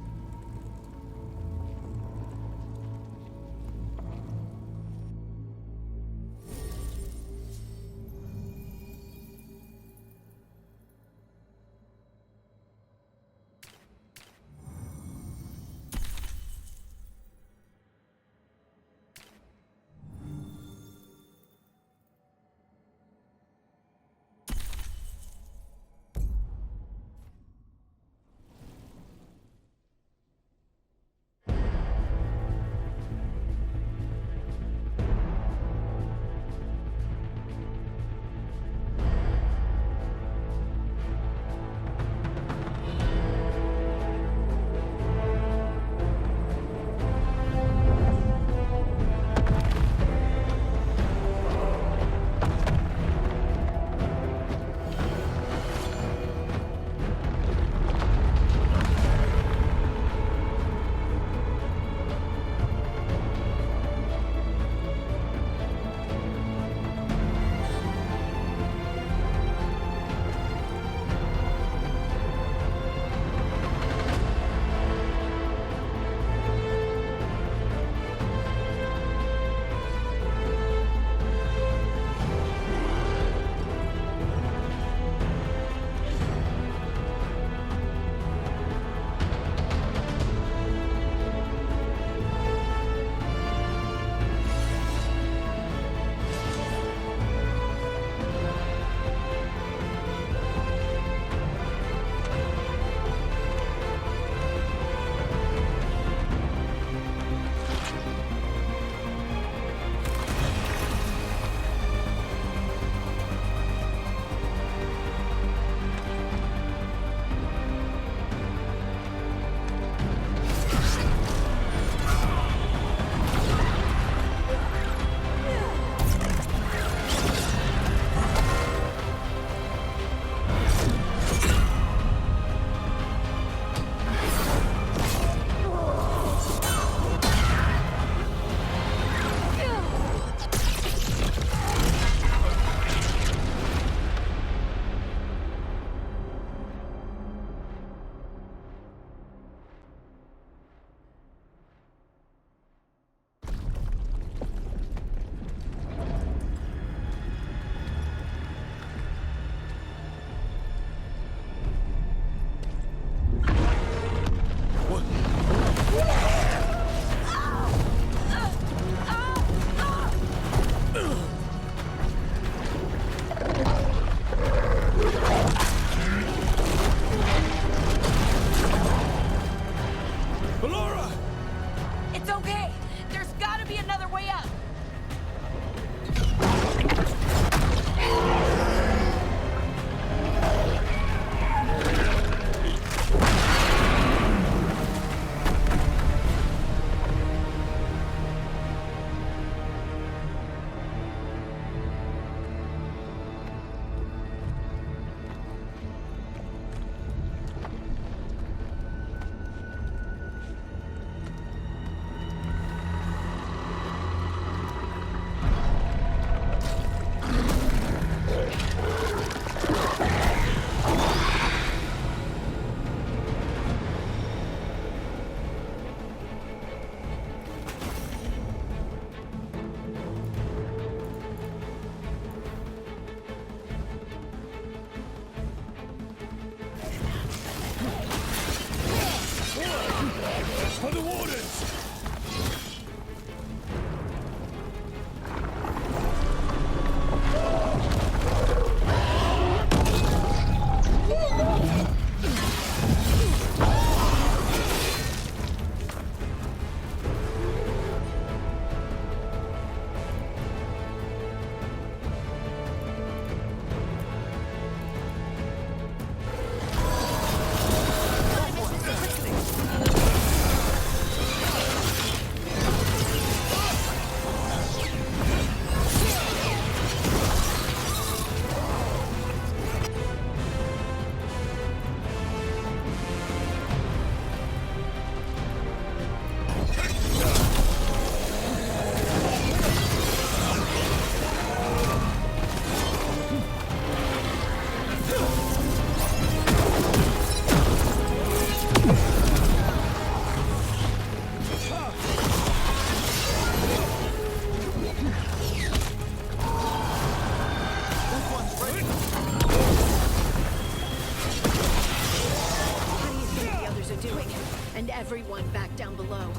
everyone back down below.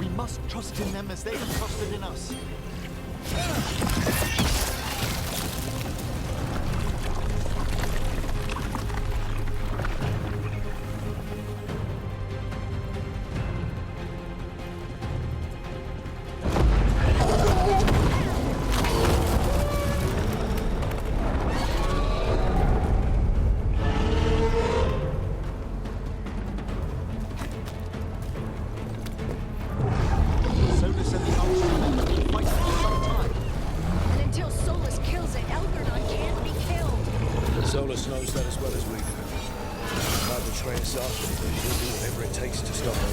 We must trust in them as they have trusted in us. Solus knows that as well as we do. He might betray us after, but he'll do whatever it takes to stop her.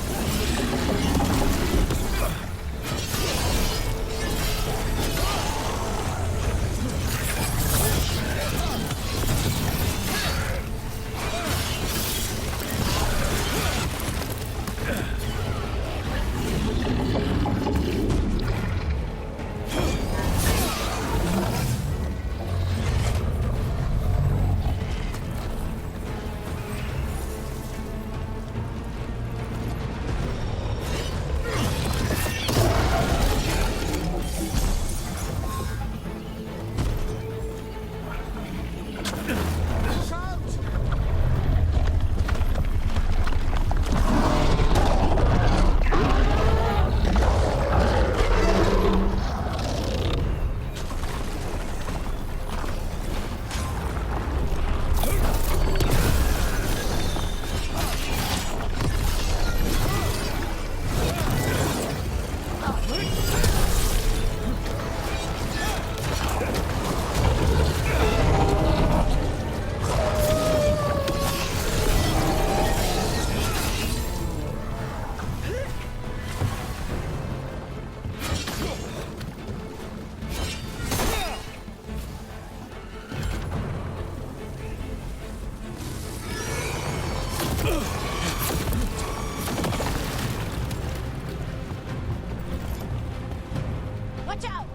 Watch out!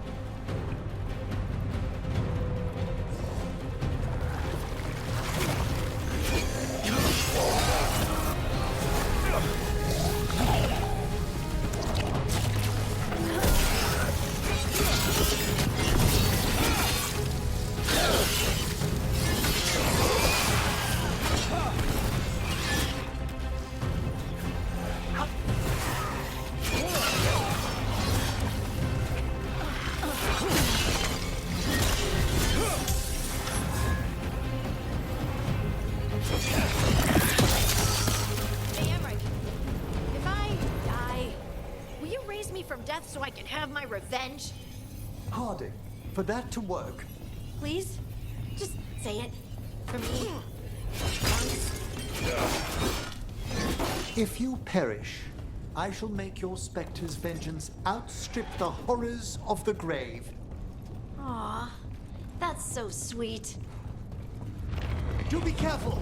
So I can have my revenge? Harding, for that to work... Please? Just say it. For me. If you perish, I shall make your spectre's vengeance outstrip the horrors of the grave. Aw, that's so sweet. Do be careful!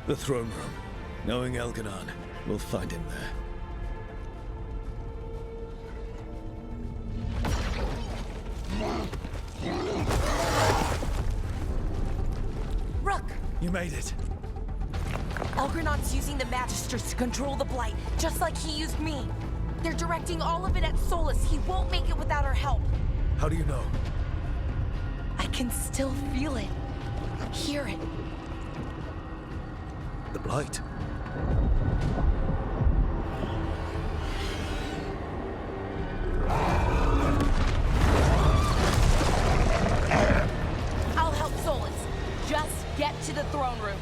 The throne room. Knowing Elganon, we'll find him there. Rook! You made it. Elgranon's using the Magisters to control the Blight, just like he used me. They're directing all of it at Solus. He won't make it without our help. How do you know? I can still feel it. Hear it. The Blight. I'll help Solus. Just get to the throne room.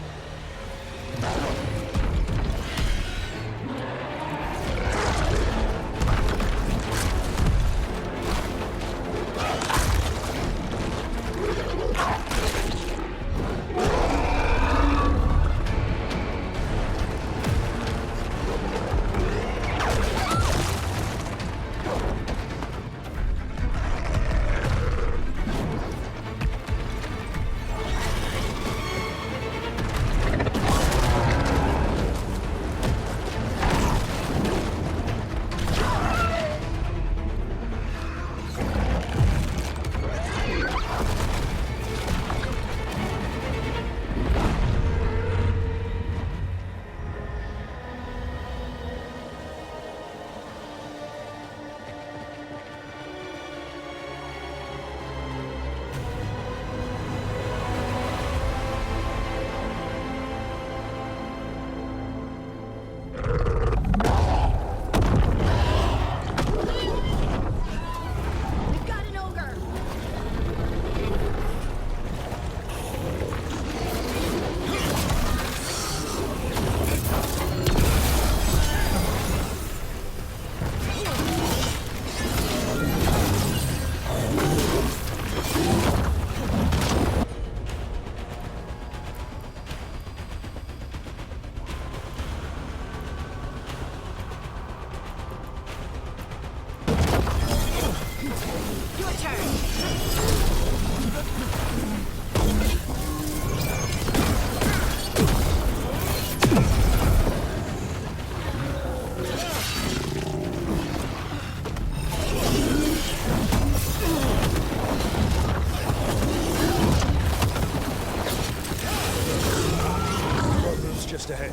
Just ahead.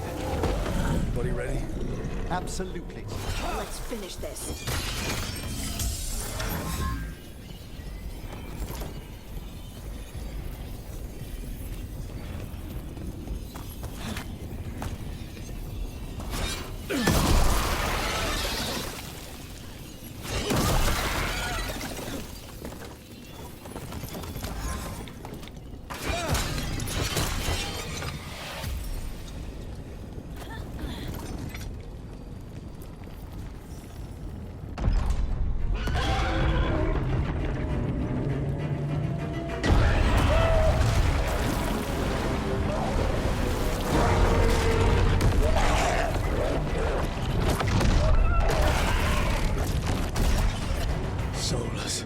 Everybody ready? Absolutely. Let's finish this. Soulless.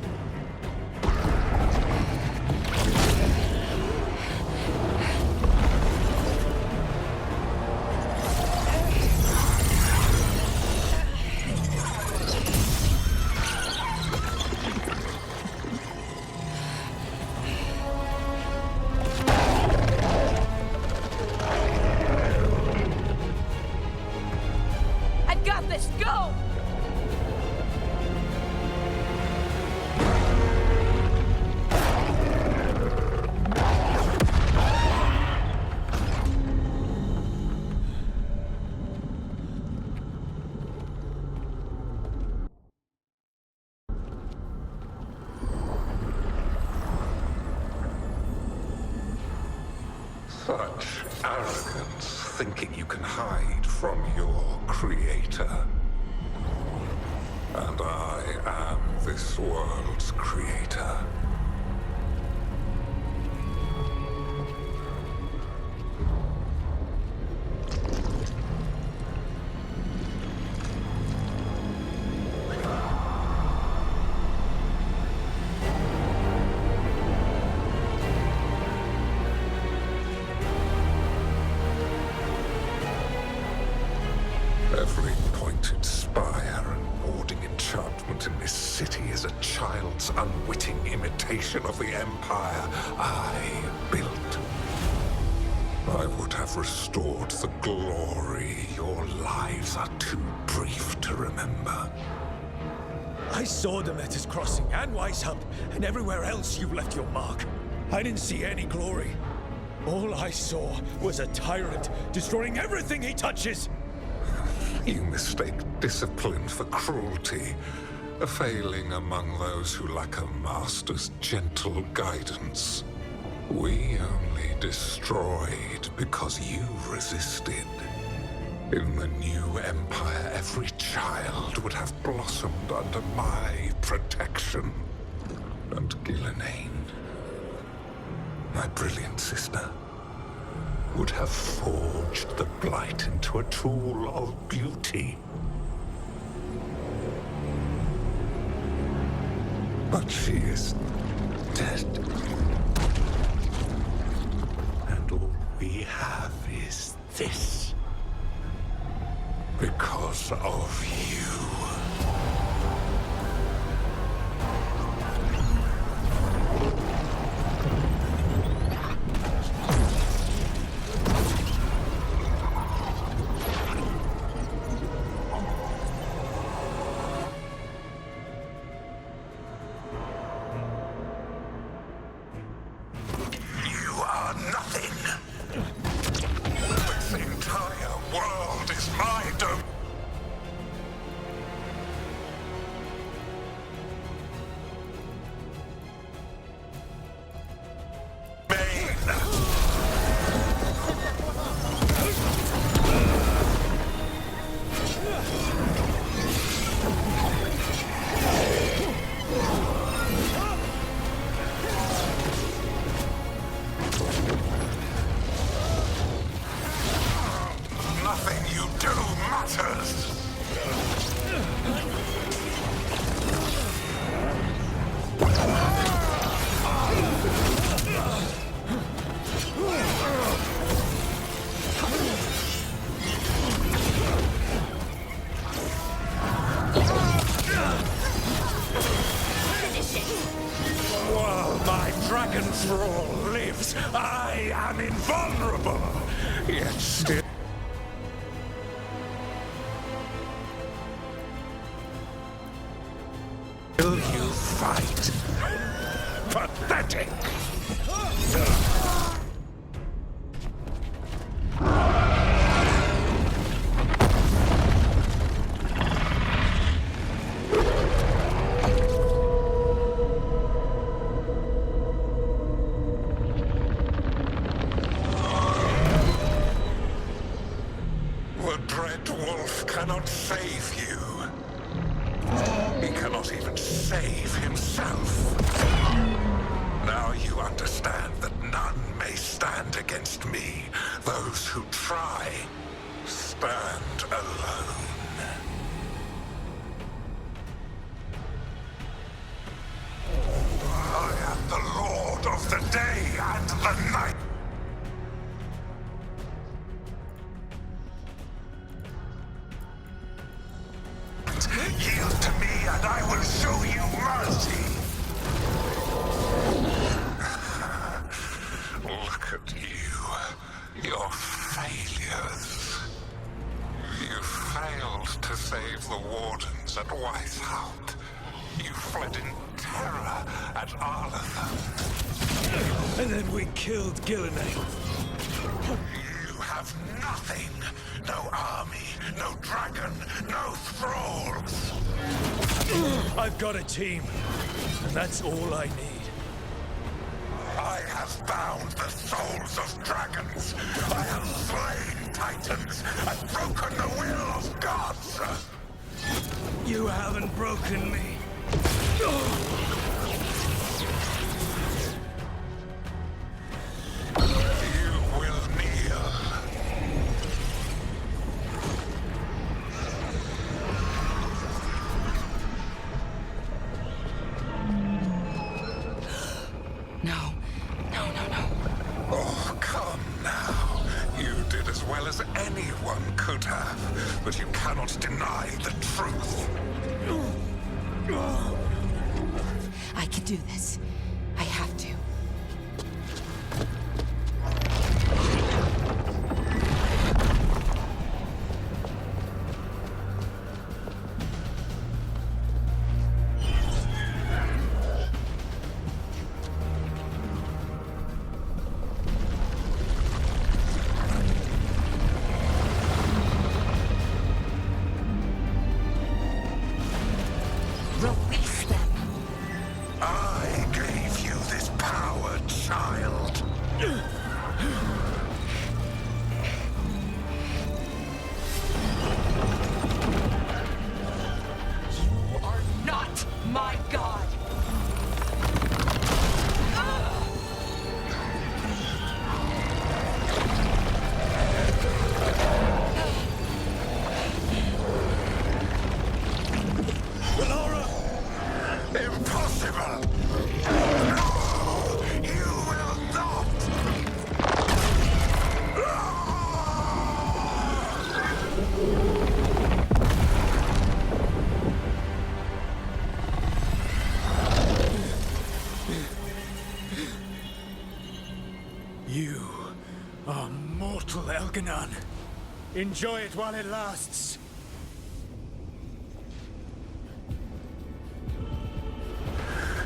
I got this! Go! Such arrogance, thinking you can hide from your creator. And I am this world's creator. Every pointed spire and warding enchantment in this city is a child's unwitting imitation of the empire I built. I would have restored the glory. Your lives are too brief to remember. I saw Demeter's Crossing and Weishaupt, and everywhere else you left your mark. I didn't see any glory. All I saw was a tyrant destroying everything he touches. You mistake discipline for cruelty, a failing among those who lack a master's gentle guidance. We only destroyed because you resisted. In the new empire, every child would have blossomed under my protection. And Gillenane, my brilliant sister, would have forged the Blight into a tool of beauty. But she is dead. And all we have is this. Because of you. dragon thrall lives, I am invulnerable. Yet still... Will you fight? Pathetic! The Dread Wolf cannot save you. He cannot even save himself. Now you understand that none may stand against me. Those who try stand alone. I am the Lord of the Day and the Night. Yield to me and I will show you mercy. Look at you. Your failures. You failed to save the wardens at Weishaupt. You fled in terror at Arlathan. And then we killed Gillenay. You have nothing. No army, no dragon, no thralls. I've got a team, and that's all I need. I have bound the souls of dragons. I have slain titans and broken the will of gods. You haven't broken me. You will kneel. No. Oh, come now. You did as well as anyone could have, but you cannot deny the truth. I can do this. I have to. Release them. I gave you this power, child. You are not my god. Impossible! No! You will not! You are mortal, Elganon. Enjoy it while it lasts.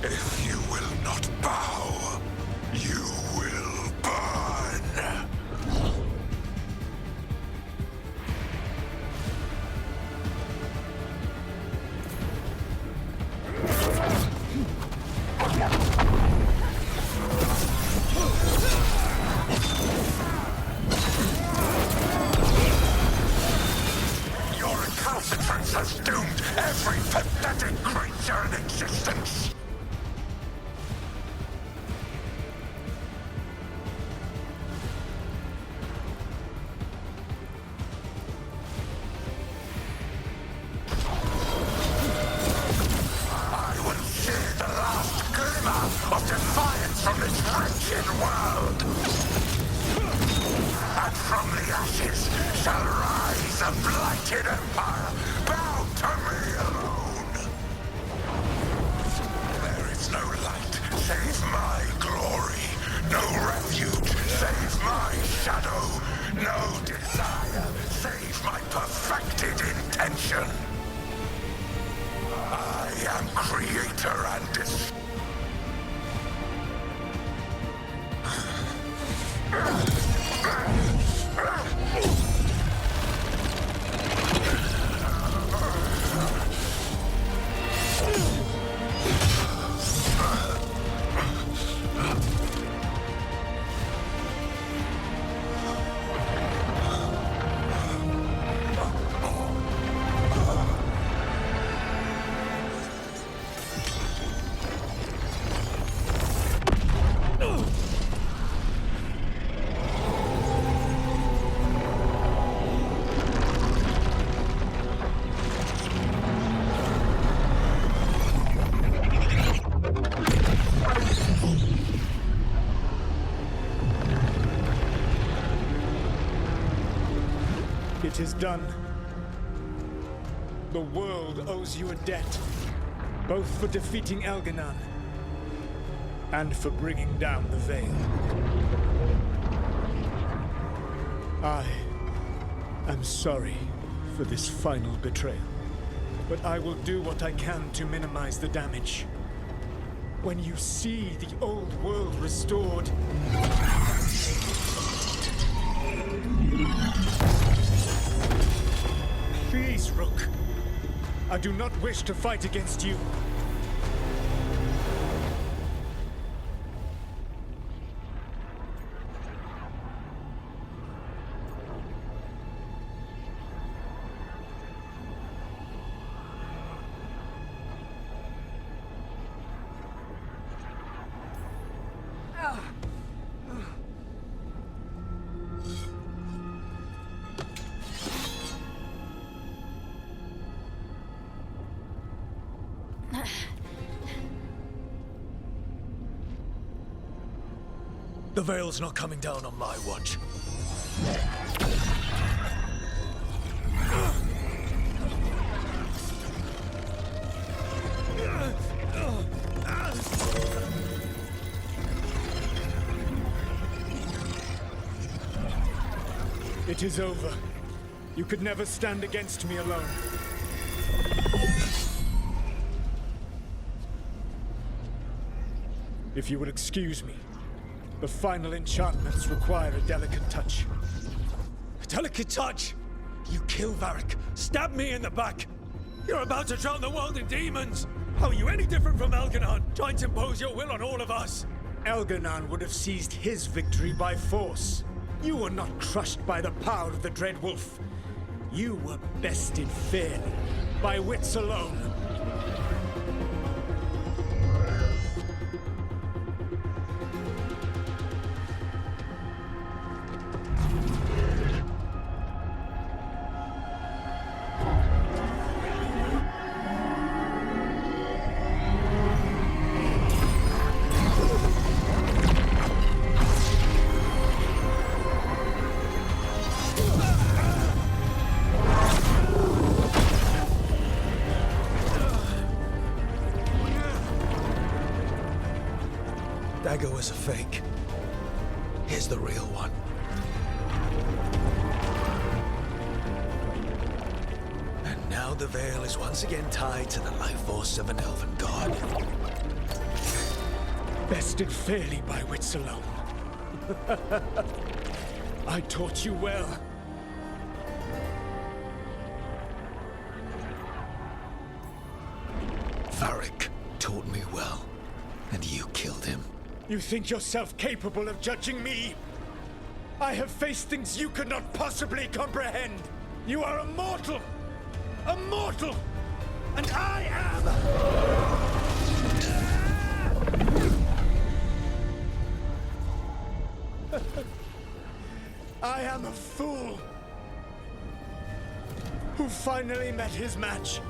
If you will not bow, you will burn. Your recalcitrance has doomed every pathetic creature in existence. I will share the last glimmer of defiance from this wretched world. And from the ashes shall rise a blighted empire bound to me alone. creator and destroyer. It is done. The world owes you a debt, both for defeating Elganon and for bringing down the Veil. I am sorry for this final betrayal, but I will do what I can to minimize the damage. When you see the old world restored, please, Rook. I do not wish to fight against you. The Veil's not coming down on my watch. It is over. You could never stand against me alone. If you would excuse me, the final enchantments require a delicate touch. A delicate touch? You kill Varric, stab me in the back. You're about to drown the world in demons. How are you any different from Elganon, trying to impose your will on all of us? Elganon would have seized his victory by force. You were not crushed by the power of the Dread Wolf. You were bested fairly, by wits alone. Dagger was a fake. Here's the real one. And now the Veil is once again tied to the life force of an elven god. Bested fairly by wits alone. I taught you well. Varric taught me well, and you killed him. You think yourself capable of judging me? I have faced things you could not possibly comprehend. You are a mortal! A mortal! And I am... I am a fool who finally met his match.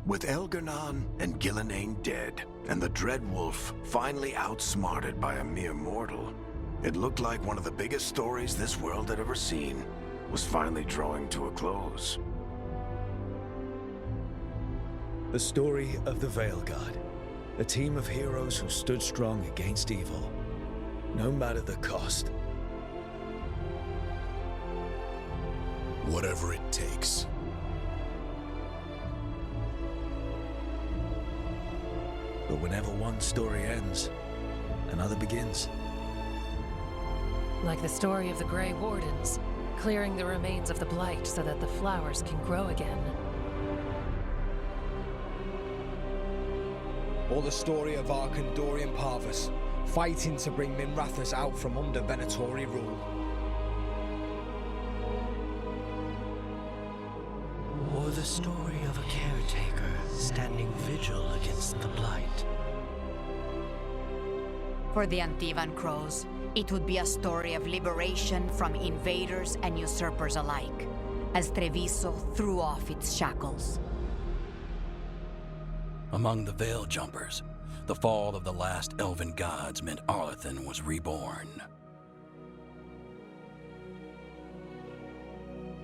With Elgar'nan and Gillenane dead, and the Dread Wolf finally outsmarted by a mere mortal, it looked like one of the biggest stories this world had ever seen was finally drawing to a close. The story of the Veilguard, a team of heroes who stood strong against evil, no matter the cost. Whatever it takes. But whenever one story ends, another begins. Like the story of the Grey Wardens, clearing the remains of the Blight so that the flowers can grow again. Or the story of Ark and Dorian Parvus, fighting to bring Minrathous out from under Venatori rule. Or the story of a caretaker standing vigil against the Blight. For the Antivan Crows, it would be a story of liberation from invaders and usurpers alike, as Treviso threw off its shackles. Among the Veil Jumpers, the fall of the last elven gods meant Arlathan was reborn.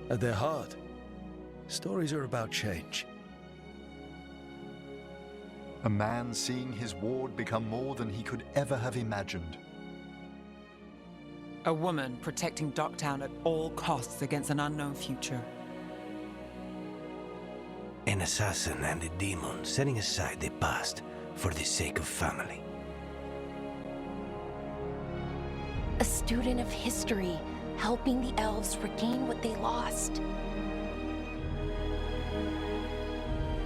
At their heart, stories are about change. A man seeing his ward become more than he could ever have imagined. A woman protecting Docktown at all costs against an unknown future. An assassin and a demon setting aside the past for the sake of family. A student of history, helping the elves regain what they lost.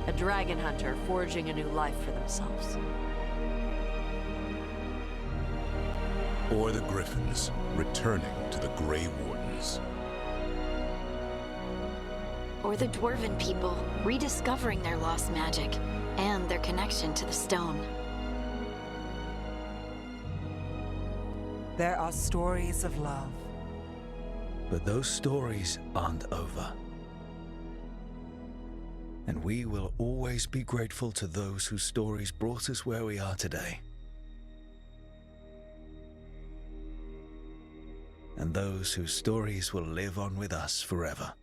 A dragon hunter forging a new life for themselves. Or the Griffins returning to the Grey Wardens. Or the Dwarven people rediscovering their lost magic and their connection to the stone. There are stories of love. But those stories aren't over. And we will always be grateful to those whose stories brought us where we are today. And those whose stories will live on with us forever.